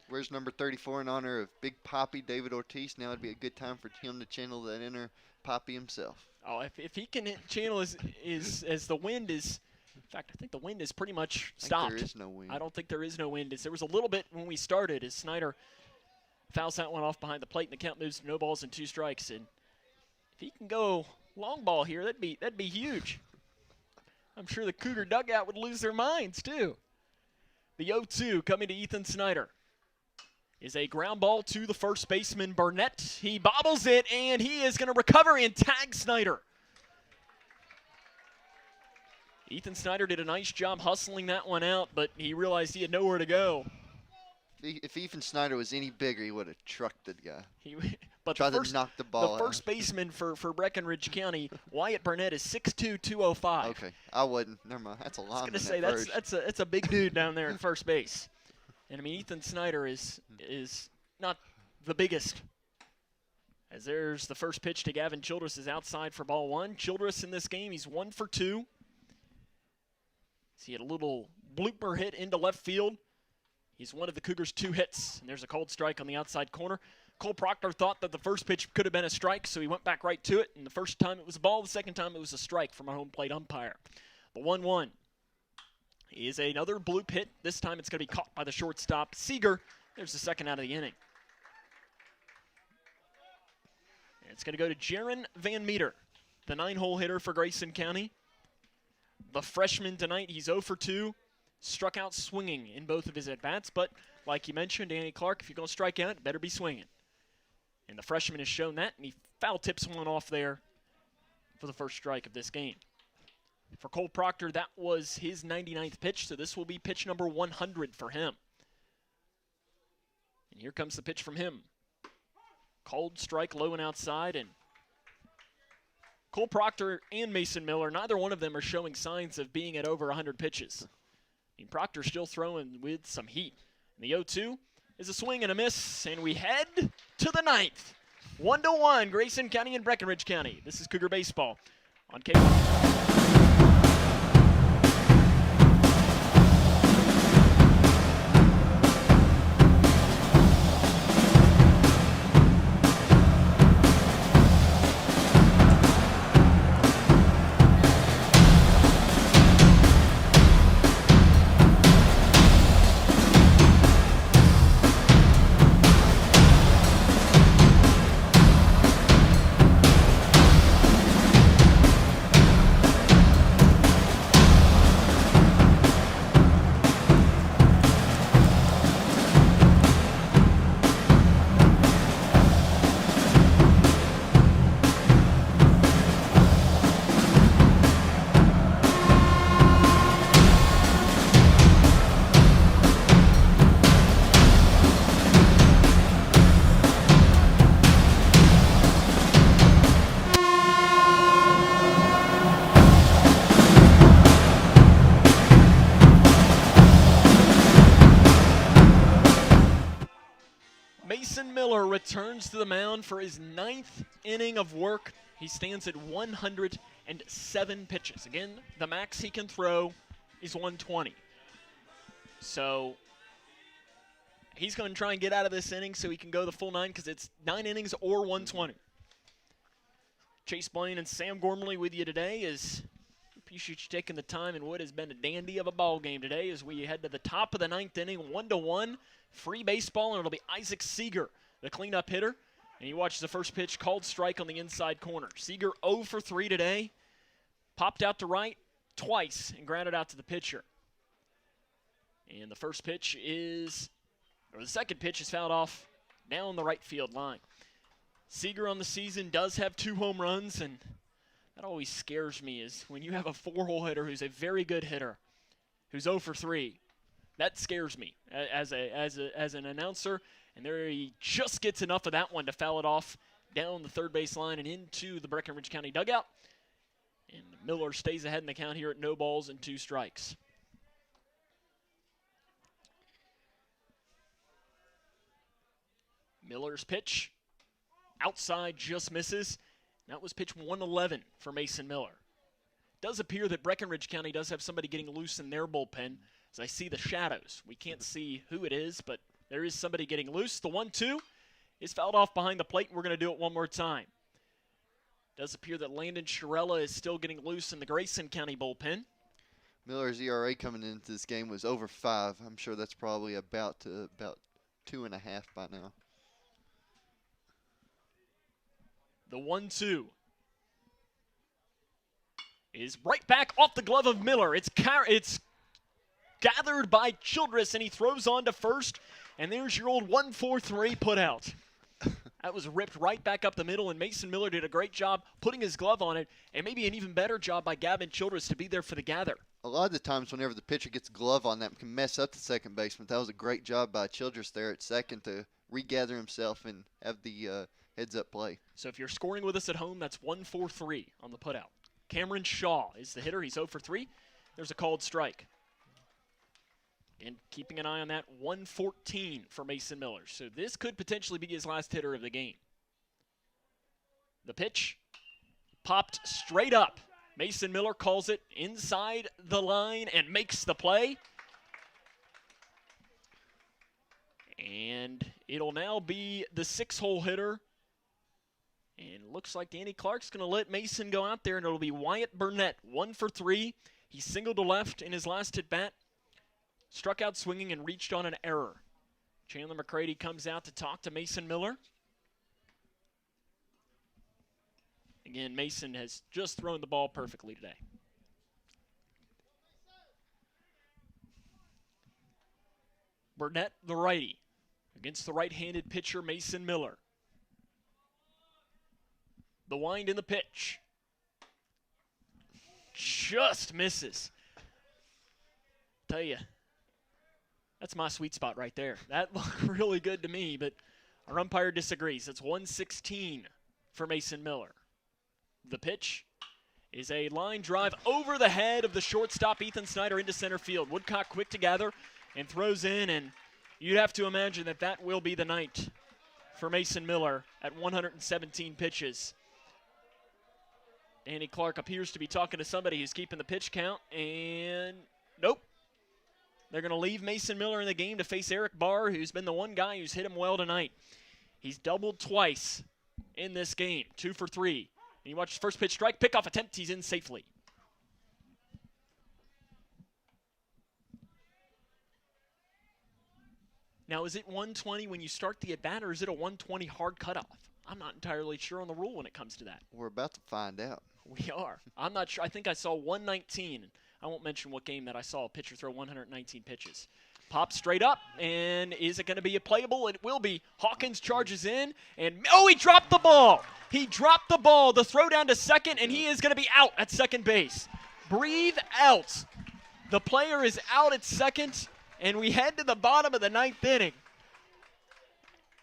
Where's number 34 in honor of Big Poppy, David Ortiz? Now would be a good time for him to channel that inner Poppy himself. Oh, if he can channel as the wind is, in fact, I think the wind is pretty much stopped. There is no wind. I don't think there is no wind. There was a little bit when we started as Snyder fouls that one off behind the plate and the count moves to no balls and 2 strikes. And if he can go long ball here, that'd be huge. I'm sure the Cougar dugout would lose their minds too. The 0-2 coming to Ethan Snyder is a ground ball to the first baseman, Burnett. He bobbles it, and he is going to recover and tag Snyder. Ethan Snyder did a nice job hustling that one out, but he realized he had nowhere to go. If Ethan Snyder was any bigger, he would have trucked the guy. But Tried to knock the ball out. The first baseman for Breckinridge County, Wyatt Burnett, is 6'2", 205. Okay, I wouldn't. Never mind. That's a lineman. I was going to say, that's a big dude down there at first base. And, I mean, Ethan Snyder is not the biggest. As there's the first pitch to Gavin Childress is outside for ball 1. Childress in this game, he's 1 for 2. He had a little blooper hit into left field. He's one of the Cougars' 2 hits. And there's a cold strike on the outside corner. Cole Proctor thought that the first pitch could have been a strike, so he went back right to it. And the first time it was a ball, the second time it was a strike from our home plate umpire. The 1-1. Is another bloop hit. This time it's going to be caught by the shortstop, Seeger. There's the second out of the inning. And it's going to go to Jaron Van Meter, the 9-hole hitter for Grayson County. The freshman tonight, he's 0 for 2. Struck out swinging in both of his at-bats, but like you mentioned, Danny Clark, if you're going to strike out, better be swinging. And the freshman has shown that, and he foul tips one off there for the first strike of this game. For Cole Proctor, that was his 99th pitch, so this will be pitch number 100 for him. And here comes the pitch from him. Cold strike low and outside, and Cole Proctor and Mason Miller, neither one of them are showing signs of being at over 100 pitches. And Proctor's still throwing with some heat. And the 0-2 is a swing and a miss, and we head to the 9th. 1-1, Grayson County and Breckinridge County. This is Cougar Baseball on cable. Mason Miller returns to the mound for his 9th inning of work. He stands at 107 pitches. Again, the max he can throw is 120. So he's going to try and get out of this inning so he can go the full 9 because it's 9 innings or 120. Chase Blaine and Sam Gormley with you today as appreciate you taking the time in what has been a dandy of a ball game today as we head to the top of the 9th inning, 1-1. Free baseball, and it'll be Isaac Seeger, the cleanup hitter. And he watches the first pitch, called strike on the inside corner. Seeger 0 for 3 today. Popped out to right twice and grounded out to the pitcher. And the first pitch is, or the second pitch is fouled off down the right field line. Seeger on the season does have 2 home runs, and that always scares me is when you have a 4-hole hitter who's a very good hitter, who's 0 for 3. That scares me as an announcer, and there he just gets enough of that one to foul it off down the third base line and into the Breckinridge County dugout. And Miller stays ahead in the count here at no balls and 2 strikes. Miller's pitch outside just misses. That was pitch 111 for Mason Miller. It does appear that Breckinridge County does have somebody getting loose in their bullpen. As I see the shadows, we can't see who it is, but there is somebody getting loose. The 1-2 is fouled off behind the plate, and we're going to do it one more time. Does appear that Landon Shirella is still getting loose in the Grayson County bullpen. Miller's ERA coming into this game was over 5. I'm sure that's probably about 2.5 by now. The 1-2 is right back off the glove of Miller. It's gathered by Childress, and he throws on to first. And there's your old 1-4-3 put out. That was ripped right back up the middle, and Mason Miller did a great job putting his glove on it, and maybe an even better job by Gavin Childress to be there for the gather. A lot of the times whenever the pitcher gets a glove on that, can mess up the second baseman. That was a great job by Childress there at second to regather himself and have the heads-up play. So if you're scoring with us at home, that's 1-4-3 on the putout. Cameron Shaw is the hitter. He's 0 for 3. There's a called strike. And keeping an eye on that, 114 for Mason Miller. So this could potentially be his last hitter of the game. The pitch popped straight up. Mason Miller calls it inside the line and makes the play. And it'll now be the 6-hole hitter. And looks like Danny Clark's going to let Mason go out there, and it'll be Wyatt Burnett, 1 for 3. He singled to left in his last at-bat. Struck out swinging and reached on an error. Chandler McCready comes out to talk to Mason Miller. Again, Mason has just thrown the ball perfectly today. Burnett, the righty, against the right-handed pitcher Mason Miller. The wind in the pitch. Just misses. Tell you, that's my sweet spot right there. That looked really good to me, but our umpire disagrees. It's 116 for Mason Miller. The pitch is a line drive over the head of the shortstop, Ethan Snyder, into center field. Woodcock quick to gather and throws in, and you'd have to imagine that that will be the night for Mason Miller at 117 pitches. Danny Clark appears to be talking to somebody who's keeping the pitch count, and nope. They're going to leave Mason Miller in the game to face Eric Barr, who's been the one guy who's hit him well tonight. He's doubled twice in this game, 2 for 3. And you watch his first pitch strike, pickoff attempt, he's in safely. Now, is it 120 when you start the at-bat, or is it a 120 hard cutoff? I'm not entirely sure on the rule when it comes to that. We're about to find out. We are. I'm not sure. I think I saw 119. I won't mention what game that I saw a pitcher throw 119 pitches. Pops straight up, and is it going to be a playable? It will be. Hawkins charges in, and oh, he dropped the ball. He dropped the ball. The throw down to second, and he is going to be out at second base. Breathe out. The player is out at second, and we head to the bottom of the 9th inning.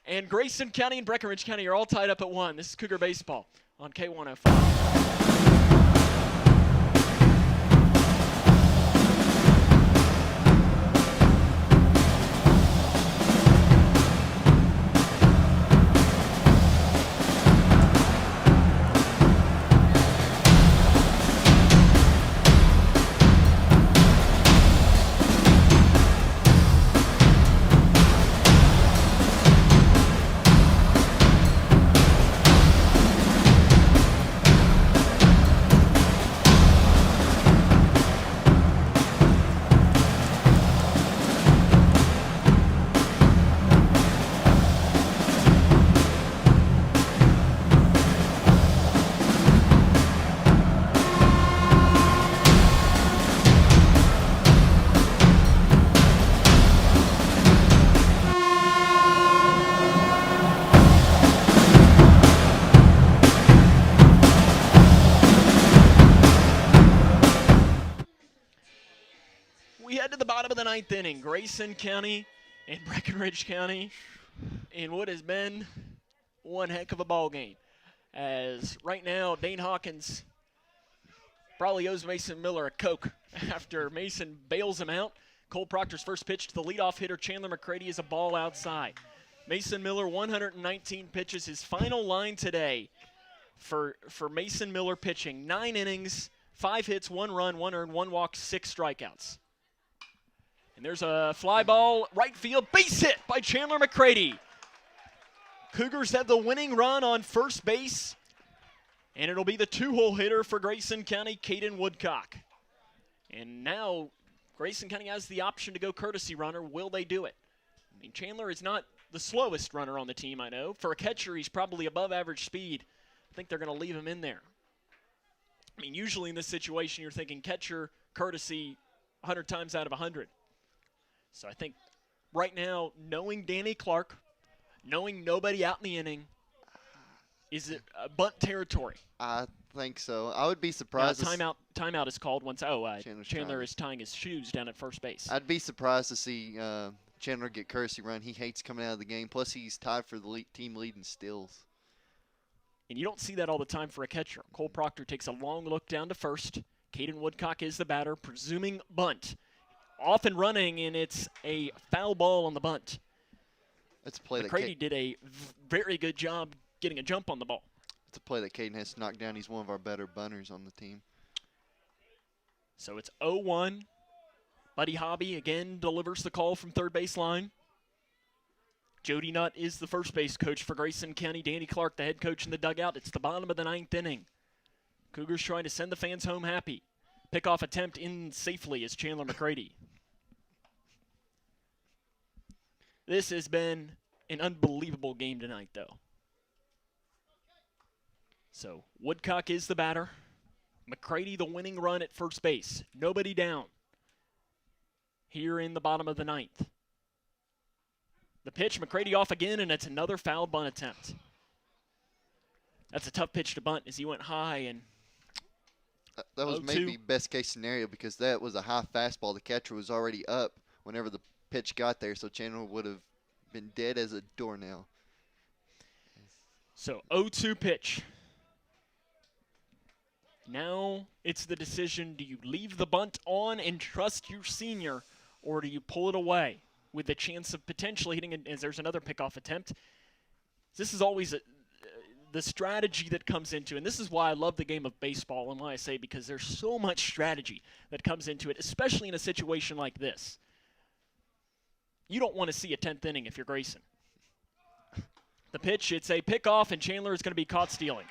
And Grayson County and Breckinridge County are all tied up at 1. This is Cougar Baseball on K105. Ninth inning, Grayson County and Breckinridge County in what has been one heck of a ball game. As right now, Dane Hawkins probably owes Mason Miller a Coke after Mason bails him out. Cole Proctor's first pitch to the leadoff hitter, Chandler McCready, is a ball outside. Mason Miller, 119 pitches, his final line today for Mason Miller pitching. 9 innings, 5 hits, 1 run, 1 earned, 1 walk, 6 strikeouts. And there's a fly ball, right field, base hit by Chandler McCready. Cougars have the winning run on first base. And it'll be the two-hole hitter for Grayson County, Caden Woodcock. And now Grayson County has the option to go courtesy runner. Will they do it? I mean, Chandler is not the slowest runner on the team, I know. For a catcher, he's probably above average speed. I think they're going to leave him in there. I mean, usually in this situation, you're thinking catcher, courtesy, 100 times out of 100. So I think right now, knowing Danny Clark, knowing nobody out in the inning, is it bunt territory? I think so. I would be surprised. Timeout is called once. Chandler is tying his shoes down at first base. I'd be surprised to see Chandler get courtesy run. He hates coming out of the game. Plus, he's tied for the team lead in steals. And you don't see that all the time for a catcher. Cole Proctor takes a long look down to first. Caden Woodcock is the batter, presuming bunt. Off and running, and it's a foul ball on the bunt. That's a play McCready did a very good job getting a jump on the ball. It's a play that Caden has to knock down. He's one of our better bunters on the team. So it's 0-1. Buddy Hobby again delivers the call from third base line. Jody Nutt is the first base coach for Grayson County. Danny Clark, the head coach in the dugout. It's the bottom of the ninth inning. Cougars trying to send the fans home happy. Pickoff attempt in safely is Chandler McCready. This has been an unbelievable game tonight, though. So Woodcock is the batter. McCready the winning run at first base. Nobody down here in the bottom of the ninth. The pitch, McCready off again, and it's another foul bunt attempt. That's a tough pitch to bunt as he went high. And that was 0-2. maybe best case scenario because that was a high fastball. The catcher was already up whenever the pitch got there, so Chandler would have been dead as a doornail. So 0-2 pitch. Now it's the decision, do you leave the bunt on and trust your senior, or do you pull it away with the chance of potentially hitting it as there's another pickoff attempt? This is always the strategy that comes into, and this is why I love the game of baseball and why I say because there's so much strategy that comes into it, especially in a situation like this. You don't want to see a 10th inning if you're Grayson. The pitch, it's a pickoff, and Chandler is going to be caught stealing.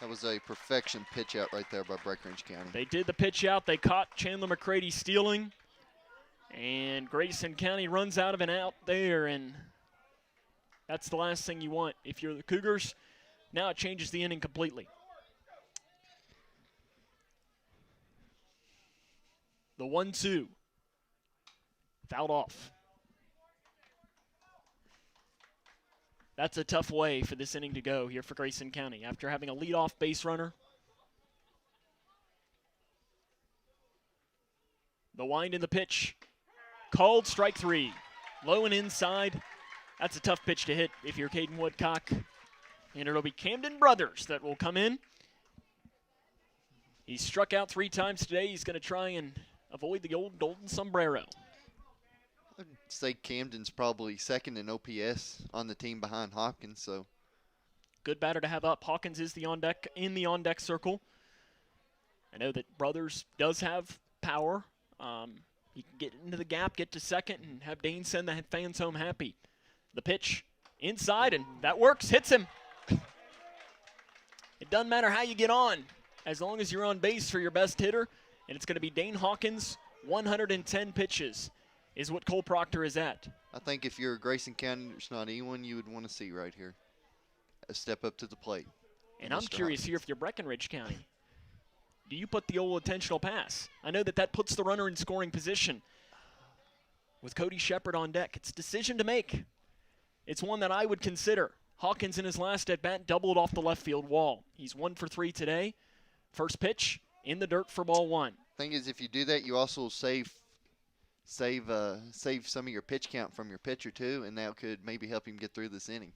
That was a perfection pitch out right there by Breckinridge County. They did the pitch out. They caught Chandler McCready stealing. And Grayson County runs out of an out there, and that's the last thing you want. If you're the Cougars, now it changes the inning completely. The 1-2. Fouled off. That's a tough way for this inning to go here for Grayson County. After having a leadoff base runner, the wind in the pitch. Called strike three. Low and inside. That's a tough pitch to hit if you're Caden Woodcock. And it'll be Camden Brothers that will come in. He's struck out 3 times today. He's going to try and avoid the old golden sombrero. I'd say Camden's probably second in OPS on the team behind Hopkins. So good batter to have up. Hawkins is in the on-deck circle. I know that Brothers does have power. He can get into the gap, get to second, and have Dane send the fans home happy. The pitch inside, and that works. Hits him. It doesn't matter how you get on, as long as you're on base for your best hitter. And it's going to be Dane Hawkins, 110 pitches. Is what Cole Proctor is at. I think if you're Grayson County, there's not anyone you would want to see right here. A step up to the plate. And I'm curious here, if you're Breckinridge County, do you put the old intentional pass? I know that puts the runner in scoring position. With Cody Shepard on deck, it's a decision to make. It's one that I would consider. Hawkins in his last at-bat doubled off the left field wall. He's 1 for 3 today. First pitch in the dirt for ball 1. Thing is, if you do that, you also save some of your pitch count from your pitcher too, and that could maybe help him get through this inning.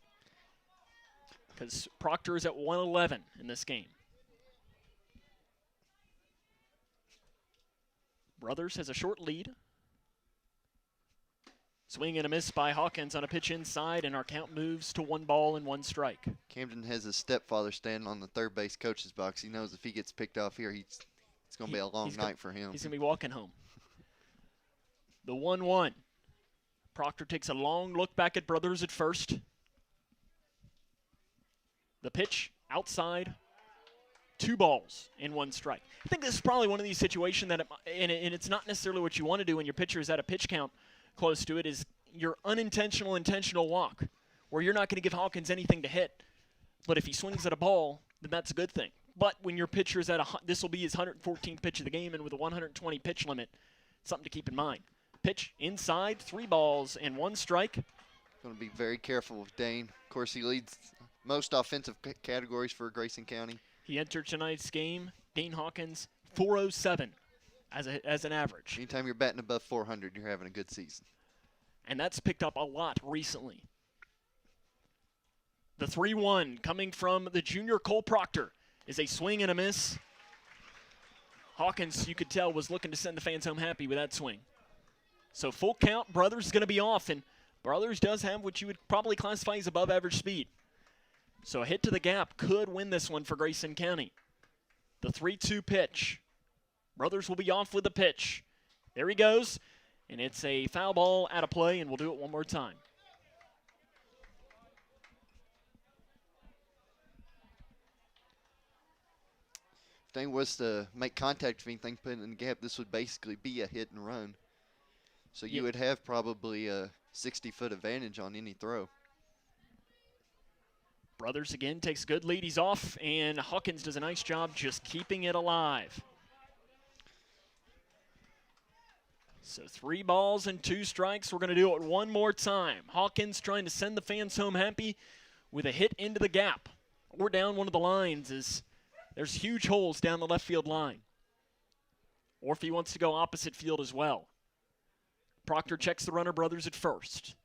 Because Proctor is at 111 in this game. Brothers has a short lead. Swing and a miss by Hawkins on a pitch inside, and our count moves to 1 ball and 1 strike. Camden has his stepfather standing on the third base coach's box. He knows if he gets picked off here, it's going to be a long night for him. He's going to be walking home. The 1-1. Proctor takes a long look back at Brothers at first. The pitch outside, 2 balls and 1 strike. I think this is probably one of these situations that, and it's not necessarily what you want to do when your pitcher is at a pitch count close to it, is your unintentional intentional walk, where you're not going to give Hawkins anything to hit. But if he swings at a ball, then that's a good thing. But when your pitcher is this will be his 114th pitch of the game, and with a 120 pitch limit, something to keep in mind. Pitch inside, 3 balls and 1 strike. Going to be very careful with Dane. Of course, he leads most offensive categories for Grayson County. He entered tonight's game, Dane Hawkins, 407 as an average. Anytime you're batting above 400, you're having a good season. And that's picked up a lot recently. The 3-1 coming from the junior Cole Proctor is a swing and a miss. Hawkins, you could tell, was looking to send the fans home happy with that swing. So full count, Brothers is going to be off, and Brothers does have what you would probably classify as above average speed. So a hit to the gap could win this one for Grayson County. The 3-2 pitch. Brothers will be off with the pitch. There he goes, and it's a foul ball out of play, and we'll do it one more time. If Dane was to make contact with anything, put it in the gap, this would basically be a hit and run. So you would have probably a 60-foot advantage on any throw. Brothers again takes a good lead. He's off, and Hawkins does a nice job just keeping it alive. So 3 balls and 2 strikes. We're going to do it one more time. Hawkins trying to send the fans home happy with a hit into the gap or down one of the lines, as there's huge holes down the left field line. Or if he wants to go opposite field as well. Proctor checks the runner, Brothers at first,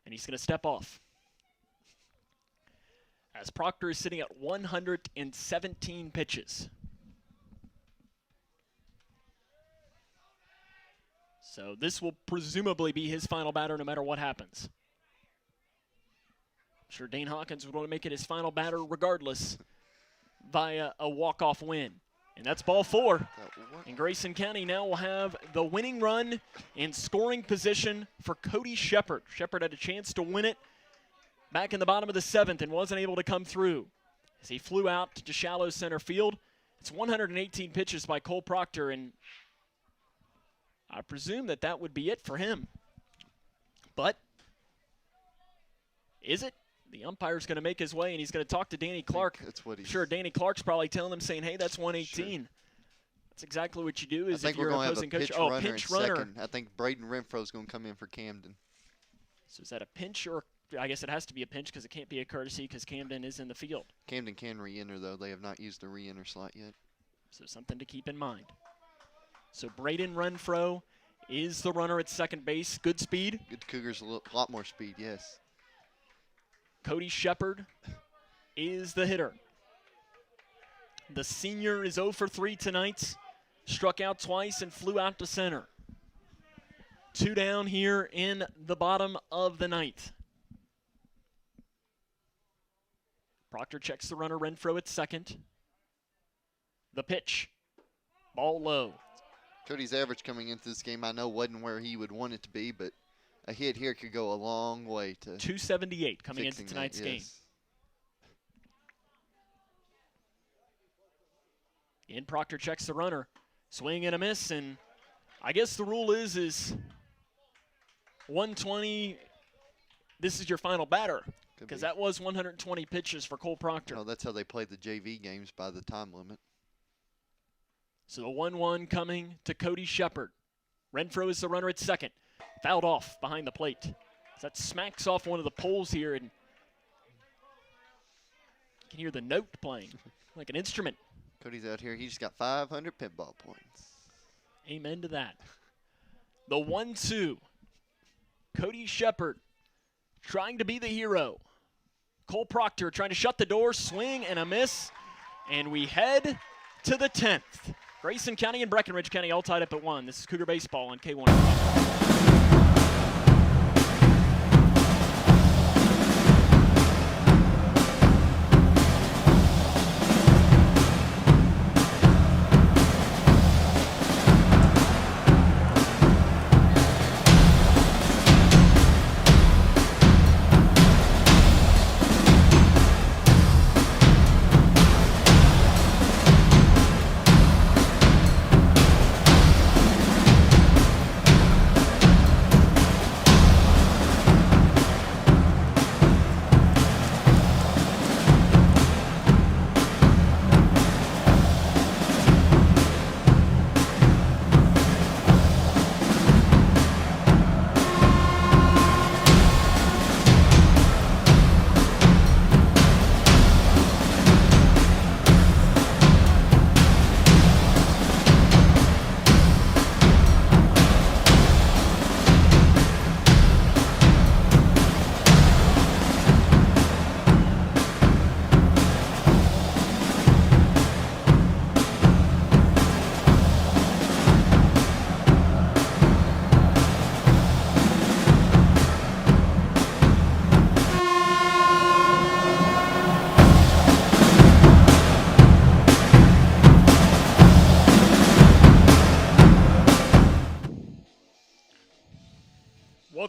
and he's going to step off. As Proctor is sitting at 117 pitches. So this will presumably be his final batter no matter what happens. I'm sure Dane Hawkins would want to make it his final batter regardless via a walk-off win. And that's ball 4. And Grayson County now will have the winning run in scoring position for Cody Shepard. Shepard had a chance to win it back in the bottom of the 7th and wasn't able to come through as he flew out to shallow center field. It's 118 pitches by Cole Proctor, and I presume that would be it for him. But is it? The umpire's going to make his way, and he's going to talk to Danny Clark. That's what he's sure, Danny Clark's probably telling him, saying, hey, that's 118. Sure. That's exactly what you do is if you're an opposing coach. Oh, pinch runner. Second. I think Braden Renfro's going to come in for Camden. So is that a pinch, or I guess it has to be a pinch because it can't be a courtesy because Camden is in the field. Camden can re-enter, though. They have not used the re-enter slot yet. So something to keep in mind. So Braden Renfro is the runner at second base. Good speed. Good Cougars, a lot more speed, yes. Cody Shepard is the hitter. The senior is 0 for 3 tonight. Struck out twice and flew out to center. 2 down here in the bottom of the 9th. Proctor checks the runner, Renfro at second. The pitch. Ball low. Cody's average coming into this game, I know, wasn't where he would want it to be, but a hit here could go a long way to 278 coming into tonight's game. In Proctor checks the runner. Swing and a miss, and I guess the rule is 120, this is your final batter. Because that was 120 pitches for Cole Proctor. No, that's how they play the JV games, by the time limit. So the 1-1 coming to Cody Shepard. Renfro is the runner at second. Fouled off behind the plate. So that smacks off one of the poles here, and you can hear the note playing like an instrument. Cody's out here. He just got 500 pinball points. Amen to that. The 1-2. Cody Shepard trying to be the hero. Cole Proctor trying to shut the door. Swing and a miss. And we head to the 10th. Grayson County and Breckinridge County all tied up at 1. This is Cougar Baseball on K1.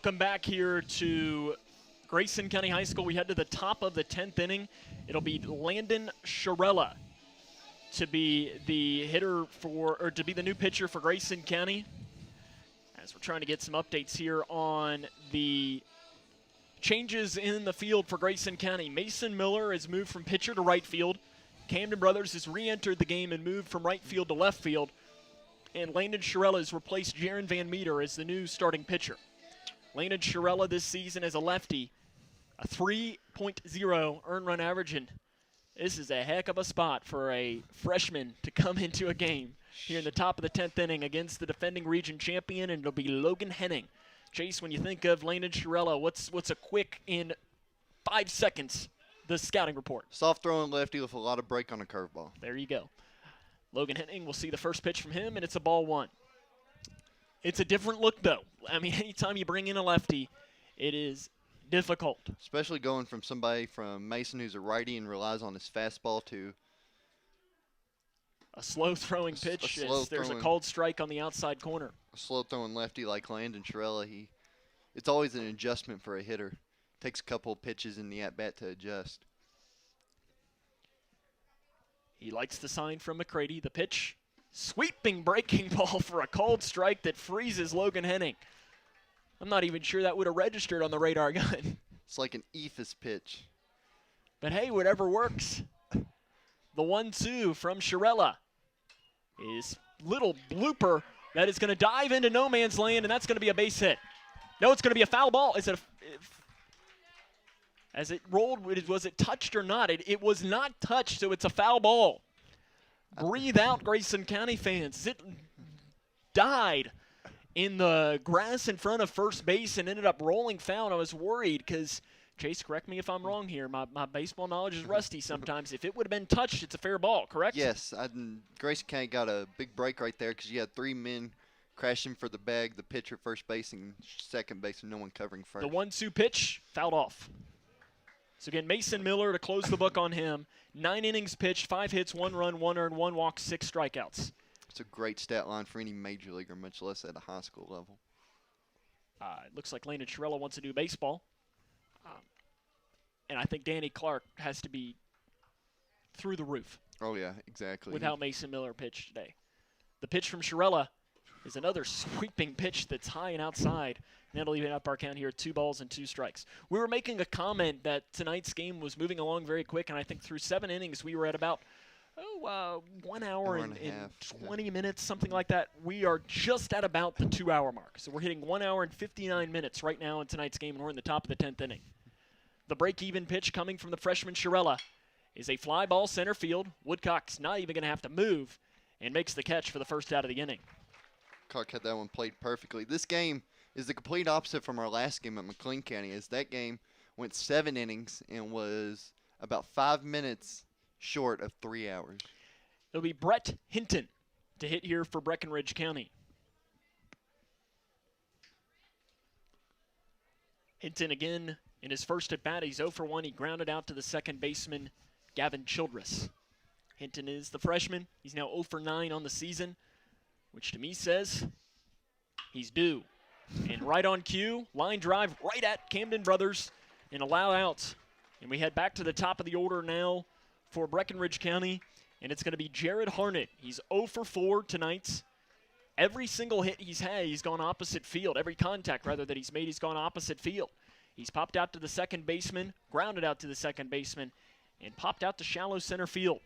Welcome back here to Grayson County High School. We head to the top of the 10th inning. It'll be Landon Sharella to be the hitter to be the new pitcher for Grayson County. As we're trying to get some updates here on the changes in the field for Grayson County. Mason Miller has moved from pitcher to right field. Camden Brothers has re-entered the game and moved from right field to left field. And Landon Sharella has replaced Jaron Van Meter as the new starting pitcher. Landon Sharella this season as a lefty, a 3.0 earned run average, and this is a heck of a spot for a freshman to come into a game here in the top of the 10th inning against the defending region champion, and it'll be Logan Henning. Chase, when you think of Landon Sharella, what's a quick, in 5 seconds, the scouting report? Soft throwing lefty with a lot of break on a curveball. There you go. Logan Henning, we'll see the first pitch from him, and it's a ball one. It's a different look, though. I mean, anytime you bring in a lefty, it is difficult. Especially going from somebody from Mason who's a righty and relies on his fastball to a slow-throwing pitch. There's a called strike on the outside corner. A slow-throwing lefty like Landon Sharella, it's always an adjustment for a hitter. Takes a couple of pitches in the at-bat to adjust. He likes the sign from McCready. The pitch, sweeping breaking ball for a called strike that freezes Logan Henning. I'm not even sure that would have registered on the radar gun. It's like an ephus pitch. But hey, whatever works. The 1-2 from Sharella is little blooper that is going to dive into no man's land, and that's going to be a base hit. No, it's going to be a foul ball. As it rolled, was it touched or not? It was not touched, so it's a foul ball. Breathe out, Grayson County fans. It died in the grass in front of first base and ended up rolling foul. And I was worried because, Chase, correct me if I'm wrong here. My baseball knowledge is rusty sometimes. If it would have been touched, it's a fair ball, correct? Yes. Grayson County got a big break right there because you had 3 men crashing for the bag, the pitcher, first base, and second base, and no one covering first. The 1-2 pitch, fouled off. So again, Mason Miller to close the book on him. 9 innings pitched, 5 hits, 1 run, 1 earned, 1 walk, 6 strikeouts. It's a great stat line for any major leaguer, much less at a high school level. It looks like Landon Sharella wants to do baseball. And I think Danny Clark has to be through the roof. Oh, yeah, exactly. With how Mason Miller pitched today. The pitch from Sharella is another sweeping pitch that's high and outside. And that'll even up our count here, 2 balls and 2 strikes. We were making a comment that tonight's game was moving along very quick, and I think through 7 innings we were at about 1 hour and 20 minutes, something like that. We are just at about the 2-hour mark. So we're hitting 1 hour and 59 minutes right now in tonight's game, and we're in the top of the 10th inning. The break-even pitch coming from the freshman Sharella is a fly ball center field. Woodcock's not even going to have to move and makes the catch for the first out of the inning. Cock had that one played perfectly. This game is the complete opposite from our last game at McLean County, as that game went 7 innings and was about 5 minutes short of 3 hours. It'll be Brett Hinton to hit here for Breckinridge County. Hinton again in his first at bat. He's 0 for 1. He grounded out to the second baseman, Gavin Childress. Hinton is the freshman. He's now 0 for 9 on the season, which to me says he's due. And right on cue, line drive right at Camden Brothers and allow out. And we head back to the top of the order now for Breckinridge County, and it's going to be Jared Harnett. He's 0 for 4 tonight. Every single hit he's had, he's gone opposite field. Every contact, rather, that he's made, he's gone opposite field. He's popped out to the second baseman, grounded out to the second baseman, and popped out to shallow center field.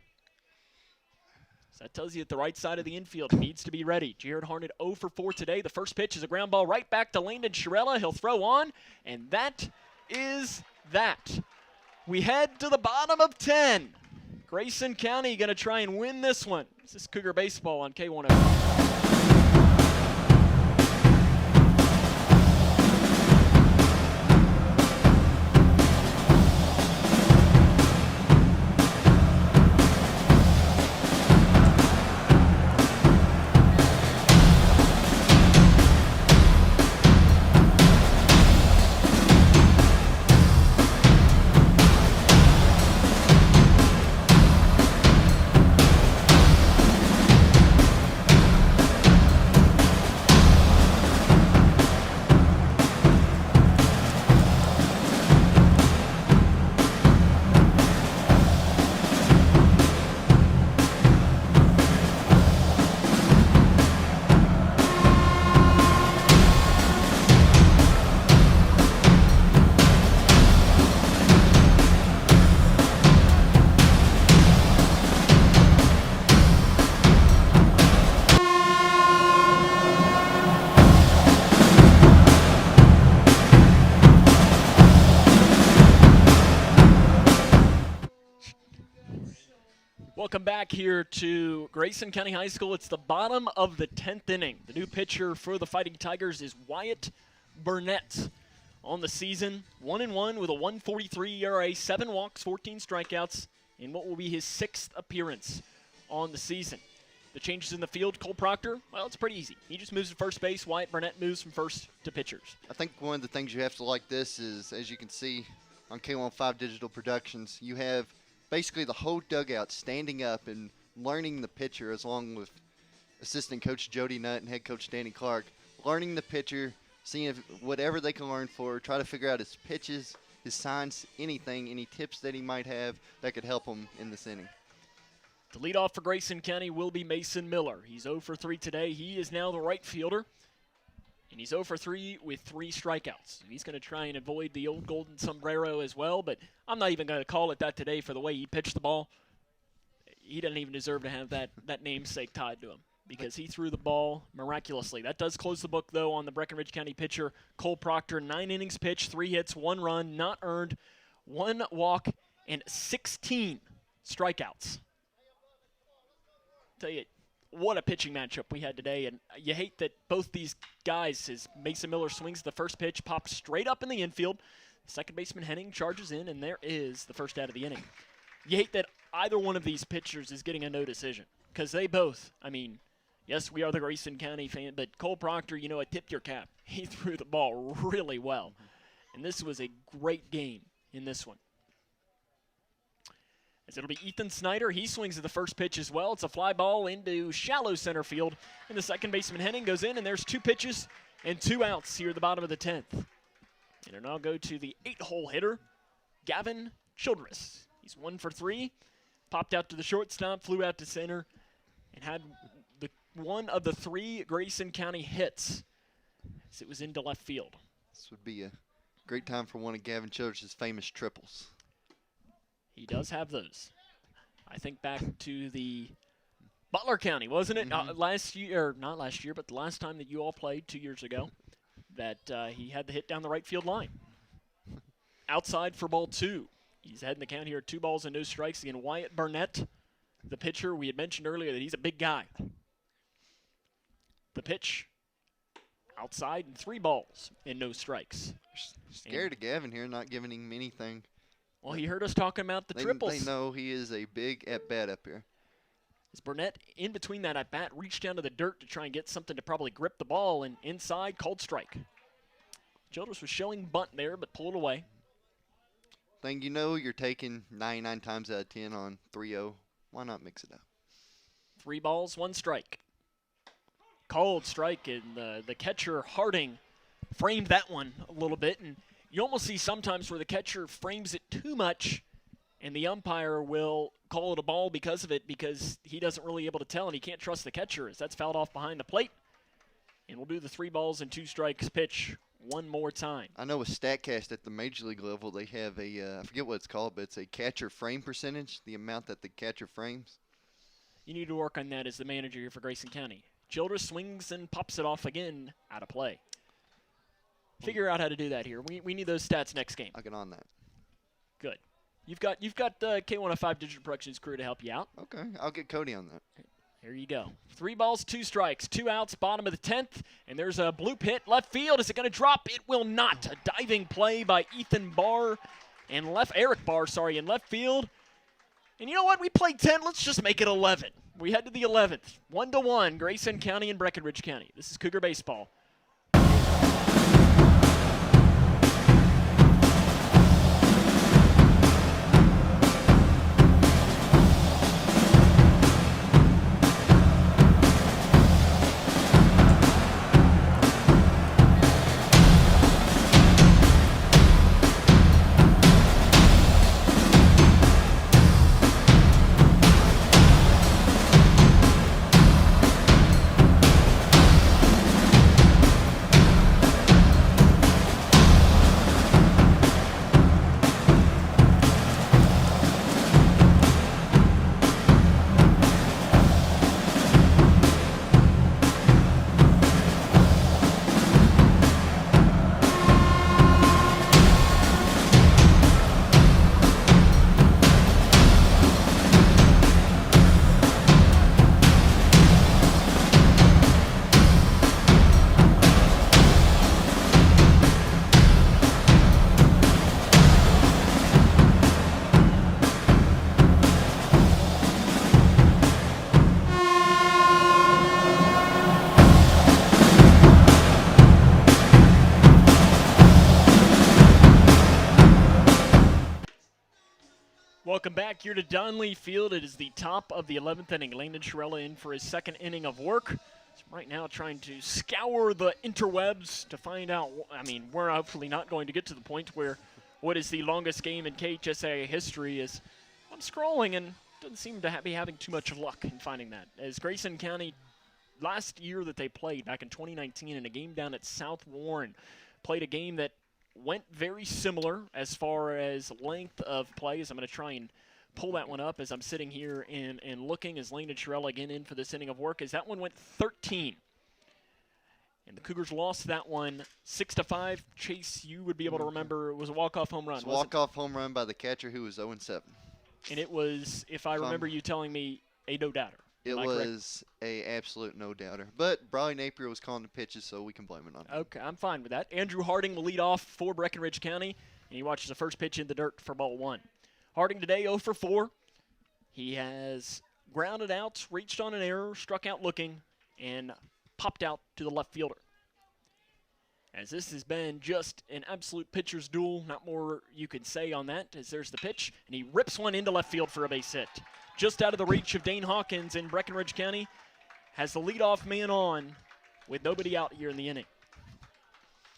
So that tells you that the right side of the infield needs to be ready. Jared Harnett 0 for 4 today. The first pitch is a ground ball right back to Landon Sharella. He'll throw on, and that is that. We head to the bottom of 10. Grayson County going to try and win this one. This is Cougar Baseball on K105. Welcome back here to Grayson County High School. It's the bottom of the 10th inning. The new pitcher for the Fighting Tigers is Wyatt Burnett. On the season, 1-1 with a 1.43 ERA, 7 walks, 14 strikeouts, in what will be his 6th appearance on the season. The changes in the field, Cole Proctor, well, it's pretty easy. He just moves to first base. Wyatt Burnett moves from first to pitchers. I think one of the things you have to like this is, as you can see on K15 Digital Productions, you have basically the whole dugout standing up and learning the pitcher, as along with assistant coach Jody Nutt and head coach Danny Clark, learning the pitcher, seeing if whatever they can learn for, try to figure out his pitches, his signs, anything, any tips that he might have that could help him in this inning. To lead off for Grayson County will be Mason Miller. He's 0 for 3 today. He is now the right fielder, and he's 0 for 3 with 3 strikeouts. He's going to try and avoid the old golden sombrero as well, but I'm not even going to call it that today for the way he pitched the ball. He doesn't even deserve to have that namesake tied to him because he threw the ball miraculously. That does close the book, though, on the Breckinridge County pitcher, Cole Proctor. 9 innings pitched, 3 hits, 1 run, not earned, 1 walk, and 16 strikeouts. Tell you, what a pitching matchup we had today, and you hate that both these guys, as Mason Miller swings the first pitch, pops straight up in the infield. Second baseman Henning charges in, and there is the first out of the inning. You hate that either one of these pitchers is getting a no decision, because they both, I mean, yes, we are the Grayson County fan, but Cole Proctor, you know, I tip your cap. He threw the ball really well, and this was a great game in this one. As it'll be Ethan Snyder. He swings at the first pitch as well. It's a fly ball into shallow center field. And the second baseman Henning goes in, and there's 2 pitches and 2 outs here at the bottom of the 10th. And it'll now go to the 8-hole hitter, Gavin Childress. He's 1 for 3. Popped out to the shortstop, flew out to center, and had one of the 3 Grayson County hits as it was into left field. This would be a great time for one of Gavin Childress' famous triples. He does have those. I think back to the Butler County, wasn't it? Last year, or not last year, but the last time that you all played 2 years ago, that he had the hit down the right field line. Outside for ball 2. He's heading the count here at 2 balls and no strikes. Again, Wyatt Burnett, the pitcher. We had mentioned earlier that he's a big guy. The pitch outside and 3 balls and no strikes. Scared of Gavin here, not giving him anything. Well, he heard us talking about the triples. They know he is a big at-bat up here. As Burnett, in between that at-bat, reached down to the dirt to try and get something to probably grip the ball, and inside, called strike. Childress was showing bunt there, but pulled away. Thing you know, you're taking 99 times out of 10 on 3-0. Why not mix it up? 3 balls, 1 strike. Called strike, and the catcher, Harding, framed that one a little bit, and you almost see sometimes where the catcher frames it too much, and the umpire will call it a ball because of it, because he doesn't really able to tell, and he can't trust the catcher as that's fouled off behind the plate. And we'll do the 3 balls and 2 strikes pitch one more time. I know with StatCast at the Major League level, they have a, I forget what it's called, but it's a catcher frame percentage, the amount that the catcher frames. You need to work on that as the manager here for Grayson County. Childress swings and pops it off again, out of play. Figure out how to do that here. We need those stats next game. I'll get on that. Good. You've got the K105 Digital Productions crew to help you out. Okay, I'll get Cody on that. Here you go. 3 balls, 2 strikes, 2 outs, bottom of the 10th, and there's a blue pit left field. Is it going to drop? It will not. A diving play by Eric Barr, in left field. And you know what? We played 10. Let's just make it 11. We head to the 11th. 1-1, Grayson County and Breckinridge County. This is Cougar baseball. Welcome back here to Don Leitchfield. It is the top of the 11th inning. Landon Shirella in for his second inning of work. So right now trying to scour the interwebs to find out, we're hopefully not going to get to the point where what is the longest game in KHSAA history is. I'm scrolling and doesn't seem to be having too much luck in finding that. As Grayson County, last year that they played, back in 2019, in a game down at South Warren, played a game that went very similar as far as length of plays. I'm going to try and pull that one up as I'm sitting here and looking as Landon Shirella again in for this inning of work, as that one went 13. And the Cougars lost that one 6-5. Chase, you would be able to remember, it was a walk-off home run. It was a walk-off home run by the catcher who was 0-7. And it was, if I remember you telling me, a no-doubter. It was a absolute no-doubter. But Briley Napier was calling the pitches, so we can blame it on him. Okay, I'm fine with that. Andrew Harding will lead off for Breckinridge County, and he watches the first pitch in the dirt for ball one. Harding today 0 for 4. He has grounded out, reached on an error, struck out looking, and popped out to the left fielder. As this has been just an absolute pitcher's duel, not more you could say on that, as there's the pitch, and he rips one into left field for a base hit. Just out of the reach of Dane Hawkins in Breckinridge County, has the leadoff man on with nobody out here in the inning.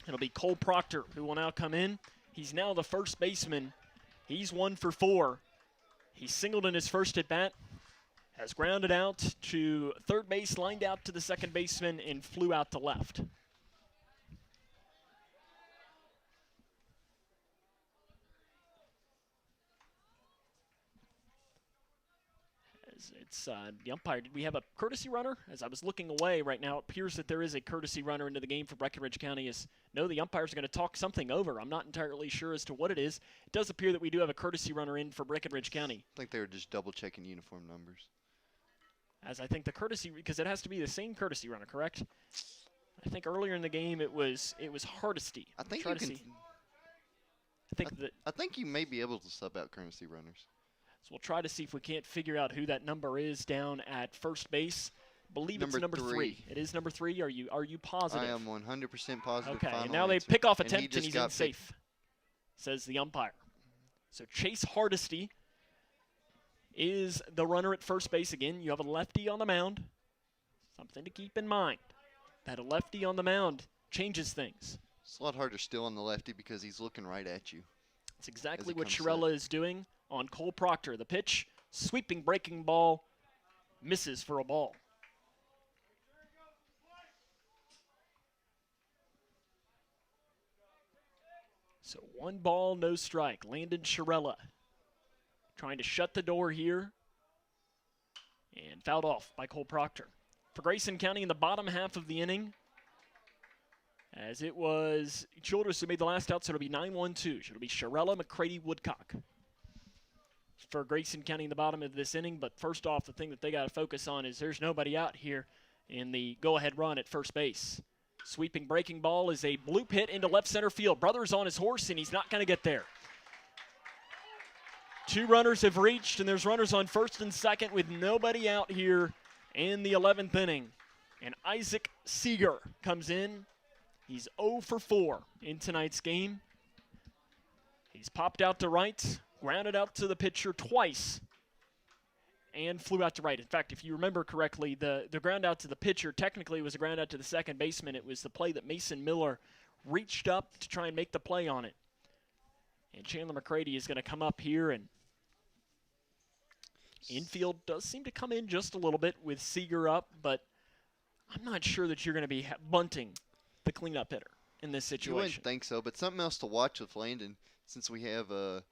It'll be Cole Proctor who will now come in. He's now the first baseman. He's 1 for 4. He singled in his first at bat, has grounded out to third base, lined out to the second baseman, and flew out to left. It's the umpire. Did we have a courtesy runner? As I was looking away right now, it appears that there is a courtesy runner into the game for Breckinridge County. No, the umpires are going to talk something over. I'm not entirely sure as to what it is. It does appear that we do have a courtesy runner in for Breckinridge County. I think they were just double-checking uniform numbers. As I think the courtesy, because it has to be the same courtesy runner, correct? I think earlier in the game it was Hardesty. I think I think you may be able to sub out courtesy runners. So we'll try to see if we can't figure out who that number is down at first base. I believe it's number 3. It is number 3. Are you positive? I am 100% positive. Okay, and now they pick off attempt, and he's in safe, says the umpire. So Chase Hardesty is the runner at first base again. You have a lefty on the mound. Something to keep in mind, that a lefty on the mound changes things. It's a lot harder still on the lefty because he's looking right at you. It's exactly what Shirella is doing on Cole Proctor. The pitch, sweeping breaking ball, misses for a ball. So 1 ball, no strike. Landon Shirella trying to shut the door here, and fouled off by Cole Proctor. For Grayson County in the bottom half of the inning, as it was Childress who made the last out, so it'll be 9-1-2. It'll be Shirella, McCready, Woodcock for Grayson County in the bottom of this inning. But first off, the thing that they got to focus on is there's nobody out here in the go-ahead run at first base. Sweeping breaking ball is a bloop hit into left center field. Brother's on his horse, and he's not going to get there. 2 runners have reached, and there's runners on first and second with nobody out here in the 11th inning. And Isaac Seeger comes in. He's 0 for 4 in tonight's game. He's popped out to right, grounded out to the pitcher twice, and flew out to right. In fact, if you remember correctly, the ground out to the pitcher technically was a ground out to the second baseman. It was the play that Mason Miller reached up to try and make the play on it. And Chandler McCready is going to come up here, and infield does seem to come in just a little bit with Seeger up, but I'm not sure that you're going to be bunting the cleanup hitter in this situation. You wouldn't think so, but something else to watch with Landon, since we have 4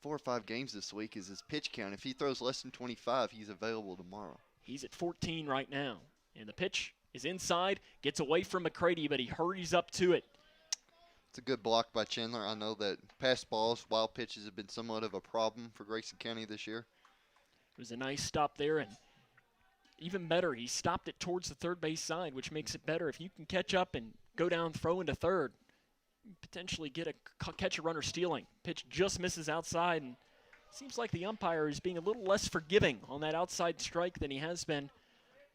or 5 games this week, is his pitch count. If he throws less than 25, he's available tomorrow. He's at 14 right now, and the pitch is inside, gets away from McCready, but he hurries up to it. It's a good block by Chandler. I know that pass balls, wild pitches have been somewhat of a problem for Grayson County this year. It was a nice stop there, and even better, he stopped it towards the third base side, which makes it better. If you can catch up and go down, throw into third, potentially catch a runner stealing. Pitch just misses outside, and seems like the umpire is being a little less forgiving on that outside strike than he has been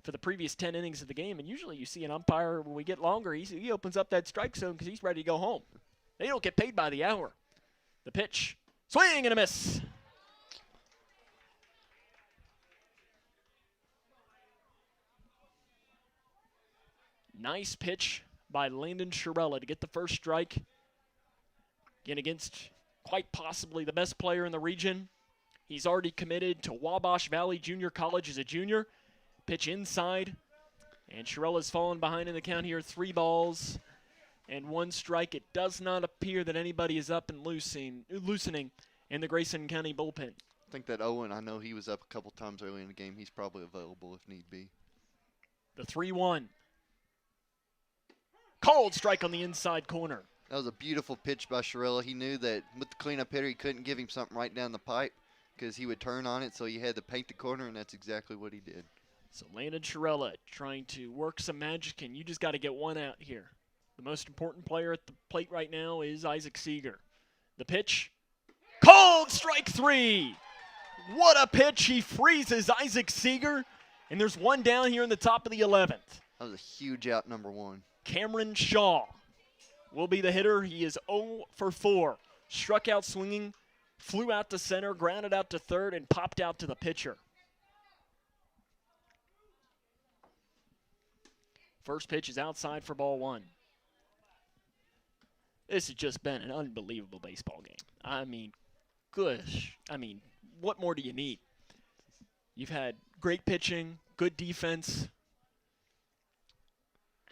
for the previous 10 innings of the game. And usually you see an umpire, when we get longer, he opens up that strike zone because he's ready to go home. They don't get paid by the hour. The pitch, swing and a miss. Nice pitch by Landon Shirella to get the first strike. Again, against quite possibly the best player in the region. He's already committed to Wabash Valley Junior College as a junior. Pitch inside. And Shirella's fallen behind in the count here. 3 balls and 1 strike. It does not appear that anybody is up and loosening in the Grayson County bullpen. I think that Owen, I know he was up a couple times early in the game. He's probably available if need be. The 3-1. Called strike on the inside corner. That was a beautiful pitch by Shirella. He knew that with the cleanup hitter, he couldn't give him something right down the pipe because he would turn on it, so he had to paint the corner, and that's exactly what he did. So Landon Shirella trying to work some magic, and you just got to get one out here. The most important player at the plate right now is Isaac Seeger. The pitch, called strike 3. What a pitch. He freezes Isaac Seeger, and there's one down here in the top of the 11th. That was a huge out, number 1. Cameron Shaw will be the hitter. He is 0 for 4. Struck out swinging, flew out to center, grounded out to third, and popped out to the pitcher. First pitch is outside for ball 1. This has just been an unbelievable baseball game. I mean, gosh. I mean, what more do you need? You've had great pitching, good defense.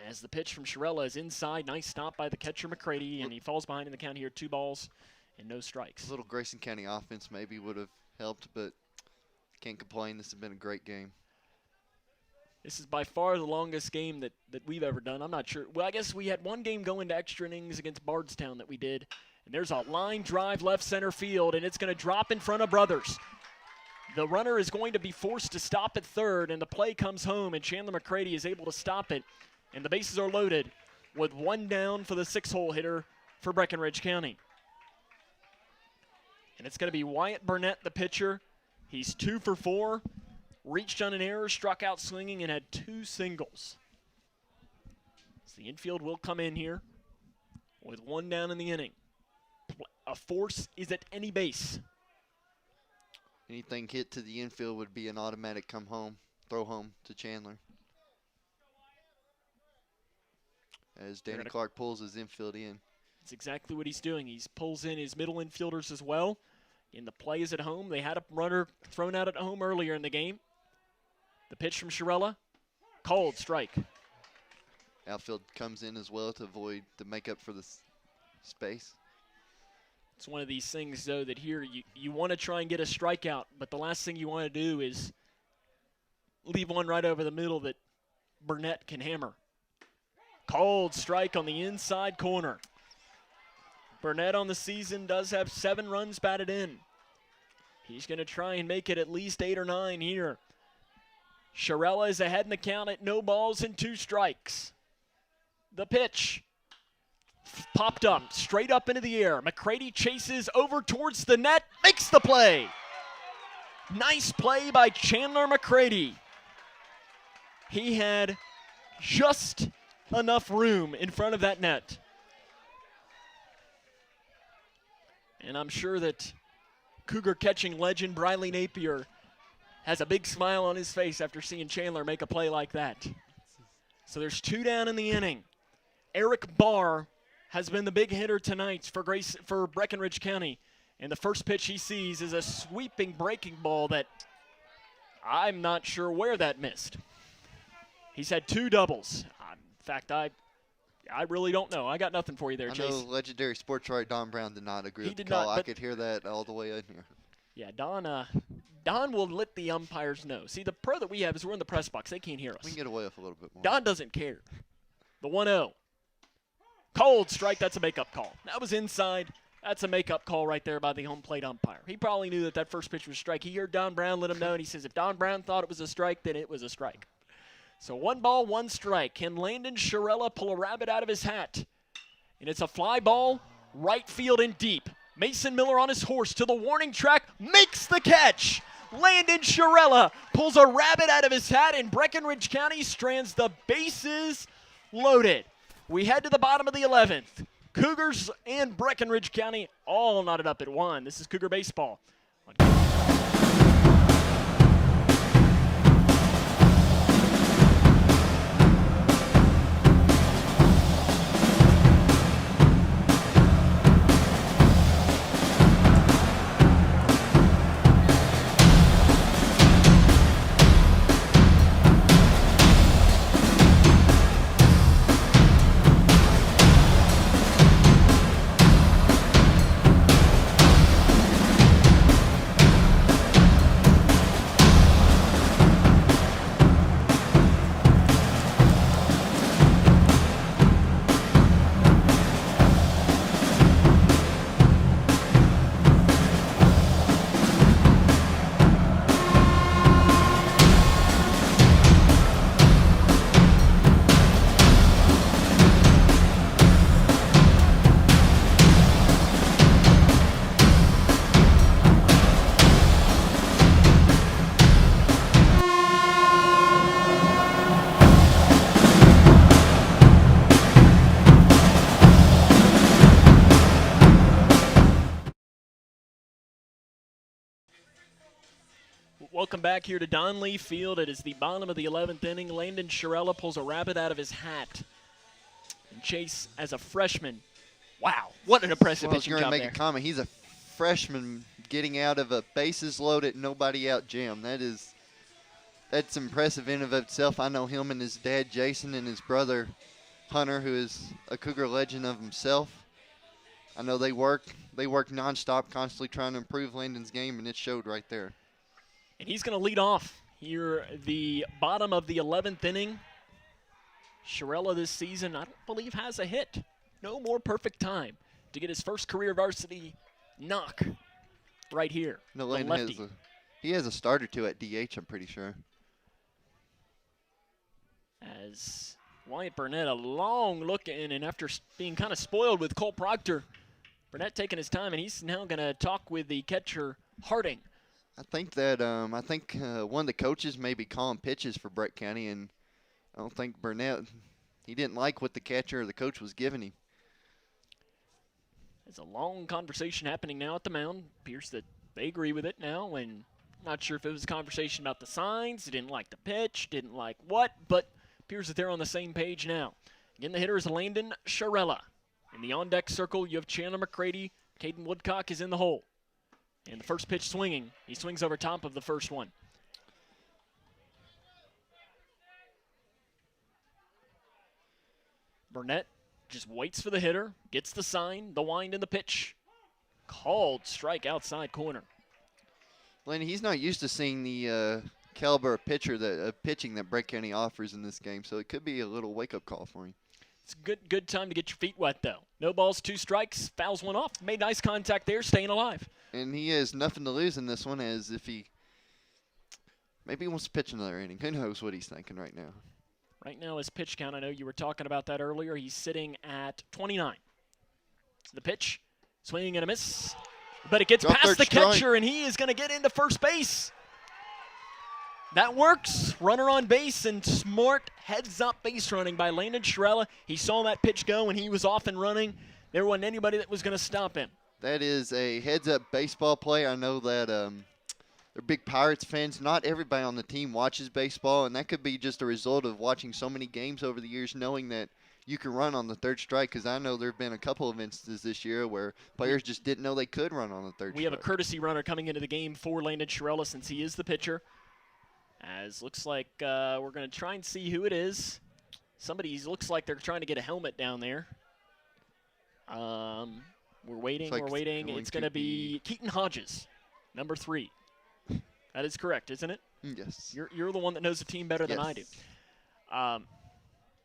As the pitch from Shirella is inside, nice stop by the catcher McCready, and he falls behind in the count here, 2 balls and no strikes. A little Grayson County offense maybe would have helped, but can't complain. This has been a great game. This is by far the longest game that we've ever done. I'm not sure. Well, I guess we had one game go into extra innings against Bardstown that we did. And there's a line drive left center field, and it's going to drop in front of Brothers. The runner is going to be forced to stop at third, and the play comes home, and Chandler McCready is able to stop it. And the bases are loaded with 1 down for the 6-hole hitter for Breckinridge County. And it's going to be Wyatt Burnett, the pitcher. He's 2 for 4. Reached on an error, struck out swinging, and had 2 singles. So the infield will come in here with 1 down in the inning. A force is at any base. Anything hit to the infield would be an automatic throw home to Chandler. As Danny Clark pulls his infield in. That's exactly what he's doing. He pulls in his middle infielders as well. And the play is at home. They had a runner thrown out at home earlier in the game. The pitch from Shirella, called strike. Outfield comes in as well to make up for the space. It's one of these things, though, that here you want to try and get a strikeout, but the last thing you want to do is leave one right over the middle that Burnett can hammer. Called strike on the inside corner. Burnett on the season does have 7 runs batted in. He's going to try and make it at least 8 or 9 here. Shirella is ahead in the count at no balls and 2 strikes. The pitch popped up, straight up into the air. McCready chases over towards the net, makes the play. Nice play by Chandler McCready. He had just enough room in front of that net. And I'm sure that Cougar catching legend Briley Napier has a big smile on his face after seeing Chandler make a play like that. So there's 2 down in the inning. Eric Barr has been the big hitter tonight for Breckinridge County. And the first pitch he sees is a sweeping breaking ball that I'm not sure where that missed. He's had 2 doubles. In fact, I really don't know. I got nothing for you there, Chase. I know legendary sports writer Don Brown did not agree with the call. I could hear that all the way in here. Yeah, Don will let the umpires know. See, the pro that we have is we're in the press box. They can't hear us. We can get away with a little bit more. Don doesn't care. The 1-0. Cold strike. That's a makeup call. That was inside. That's a makeup call right there by the home plate umpire. He probably knew that first pitch was a strike. He heard Don Brown let him know, and he says if Don Brown thought it was a strike, then it was a strike. So 1 ball, 1 strike. Can Landon Shirella pull a rabbit out of his hat? And it's a fly ball, right field and deep. Mason Miller on his horse to the warning track, makes the catch. Landon Shirella pulls a rabbit out of his hat, and Breckinridge County strands the bases loaded. We head to the bottom of the 11th. Cougars and Breckinridge County all knotted up at 1. This is Cougar Baseball. welcome back here to Don Leitchfield. It is the bottom of the 11th inning. Landon Sherella pulls a rabbit out of his hat. And Chase, as a freshman, wow, what an impressive pitching job there. I was going to make a comment. He's a freshman getting out of a bases loaded, nobody out jam. That's impressive in of itself. I know him and his dad, Jason, and his brother, Hunter, who is a Cougar legend of himself. I know they work nonstop, constantly trying to improve Landon's game, and it showed right there. And he's going to lead off here the bottom of the 11th inning. Sherella this season, I don't believe, has a hit. No more perfect time to get his first career varsity knock right here. No, Landon has a start or two at DH, I'm pretty sure. As Wyatt Burnett, a long look in, and after being kind of spoiled with Cole Proctor, Burnett taking his time, and he's now going to talk with the catcher, Harding. I think that one of the coaches may be calling pitches for Breck County, and I don't think Burnett, he didn't like what the catcher or the coach was giving him. There's a long conversation happening now at the mound. Appears that they agree with it now, and not sure if it was a conversation about the signs. They didn't like the pitch, didn't like what, but appears that they're on the same page now. Again, the hitter is Landon Sherella. In the on-deck circle, you have Chandler McCready. Caden Woodcock is in the hole. And the first pitch swinging. He swings over top of the first one. Burnett just waits for the hitter, gets the sign, the wind, and the pitch. Called strike outside corner. Lenny, he's not used to seeing the caliber of pitching that Breck County offers in this game, so it could be a little wake-up call for him. It's a good time to get your feet wet, though. No balls, 2 strikes, fouls one off. Made nice contact there, staying alive. And he has nothing to lose in this one, as if maybe he wants to pitch another inning. Who knows what he's thinking right now. Right now, his pitch count, I know you were talking about that earlier, he's sitting at 29. The pitch, swing and a miss. But it gets past the catcher, and he is going to get into first base. That works. Runner on base, and smart heads-up base running by Landon Sherella. He saw that pitch go, and he was off and running. There wasn't anybody that was going to stop him. That is a heads-up baseball play. I know that they're big Pirates fans. Not everybody on the team watches baseball, and that could be just a result of watching so many games over the years, knowing that you can run on the third strike, because I know there have been a couple of instances this year where players just didn't know they could run on the third strike. We have a courtesy runner coming into the game for Landon Sherella since he is the pitcher. As looks like we're going to try and see who it is. Somebody looks like they're trying to get a helmet down there. We're waiting, It's going to be Keaton Hodges, number 3. That is correct, isn't it? Yes. You're the one that knows the team better than I do.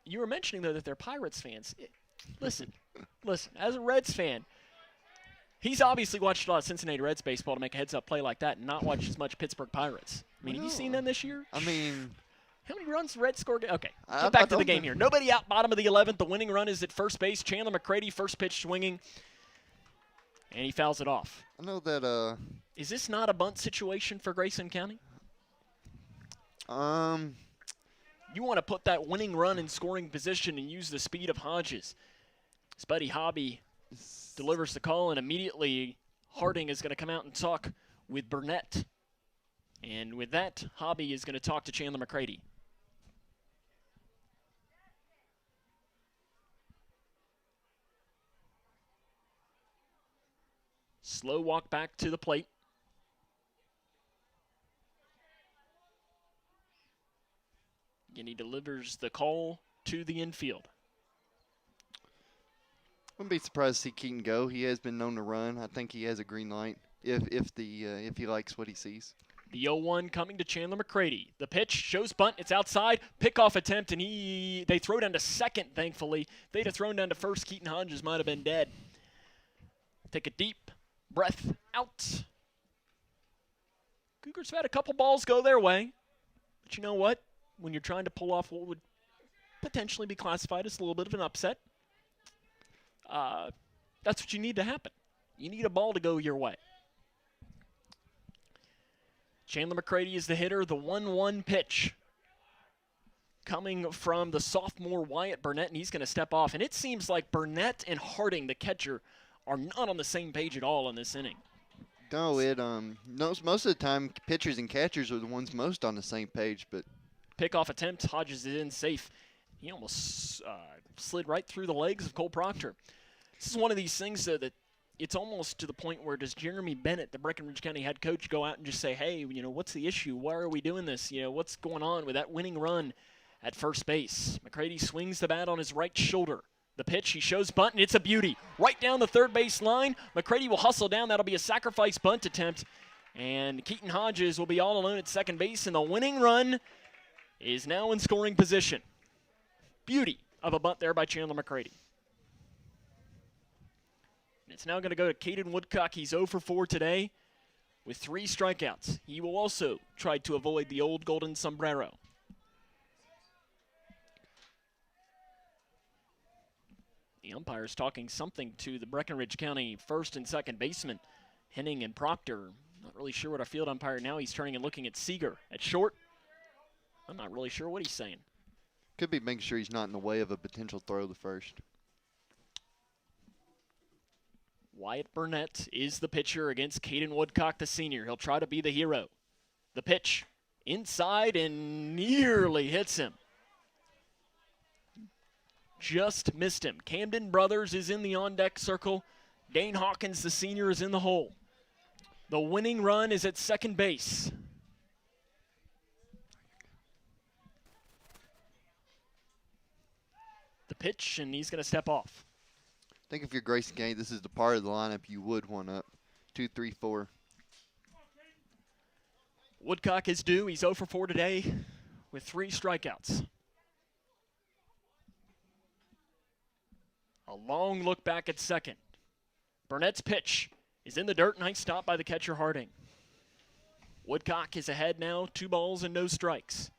You were mentioning, though, that they're Pirates fans. Listen, as a Reds fan, he's obviously watched a lot of Cincinnati Reds baseball to make a heads-up play like that and not watched as much Pittsburgh Pirates. I mean, have you seen them this year? I mean, how many runs the Reds scored? Okay, get back to the game here. Nobody out, bottom of the 11th. The winning run is at first base. Chandler McCready, first pitch swinging, and he fouls it off. I know that. Is this not a bunt situation for Grayson County? You want to put that winning run in scoring position and use the speed of Hodges. His buddy Hobby delivers the call, and immediately Harding is going to come out and talk with Burnett. And with that, Hobby is going to talk to Chandler McCready. Slow walk back to the plate. And he delivers the call to the infield. Wouldn't be surprised to see Keaton go. He has been known to run. I think he has a green light if he likes what he sees. The 0-1 coming to Chandler McCready. The pitch shows bunt. It's outside. Pickoff attempt, and they throw down to second, thankfully. If they'd have thrown down to first, Keaton Hodges might have been dead. Take a deep breath out. Cougars have had a couple balls go their way. But you know what? When you're trying to pull off what would potentially be classified as a little bit of an upset, that's what you need to happen. You need a ball to go your way. Chandler McCready is the hitter. The 1-1 pitch coming from the sophomore Wyatt Burnett, and he's going to step off. And it seems like Burnett and Harding, the catcher, are not on the same page at all in this inning. No, most of the time pitchers and catchers are the ones most on the same page, but Pickoff attempt. Hodges is in safe. He almost slid right through the legs of Cole Proctor. This is one of these things that it's almost to the point where does Jeremy Bennett, the Breckinridge County head coach, go out and just say, hey, what's the issue? Why are we doing this? What's going on with that winning run at first base? McCready swings the bat on his right shoulder. The pitch, he shows bunt, and it's a beauty. Right down the third base line. McCready will hustle down. That'll be a sacrifice bunt attempt. And Keaton Hodges will be all alone at second base, and the winning run is now in scoring position. Beauty of a bunt there by Chandler McCready. And it's now going to go to Caden Woodcock. He's 0 for 4 today with 3 strikeouts. He will also try to avoid the old golden sombrero. The umpire's talking something to the Breckinridge County first and second baseman, Henning and Proctor. Not really sure what our field umpire now. He's turning and looking at Seeger at short. I'm not really sure what he's saying. Could be making sure he's not in the way of a potential throw to first. Wyatt Burnett is the pitcher against Caden Woodcock, the senior. He'll try to be the hero. The pitch inside and nearly hits him. Just missed him. Camden Brothers is in the on-deck circle. Dane Hawkins, the senior, is in the hole. The winning run is at second base. The pitch, and he's going to step off. I think if you're Grayson County, this is the part of the lineup you would one up. 2, 3, 4. Woodcock is due. He's 0 for 4 today with 3 strikeouts. A long look back at second. Burnett's pitch is in the dirt. Nice stop by the catcher Harding. Woodcock is ahead now, 2 balls and no strikes.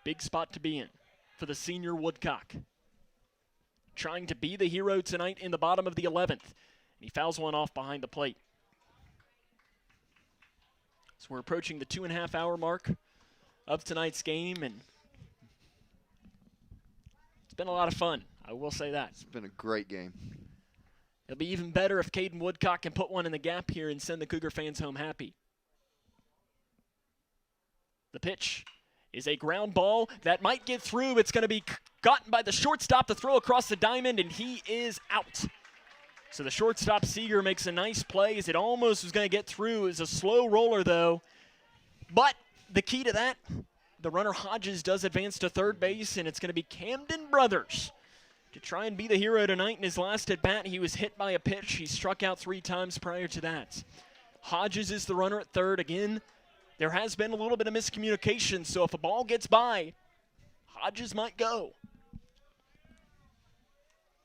Big spot to be in for the senior Woodcock. Trying to be the hero tonight in the bottom of the 11th. And he fouls one off behind the plate. So we're approaching the 2.5 hour mark of tonight's game, and it's been a lot of fun. I will say that. It's been a great game. It'll be even better if Caden Woodcock can put one in the gap here and send the Cougar fans home happy. The pitch is a ground ball that might get through. It's going to be gotten by the shortstop to throw across the diamond, and he is out. So the shortstop, Seeger, makes a nice play as it almost was going to get through. It was a slow roller, though. But the key to that, the runner Hodges does advance to third base, and it's going to be Camden Brothers to try and be the hero tonight. In his last at-bat, he was hit by a pitch. He struck out 3 times prior to that. Hodges is the runner at third. Again, there has been a little bit of miscommunication, so if a ball gets by, Hodges might go.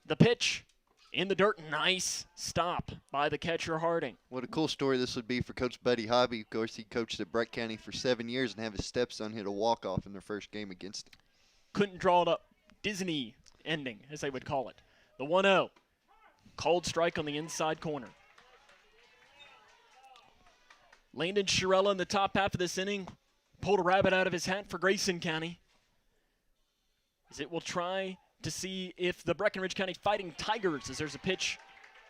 The pitch in the dirt. Nice stop by the catcher Harding. What a cool story this would be for Coach Buddy Hobby. Of course, he coached at Breck County for 7 years and have his stepson hit a walk-off in their first game against him. Couldn't draw it up. Disney ending, as they would call it. The 1-0. Cold strike on the inside corner. Landon Shirella in the top half of this inning pulled a rabbit out of his hat for Grayson County, as it will try to see if the Breckinridge County Fighting Tigers, as there's a pitch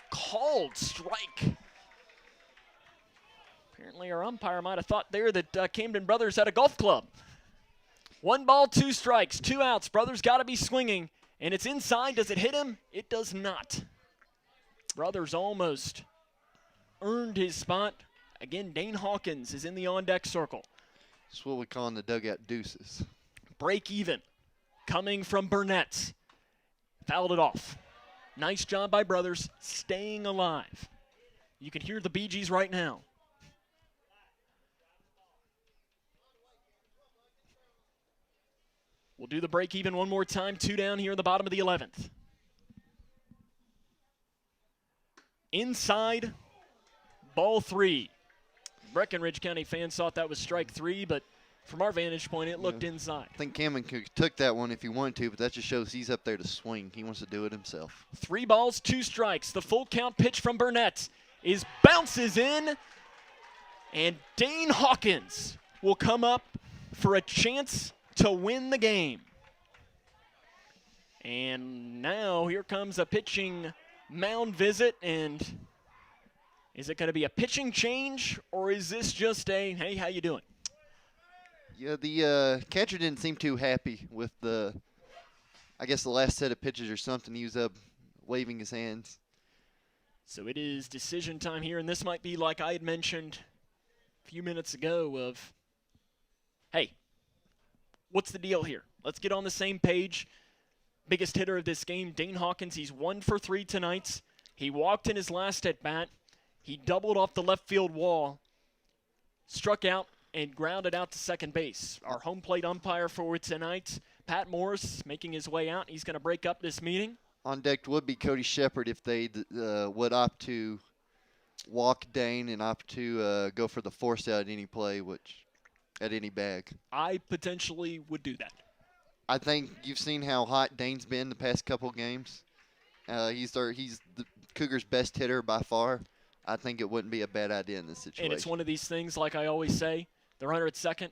called strike. Apparently our umpire might have thought there that Camden Brothers had a golf club. 1 ball, 2 strikes, 2 outs. Brothers got to be swinging, and it's inside. Does it hit him? It does not. Brothers almost earned his spot. Again, Dane Hawkins is in the on-deck circle. That's what we call in the dugout deuces. Break even coming from Burnett. Fouled it off. Nice job by Brothers staying alive. You can hear the Bee Gees right now. We'll do the break even one more time. 2 down here in the bottom of the 11th. Inside, ball 3. Breckinridge County fans thought that was strike 3, but from our vantage point, it looked inside. I think Cameron took that one if he wanted to, but that just shows he's up there to swing. He wants to do it himself. 3 balls, 2 strikes. The full count pitch from Burnett bounces in, and Dane Hawkins will come up for a chance to win the game. And now here comes a pitching mound visit, and is it going to be a pitching change, or is this just a, hey, how you doing? Yeah, the catcher didn't seem too happy with the last set of pitches or something. He was up waving his hands. So it is decision time here, and this might be like I had mentioned a few minutes ago of, hey, what's the deal here? Let's get on the same page. Biggest hitter of this game, Dane Hawkins. He's 1 for 3 tonight. He walked in his last at-bat. He doubled off the left field wall, struck out, and grounded out to second base. Our home plate umpire for tonight, Pat Morris, making his way out. He's going to break up this meeting. On deck would be Cody Shepard if they would opt to walk Dane and opt to go for the force out at any play, at any bag. I potentially would do that. I think you've seen how hot Dane's been the past couple games. He's the Cougars' best hitter by far. I think it wouldn't be a bad idea in this situation. And it's one of these things, like I always say, the runner at second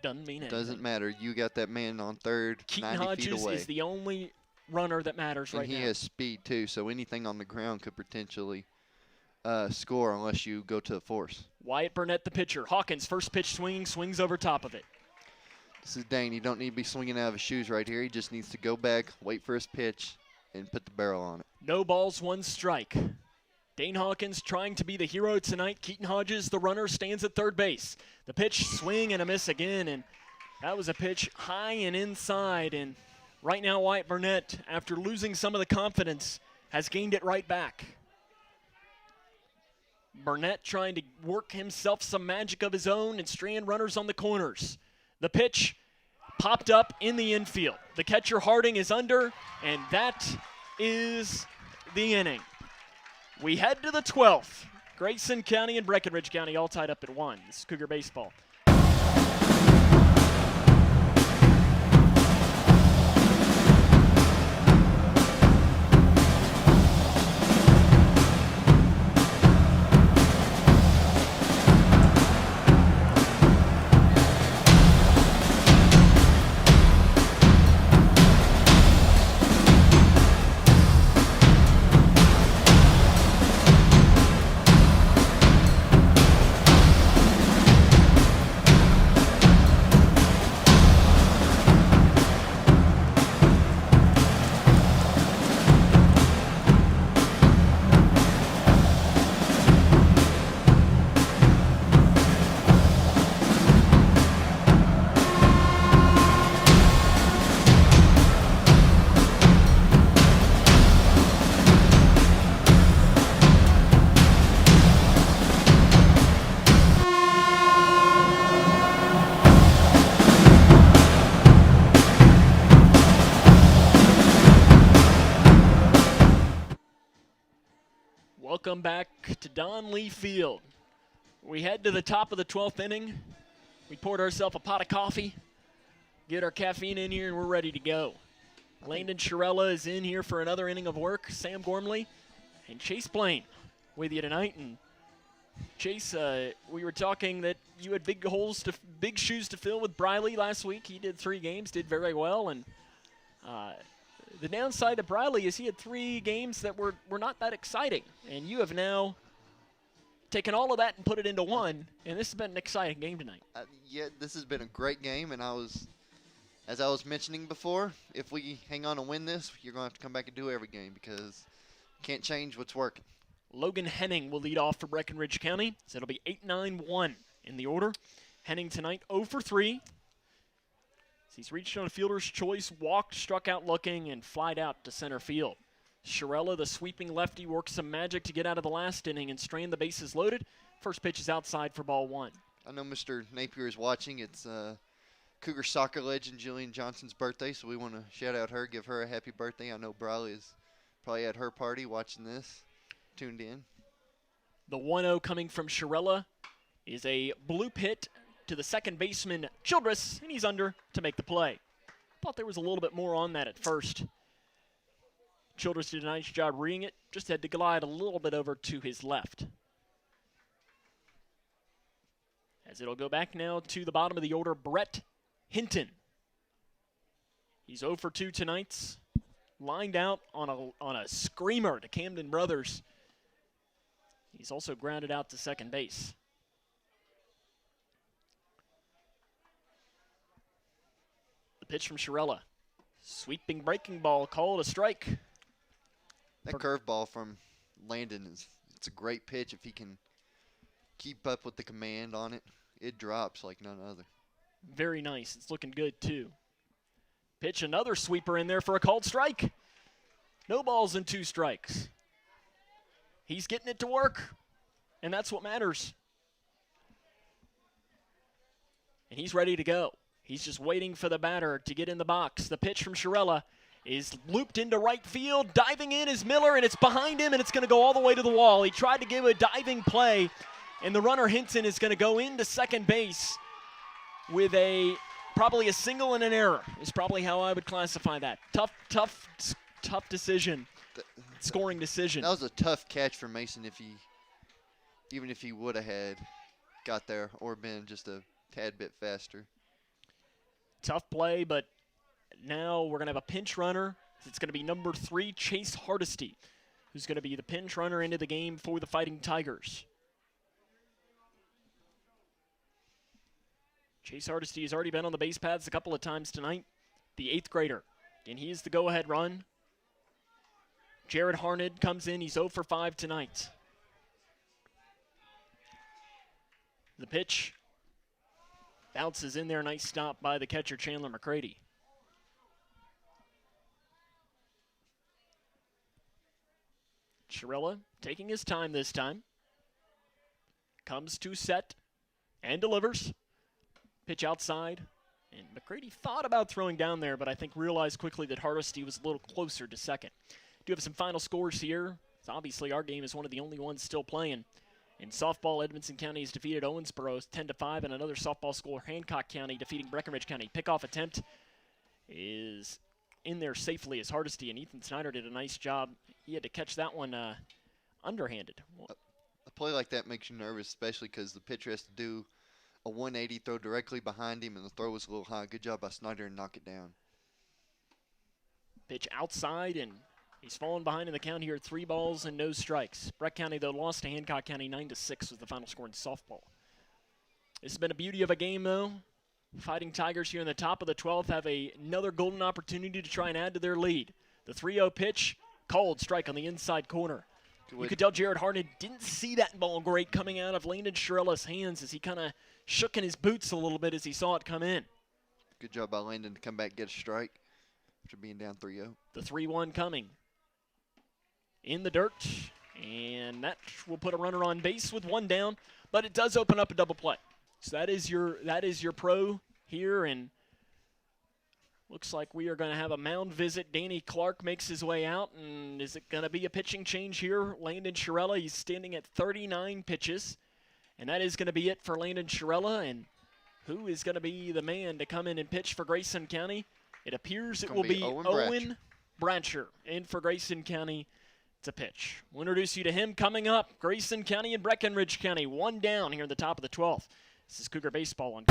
doesn't mean anything. Doesn't matter. You got that man on third, Keaton 90 Hodges feet away. is the only runner that matters right now. And he has speed, too, so anything on the ground could potentially score unless you go to the force. Wyatt Burnett, the pitcher. Hawkins, first pitch swinging, swings over top of it. This is Dane. He don't need to be swinging out of his shoes right here. He just needs to go back, wait for his pitch, and put the barrel on it. No balls, 1 strike. Dane Hawkins trying to be the hero tonight. Keaton Hodges, the runner, stands at third base. The pitch, swing and a miss again, and that was a pitch high and inside. And right now, Wyatt Burnett, after losing some of the confidence, has gained it right back. Burnett trying to work himself some magic of his own and strand runners on the corners. The pitch popped up in the infield. The catcher, Harding, is under, and that is the inning. We head to the 12th. Grayson County and Breckinridge County all tied up at 1. This is Cougar baseball. Welcome back to Don Lee Field. We head to the top of the 12th inning. We poured ourselves a pot of coffee, get our caffeine in here, and we're ready to go. Landon Shirella is in here for another inning of work. Sam Gormley and Chase Blaine with you tonight. And Chase, we were talking that you had big shoes to fill with Briley last week. He did 3 games, did very well, and the downside to Briley is he had 3 games that were not that exciting, and you have now taken all of that and put it into 1, and this has been an exciting game tonight. Yeah, this has been a great game, and as I was mentioning before, if we hang on and win this, you're going to have to come back and do every game because you can't change what's working. Logan Henning will lead off for Breckinridge County, so it'll be 8-9-1 in the order. Henning tonight 0 for 3. He's reached on a fielder's choice, walked, struck out looking, and flied out to center field. Shirella, the sweeping lefty, worked some magic to get out of the last inning and strand the bases loaded. First pitch is outside for ball 1. I know Mr. Napier is watching. It's Cougar soccer legend Jillian Johnson's birthday, so we want to shout out her, give her a happy birthday. I know Briley is probably at her party watching this, tuned in. The 1-0 coming from Shirella is a bloop hit to the second baseman, Childress, and he's under to make the play. Thought there was a little bit more on that at first. Childress did a nice job reading it, just had to glide a little bit over to his left. As it'll go back now to the bottom of the order, Brett Hinton. He's 0 for 2 tonight. lined out on a screamer to Camden Brothers. He's also grounded out to second base. The pitch from Shirella. Sweeping breaking ball, called a strike. That curveball from Landon it's a great pitch. If he can keep up with the command on it, it drops like none other. Very nice. It's looking good, too. Pitch another sweeper in there for a called strike. No balls and 2 strikes. He's getting it to work, and that's what matters. And he's ready to go. He's just waiting for the batter to get in the box. The pitch from Shirella is looped into right field. Diving in is Miller, and it's behind him, and it's going to go all the way to the wall. He tried to give a diving play, and the runner Hinton is going to go into second base with probably a single and an error is probably how I would classify that. Tough decision, scoring decision. That was a tough catch for Mason even if he would have got there or been just a tad bit faster. Tough play, but now we're going to have a pinch runner. It's going to be number 3, Chase Hardesty, who's going to be the pinch runner into the game for the Fighting Tigers. Chase Hardesty has already been on the base paths a couple of times tonight. The 8th grader. And he is the go-ahead run. Jared Harned comes in. He's 0 for 5 tonight. The pitch bounces in there. Nice stop by the catcher, Chandler McCready. Shirella taking his time this time. Comes to set and delivers. Pitch outside, and McCready thought about throwing down there, but I think realized quickly that Hardesty was a little closer to second. Do have some final scores here. So obviously, our game is one of the only ones still playing. In softball, Edmonson County has defeated Owensboro 10-5, and another softball score, Hancock County defeating Breckinridge County. Pickoff attempt is in there safely as Hardesty, and Ethan Snyder did a nice job. He had to catch that one underhanded. A play like that makes you nervous, especially because the pitcher has to do a 180 throw directly behind him, and the throw was a little high. Good job by Snyder and knock it down. Pitch outside, and he's fallen behind in the count here. 3 balls and no strikes. Breck County, though, lost to Hancock County 9-6 was the final score in softball. This has been a beauty of a game, though. Fighting Tigers here in the top of the 12th have another golden opportunity to try and add to their lead. The 3-0 pitch, called strike on the inside corner. You could tell Jared Harden didn't see that ball great coming out of Landon Shirella's hands as he kind of shook in his boots a little bit as he saw it come in. Good job by Landon to come back and get a strike after being down 3-0. The 3-1 coming. In the dirt, and that will put a runner on base with 1 down, but it does open up a double play. So that is your pro here, and looks like we are going to have a mound visit. Danny Clark makes his way out, and is it going to be a pitching change here? Landon Shirella, he's standing at 39 pitches, and that is going to be it for Landon Shirella. And who is going to be the man to come in and pitch for Grayson County? It appears it will be Owen Brancher in for Grayson County to pitch. We'll introduce you to him coming up. Grayson County and Breckinridge County, 1 down here in the top of the 12th. This is Cougar Baseball on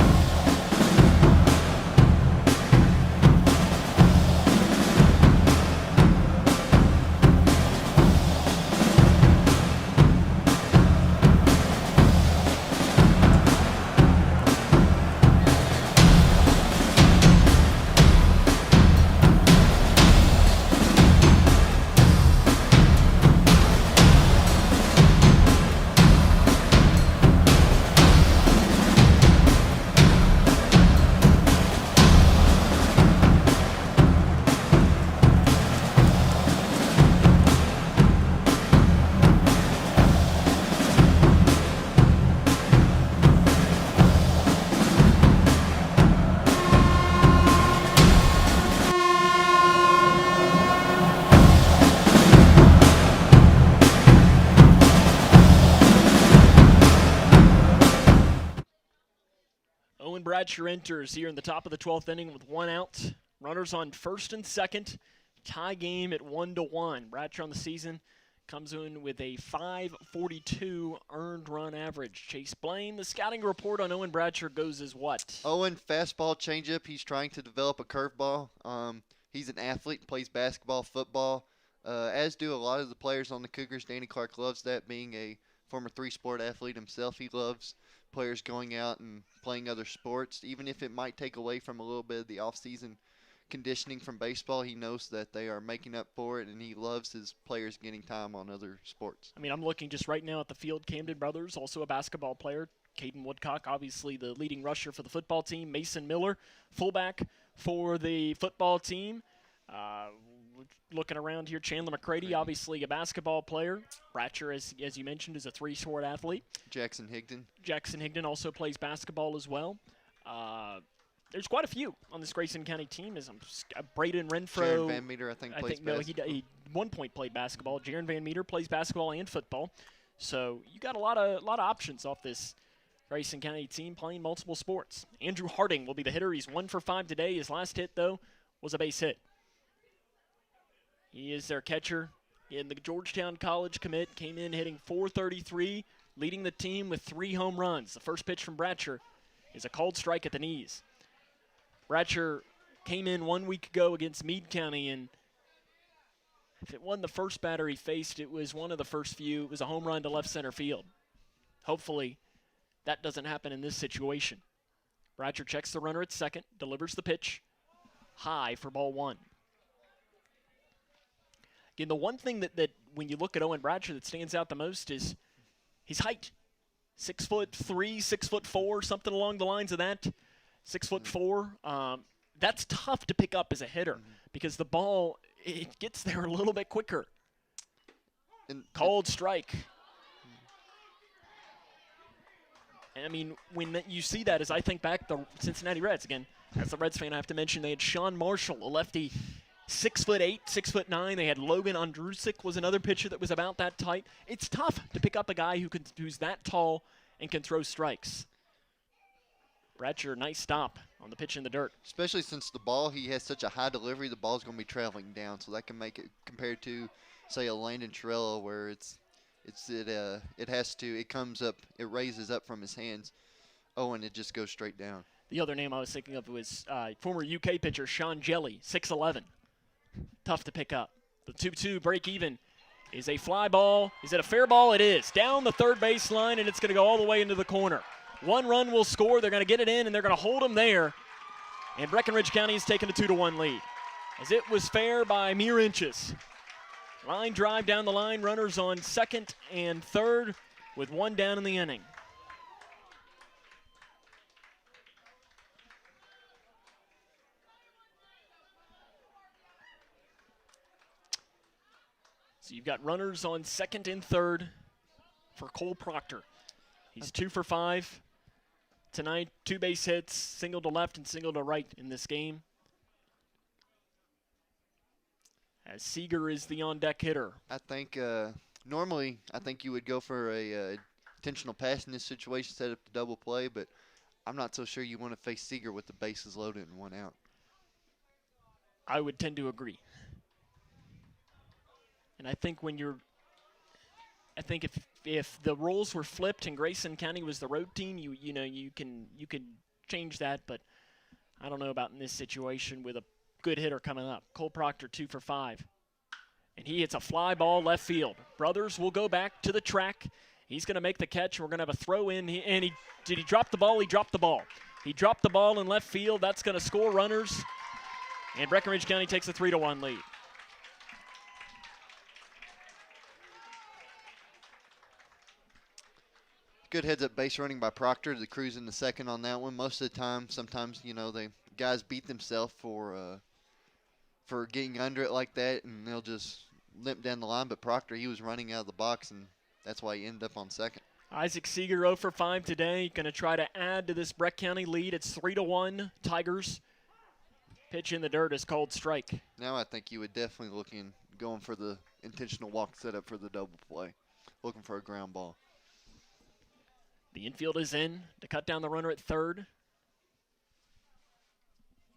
Bradshaw enters here in the top of the 12th inning with 1 out. Runners on first and second. Tie game at 1-1. Bradshaw on the season comes in with a .542 earned run average. Chase Blaine, the scouting report on Owen Bradshaw goes as what? Owen, fastball changeup. He's trying to develop a curveball. He's an athlete, plays basketball, football, as do a lot of the players on the Cougars. Danny Clark loves that, being a former three-sport athlete himself. He loves players going out and playing other sports, even if it might take away from a little bit of the off-season conditioning from baseball. He knows that they are making up for it, and he loves his players getting time on other sports. I mean, I'm looking just right now at the field. Camden Brothers, also a basketball player. Caden Woodcock, obviously the leading rusher for the football team. Mason Miller, fullback for the football team. Looking around here, Chandler McCready, obviously a basketball player. Bratcher, as you mentioned, is a three-sport athlete. Jackson Higdon. Jackson Higdon also plays basketball as well. There's quite a few on this Grayson County team. Braden Renfro. Jaron Van Meter, I think plays basketball. He 1 point played basketball. Jaron Van Meter plays basketball and football. So you got a lot of options off this Grayson County team playing multiple sports. Andrew Harding will be the hitter. He's 1 for 5 today. His last hit, though, was a base hit. He is their catcher in the Georgetown College commit. Came in hitting .433, leading the team with 3 home runs. The first pitch from Bratcher is a called strike at the knees. Bratcher came in 1 week ago against Meade County, and if it wasn't the first batter he faced, it was one of the first few. It was a home run to left center field. Hopefully that doesn't happen in this situation. Bratcher checks the runner at second, delivers the pitch high for ball 1. Again, the one thing that when you look at Owen Bratcher that stands out the most is his height. 6'3", 6'4", something along the lines of that. 6'4". That's tough to pick up as a hitter because the ball, it gets there a little bit quicker. Called strike. And I mean, when you see that, as I think back the Cincinnati Reds, again, as a Reds fan, I have to mention they had Sean Marshall, a lefty, 6'8", 6'9". They had Logan Andrusik was another pitcher that was about that tight. It's tough to pick up a guy who's that tall and can throw strikes. Bratcher, nice stop on the pitch in the dirt. Especially since the ball, he has such a high delivery, the ball's going to be traveling down, so that can make it compared to, say, a Landon Torello where it comes up, it raises up from his hands. Oh, and it just goes straight down. The other name I was thinking of was former UK pitcher Sean Jelly, 6'11". Tough to pick up. The 2-2 break even is a fly ball. Is it a fair ball? It is. Down the third baseline, and it's going to go all the way into the corner. 1 run will score. They're going to get it in, and they're going to hold them there. And Breckinridge County has taken a 2-1 lead. As it was fair by mere inches. Line drive down the line. Runners on second and third with 1 down in the inning. So you've got runners on second and third for Cole Proctor. He's 2 for 5 tonight. 2 base hits, single to left and single to right in this game. As Seeger is the on-deck hitter. I think normally you would go for a intentional pass in this situation, set up the double play, but I'm not so sure you want to face Seeger with the bases loaded and 1 out. I would tend to agree. And I think if the roles were flipped and Grayson County was the road team, you can change that, but I don't know about in this situation with a good hitter coming up. Cole Proctor 2 for 5. And he hits a fly ball left field. Brothers will go back to the track. He's going to make the catch. We're going to have a throw in. Did he drop the ball? He dropped the ball. He dropped the ball in left field. That's going to score runners. And Breckinridge County takes a 3-1 lead. Good heads-up base running by Proctor. The crew's in the second on that one. Most of the time, sometimes, the guys beat themselves for getting under it like that, and they'll just limp down the line. But Proctor, he was running out of the box, and that's why he ended up on second. Isaac Seeger 0 for 5 today. Going to try to add to this Breck County lead. It's 3-1 Tigers. Pitch in the dirt is called strike. Now I think you would definitely going for the intentional walk setup for the double play, looking for a ground ball. The infield is in to cut down the runner at third.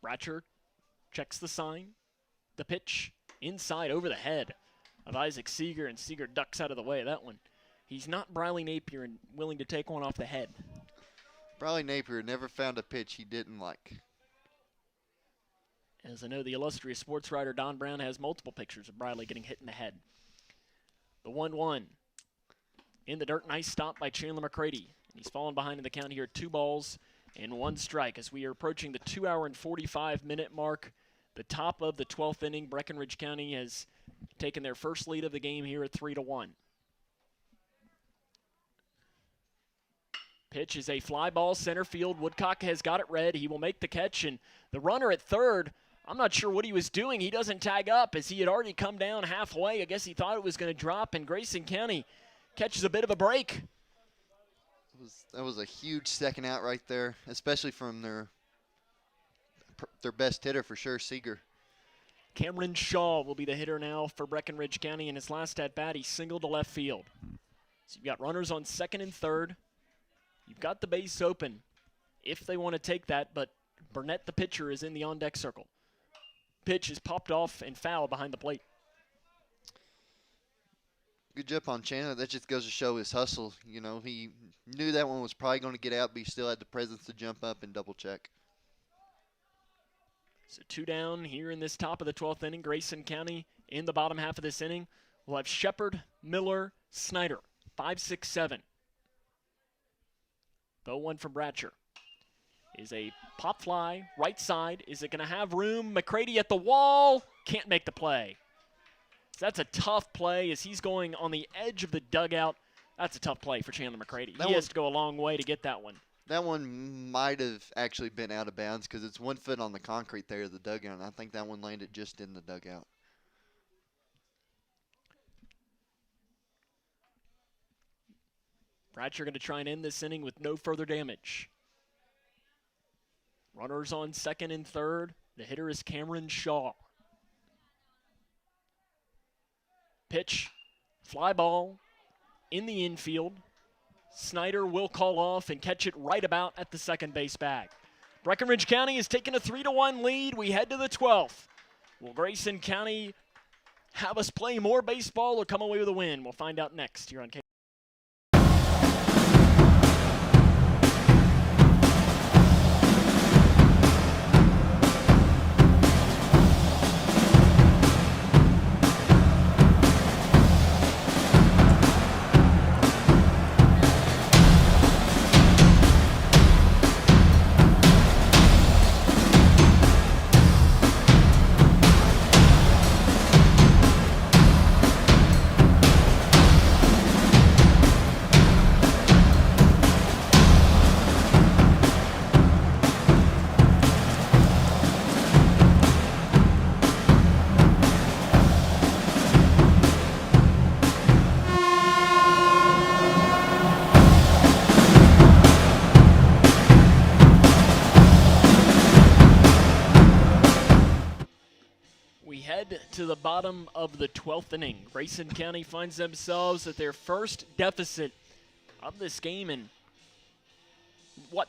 Bratcher checks the sign. The pitch inside over the head of Isaac Seeger, and Seeger ducks out of the way of that one. He's not Briley Napier and willing to take one off the head. Briley Napier never found a pitch he didn't like. As I know, the illustrious sports writer Don Brown has multiple pictures of Briley getting hit in the head. The 1-1. In the dirt, nice stop by Chandler McCready. And he's fallen behind in the count here, 2 balls and 1 strike. As we are approaching the 2-hour and 45-minute mark, the top of the 12th inning, Breckinridge County has taken their first lead of the game here at 3-1. Pitch is a fly ball center field. Woodcock has got it read. He will make the catch, and the runner at third, I'm not sure what he was doing. He doesn't tag up as he had already come down halfway. I guess he thought it was going to drop, and Grayson County catches a bit of a break. That was a huge second out right there, especially from their best hitter for sure, Seeger. Cameron Shaw will be the hitter now for Breckinridge County. In his last at-bat, he singled to left field. So you've got runners on second and third. You've got the base open if they want to take that, but Burnett, the pitcher, is in the on-deck circle. Pitch is popped off and fouled behind the plate. Good job on Chandler. That just goes to show his hustle. You know, he knew that one was probably going to get out, but he still had the presence to jump up and double check. So 2 down here in this top of the 12th inning. Grayson County in the bottom half of this inning. We'll have Shepard, Miller, Snyder, 5, 6, 7. The 1 from Bratcher is a pop fly, right side. Is it going to have room? McCready at the wall. Can't make the play. So that's a tough play as he's going on the edge of the dugout. That's a tough play for Chandler McCready. He has to go a long way to get that one. That one might have actually been out of bounds because it's 1 foot on the concrete there of the dugout, and I think that one landed just in the dugout. Bratcher going to try and end this inning with no further damage. Runners on second and third. The hitter is Cameron Shaw. Pitch, fly ball in the infield. Snyder will call off and catch it right about at the second base bag. Breckinridge County has taken a 3-1 lead. We head to the 12th. Will Grayson County have us play more baseball or come away with a win? We'll find out next here on K. To the bottom of the 12th inning. Grayson County finds themselves at their first deficit of this game, and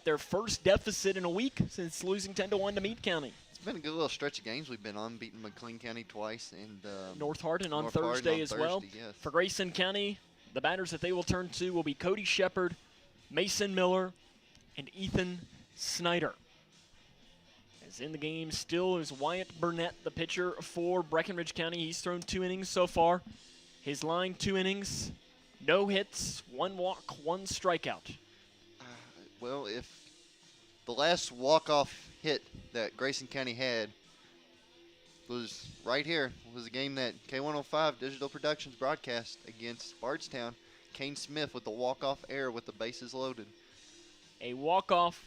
their first deficit in a week since losing 10-1 to Meade County. It's been a good little stretch of games we've been on, beating McLean County twice and North Hardin on Thursday as well. Yes. For Grayson County, the batters that they will turn to will be Cody Shepard, Mason Miller, and Ethan Snyder. As in the game still is Wyatt Burnett, the pitcher for Breckinridge County. He's thrown 2 innings so far. His line, 2 innings, no hits, 1 walk, 1 strikeout. Well, if the last walk-off hit that Grayson County had was right here, was a game that K105 Digital Productions broadcast against Bardstown. Kane Smith with the walk-off error with the bases loaded. A walk-off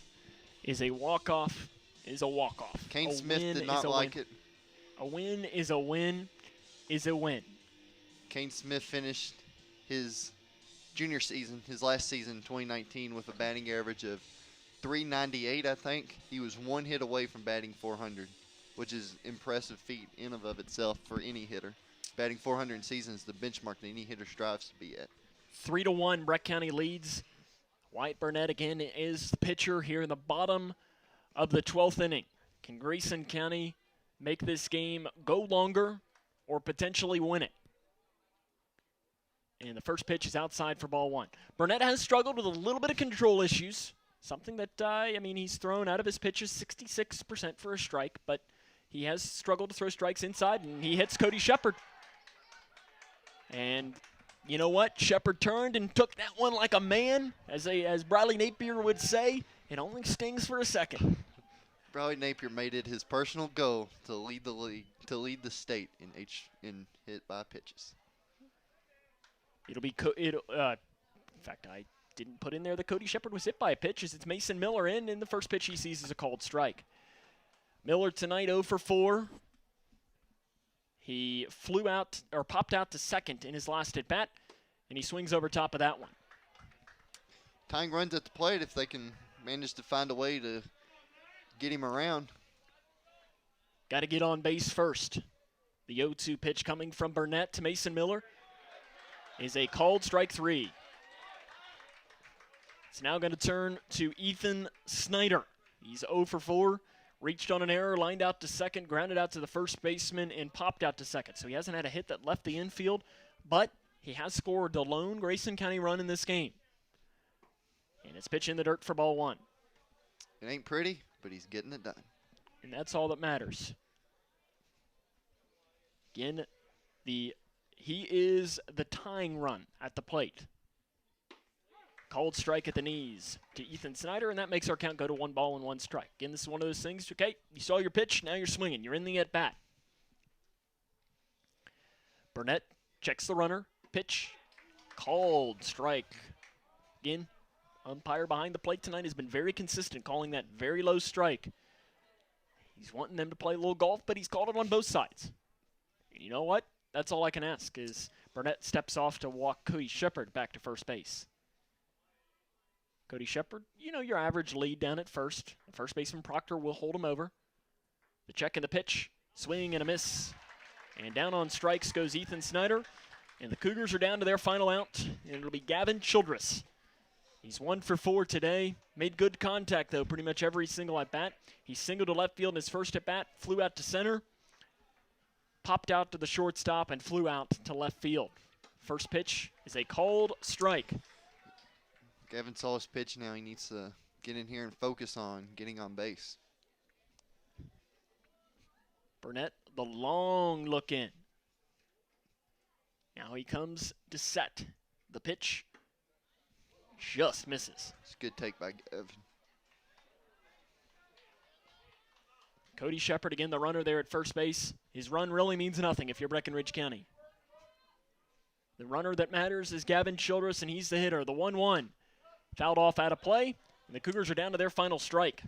is a walk-off is a walk-off. Kane Smith did not like it. A win is a win is a win. Kane Smith finished his junior season, his last season, 2019, with a batting average of .398, I think. He was 1 hit away from batting .400, which is impressive feat in and of itself for any hitter. Batting .400 in season is the benchmark that any hitter strives to be at. 3-1, Breck County leads. Wyatt Burnett again is the pitcher here in the bottom of the 12th inning. Can Grayson County make this game go longer or potentially win it? And the first pitch is outside for ball 1. Burnett has struggled with a little bit of control issues. Something that, he's thrown out of his pitches 66% for a strike, but he has struggled to throw strikes inside, and he hits Cody Shepard. And you know what? Shepard turned and took that one like a man. As Bradley Napier would say, it only stings for a second. Bradley Napier made it his personal goal to lead the league, to lead the state in hit by pitches. It'll be in fact, I didn't put in there that Cody Shepard was hit by a pitch, as it's Mason Miller in, and the first pitch he sees is a called strike. Miller tonight 0 for 4. He popped out to second in his last at bat, and he swings over top of that one. Tying runs at the plate if they can manage to find a way to get him around. Got to get on base first. The 0-2 pitch coming from Burnett to Mason Miller is a called strike 3. It's now going to turn to Ethan Snyder. He's 0 for 4. Reached on an error, lined out to second, grounded out to the first baseman, and popped out to second. So he hasn't had a hit that left the infield, but he has scored the lone Grayson County run in this game. And it's pitch in the dirt for ball 1. It ain't pretty, but he's getting it done. And that's all that matters. Again, he is the tying run at the plate. Called strike at the knees to Ethan Snyder, and that makes our count go to 1 ball and 1 strike. Again, this is one of those things, okay, you saw your pitch, now you're swinging. You're in the at-bat. Burnett checks the runner. Pitch. Called strike. Again, umpire behind the plate tonight has been very consistent, calling that very low strike. He's wanting them to play a little golf, but he's called it on both sides. And you know what? That's all I can ask is Burnett steps off to walk Cody Shepard back to first base. Cody Shepard, you know, your average lead down at first. The first baseman Proctor will hold him over. The check and the pitch, swing and a miss. And down on strikes goes Ethan Snyder. And the Cougars are down to their final out. And it'll be Gavin Childress. He's 1 for 4 today. Made good contact, though, pretty much every single at-bat. He singled to left field in his first at-bat, flew out to center, popped out to the shortstop, and flew out to left field. First pitch is a called strike. Gavin saw his pitch now. He needs to get in here and focus on getting on base. Burnett, the long look in. Now he comes to set. The pitch just misses. It's a good take by Gavin. Cody Shepard, again, the runner there at first base. His run really means nothing if you're Breckinridge County. The runner that matters is Gavin Childress, and he's the hitter. The 1-1. Fouled off out of play, and the Cougars are down to their final strike.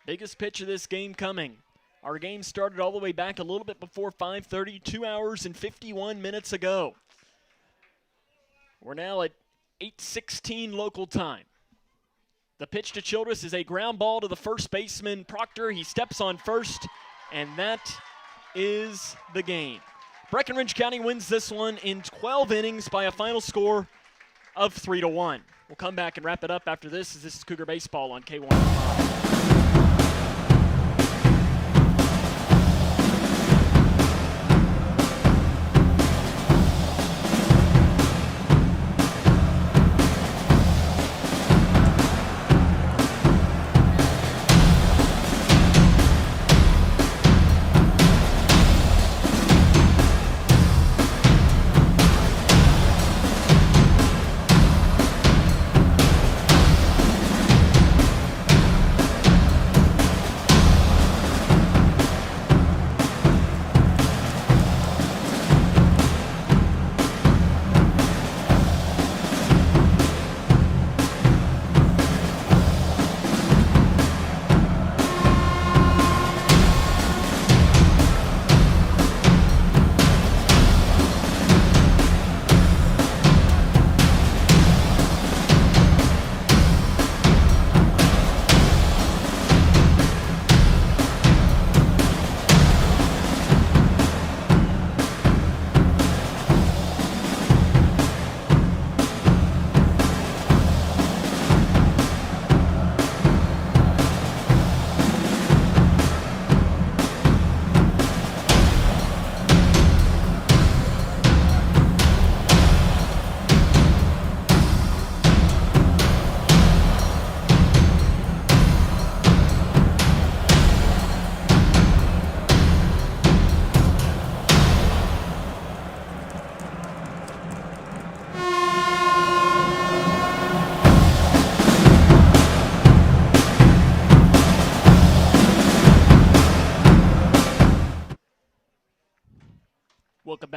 Biggest pitch of this game coming. Our game started all the way back a little bit before 5:30, 2 hours and 51 minutes ago. We're now at 8:16 local time. The pitch to Childress is a ground ball to the first baseman, Proctor. He steps on first, and that is the game. Breckinridge County wins this one in 12 innings by a final score of 3-1. We'll come back and wrap it up after this, as this is Cougar Baseball on K105.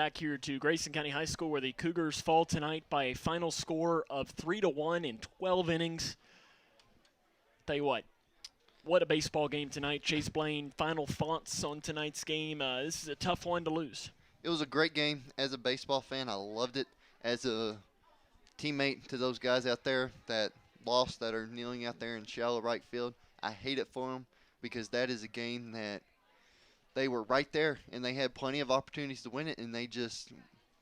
back here to Grayson County High School, where the Cougars fall tonight by a final score of 3-1 in 12 innings. Tell you what a baseball game tonight. Chase Blaine, final thoughts on tonight's game. This is a tough one to lose. It was a great game. As a baseball fan, I loved it. As a teammate to those guys out there that lost, that are kneeling out there in shallow right field, I hate it for them, because that is a game that they were right there and they had plenty of opportunities to win it, and they just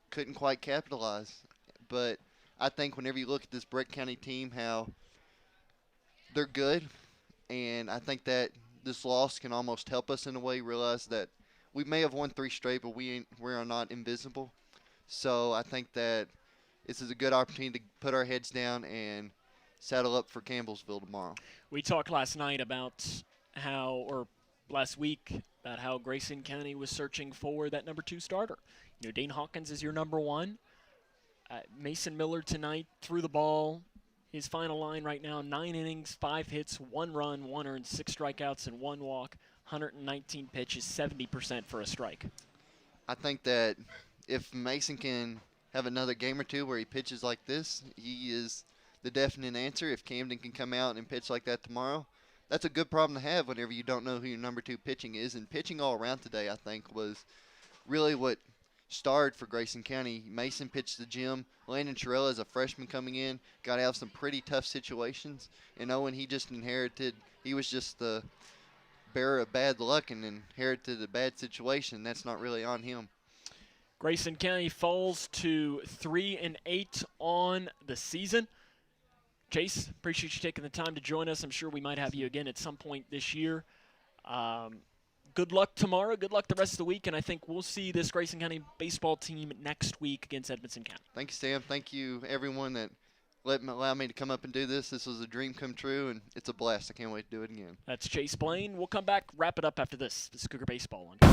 couldn't quite capitalize. But I think whenever you look at this Breck County team, how they're good, and I think that this loss can almost help us in a way realize that we may have won 3 straight, but we are not invisible. So I think that this is a good opportunity to put our heads down and saddle up for Campbellsville tomorrow. We talked last week about how Grayson County was searching for that number 2 starter. You know, Dane Hawkins is your number 1. Mason Miller tonight threw the ball. His final line right now, 9 innings, 5 hits, 1 run, 1 earned, 6 strikeouts, and 1 walk, 119 pitches, 70% for a strike. I think that if Mason can have another game or two where he pitches like this, he is the definite answer. If Camden can come out and pitch like that tomorrow, that's a good problem to have whenever you don't know who your number 2 pitching is. And pitching all around today, I think, was really what starred for Grayson County. Mason pitched the gym. Landon Sherella, as a freshman coming in, got out of some pretty tough situations. And Owen, he was just the bearer of bad luck and inherited a bad situation. That's not really on him. Grayson County falls to 3-8 on the season. Chase, appreciate you taking the time to join us. I'm sure we might have you again at some point this year. Good luck tomorrow. Good luck the rest of the week, and I think we'll see this Grayson County baseball team next week against Edmonson County. Thank you, Sam. Thank you, everyone that allow me to come up and do this. This was a dream come true, and it's a blast. I can't wait to do it again. That's Chase Blaine. We'll come back, wrap it up after this. This is Cougar Baseball on.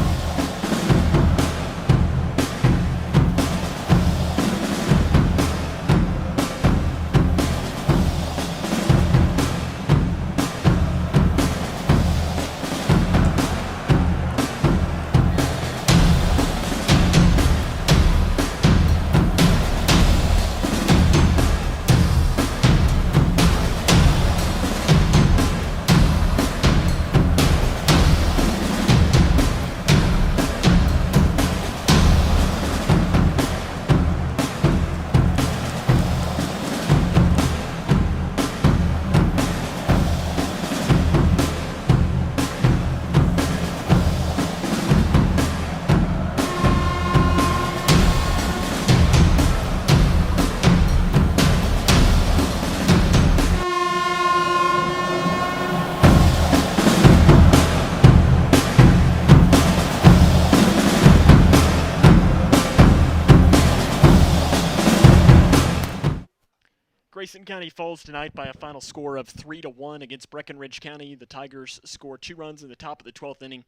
Grayson County falls tonight by a final score of 3-1 against Breckinridge County. The Tigers scored 2 runs in the top of the 12th inning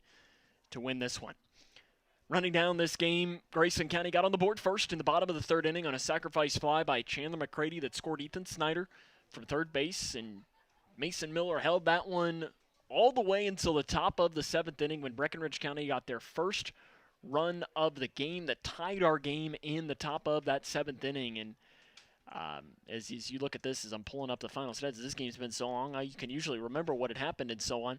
to win this one. Running down this game, Grayson County got on the board first in the bottom of the 3rd inning on a sacrifice fly by Chandler McCready that scored Ethan Snyder from third base, and Mason Miller held that one all the way until the top of the 7th inning when Breckinridge County got their first run of the game that tied our game in the top of that 7th inning. And as you look at this, as I'm pulling up the final stats, this game's been so long, you can usually remember what had happened and so on.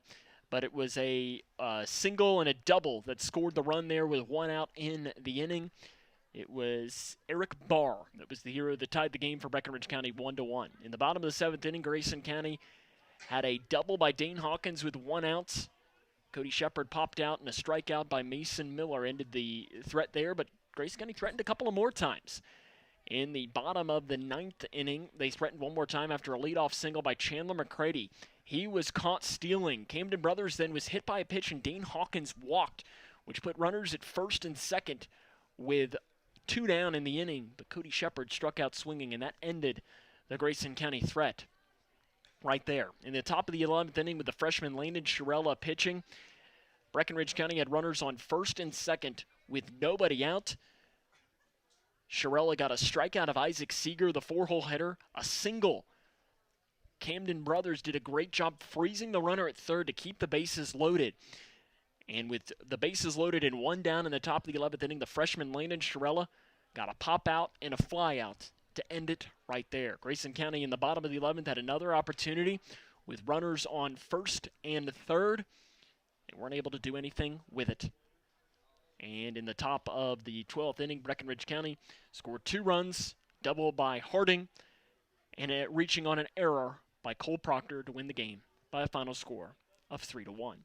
But it was a single and a double that scored the run there with 1 out in the inning. It was Eric Barr that was the hero that tied the game for Breckinridge County 1-1. In the bottom of the 7th inning, Grayson County had a double by Dane Hawkins with 1 out. Cody Shepard popped out, and a strikeout by Mason Miller ended the threat there, but Grayson County threatened a couple of more times. In the bottom of the 9th inning, they threatened one more time after a leadoff single by Chandler McCready. He was caught stealing. Camden Brothers then was hit by a pitch, and Dane Hawkins walked, which put runners at first and second with 2 down in the inning. But Cody Shepard struck out swinging, and that ended the Grayson County threat right there. In the top of the 11th inning with the freshman Landon Sherella pitching, Breckinridge County had runners on first and second with nobody out. Sherella got a strikeout of Isaac Seeger, the 4-hole hitter, a single. Camden Brothers did a great job freezing the runner at third to keep the bases loaded. And with the bases loaded and one down in the top of the 11th inning, the freshman Landon Shirella got a pop out and a fly out to end it right there. Grayson County in the bottom of the 11th had another opportunity with runners on first and third. They weren't able to do anything with it. And in the top of the 12th inning, Breckinridge County scored 2 runs, double by Harding, and reaching on an error by Cole Proctor to win the game by a final score of 3-1.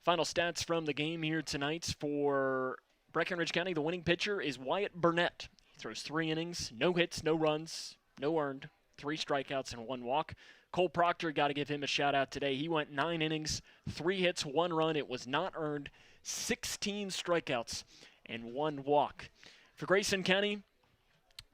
Final stats from the game here tonight for Breckinridge County. The winning pitcher is Wyatt Burnett. He throws 3 innings, no hits, no runs, no earned, 3 strikeouts, and 1 walk. Cole Proctor, got to give him a shout out today. He went 9 innings, 3 hits, 1 run. It was not earned, 16 strikeouts, and 1 walk. For Grayson County,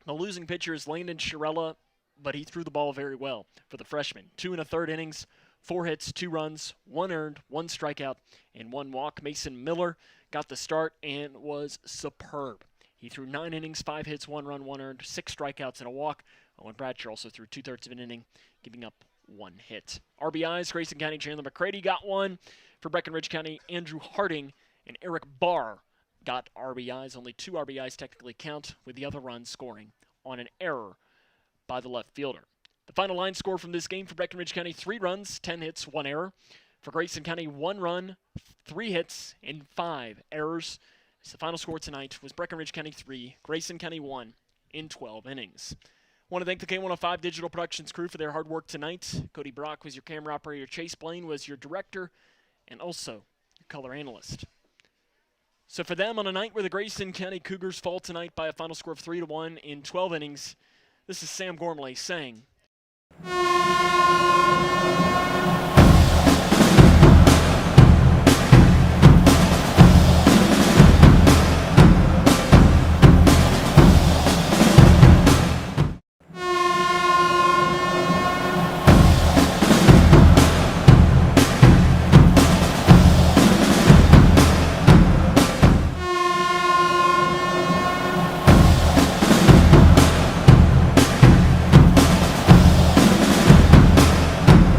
the losing pitcher is Landon Shirella, but he threw the ball very well for the freshman. 2 1/3 innings, 4 hits, 2 runs, 1 earned, 1 strikeout, and 1 walk. Mason Miller got the start and was superb. He threw 9 innings, 5 hits, 1 run, 1 earned, 6 strikeouts, and a walk. Owen Bradshaw also threw 2/3 of an inning, giving up 1 hit. RBIs, Grayson County, Chandler McCready got 1. For Breckinridge County, Andrew Harding and Eric Barr got RBIs. Only 2 RBIs technically count, with the other run scoring on an error by the left fielder. The final line score from this game for Breckinridge County, 3 runs, 10 hits, 1 error. For Grayson County, 1 run, 3 hits, and 5 errors. So the final score tonight was Breckinridge County 3, Grayson County 1 in 12 innings. I want to thank the K105 Digital Productions crew for their hard work tonight. Cody Brock was your camera operator. Chase Blaine was your director and also your color analyst. So for them, on a night where the Grayson County Cougars fall tonight by a final score of 3-1 in 12 innings, this is Sam Gormley saying...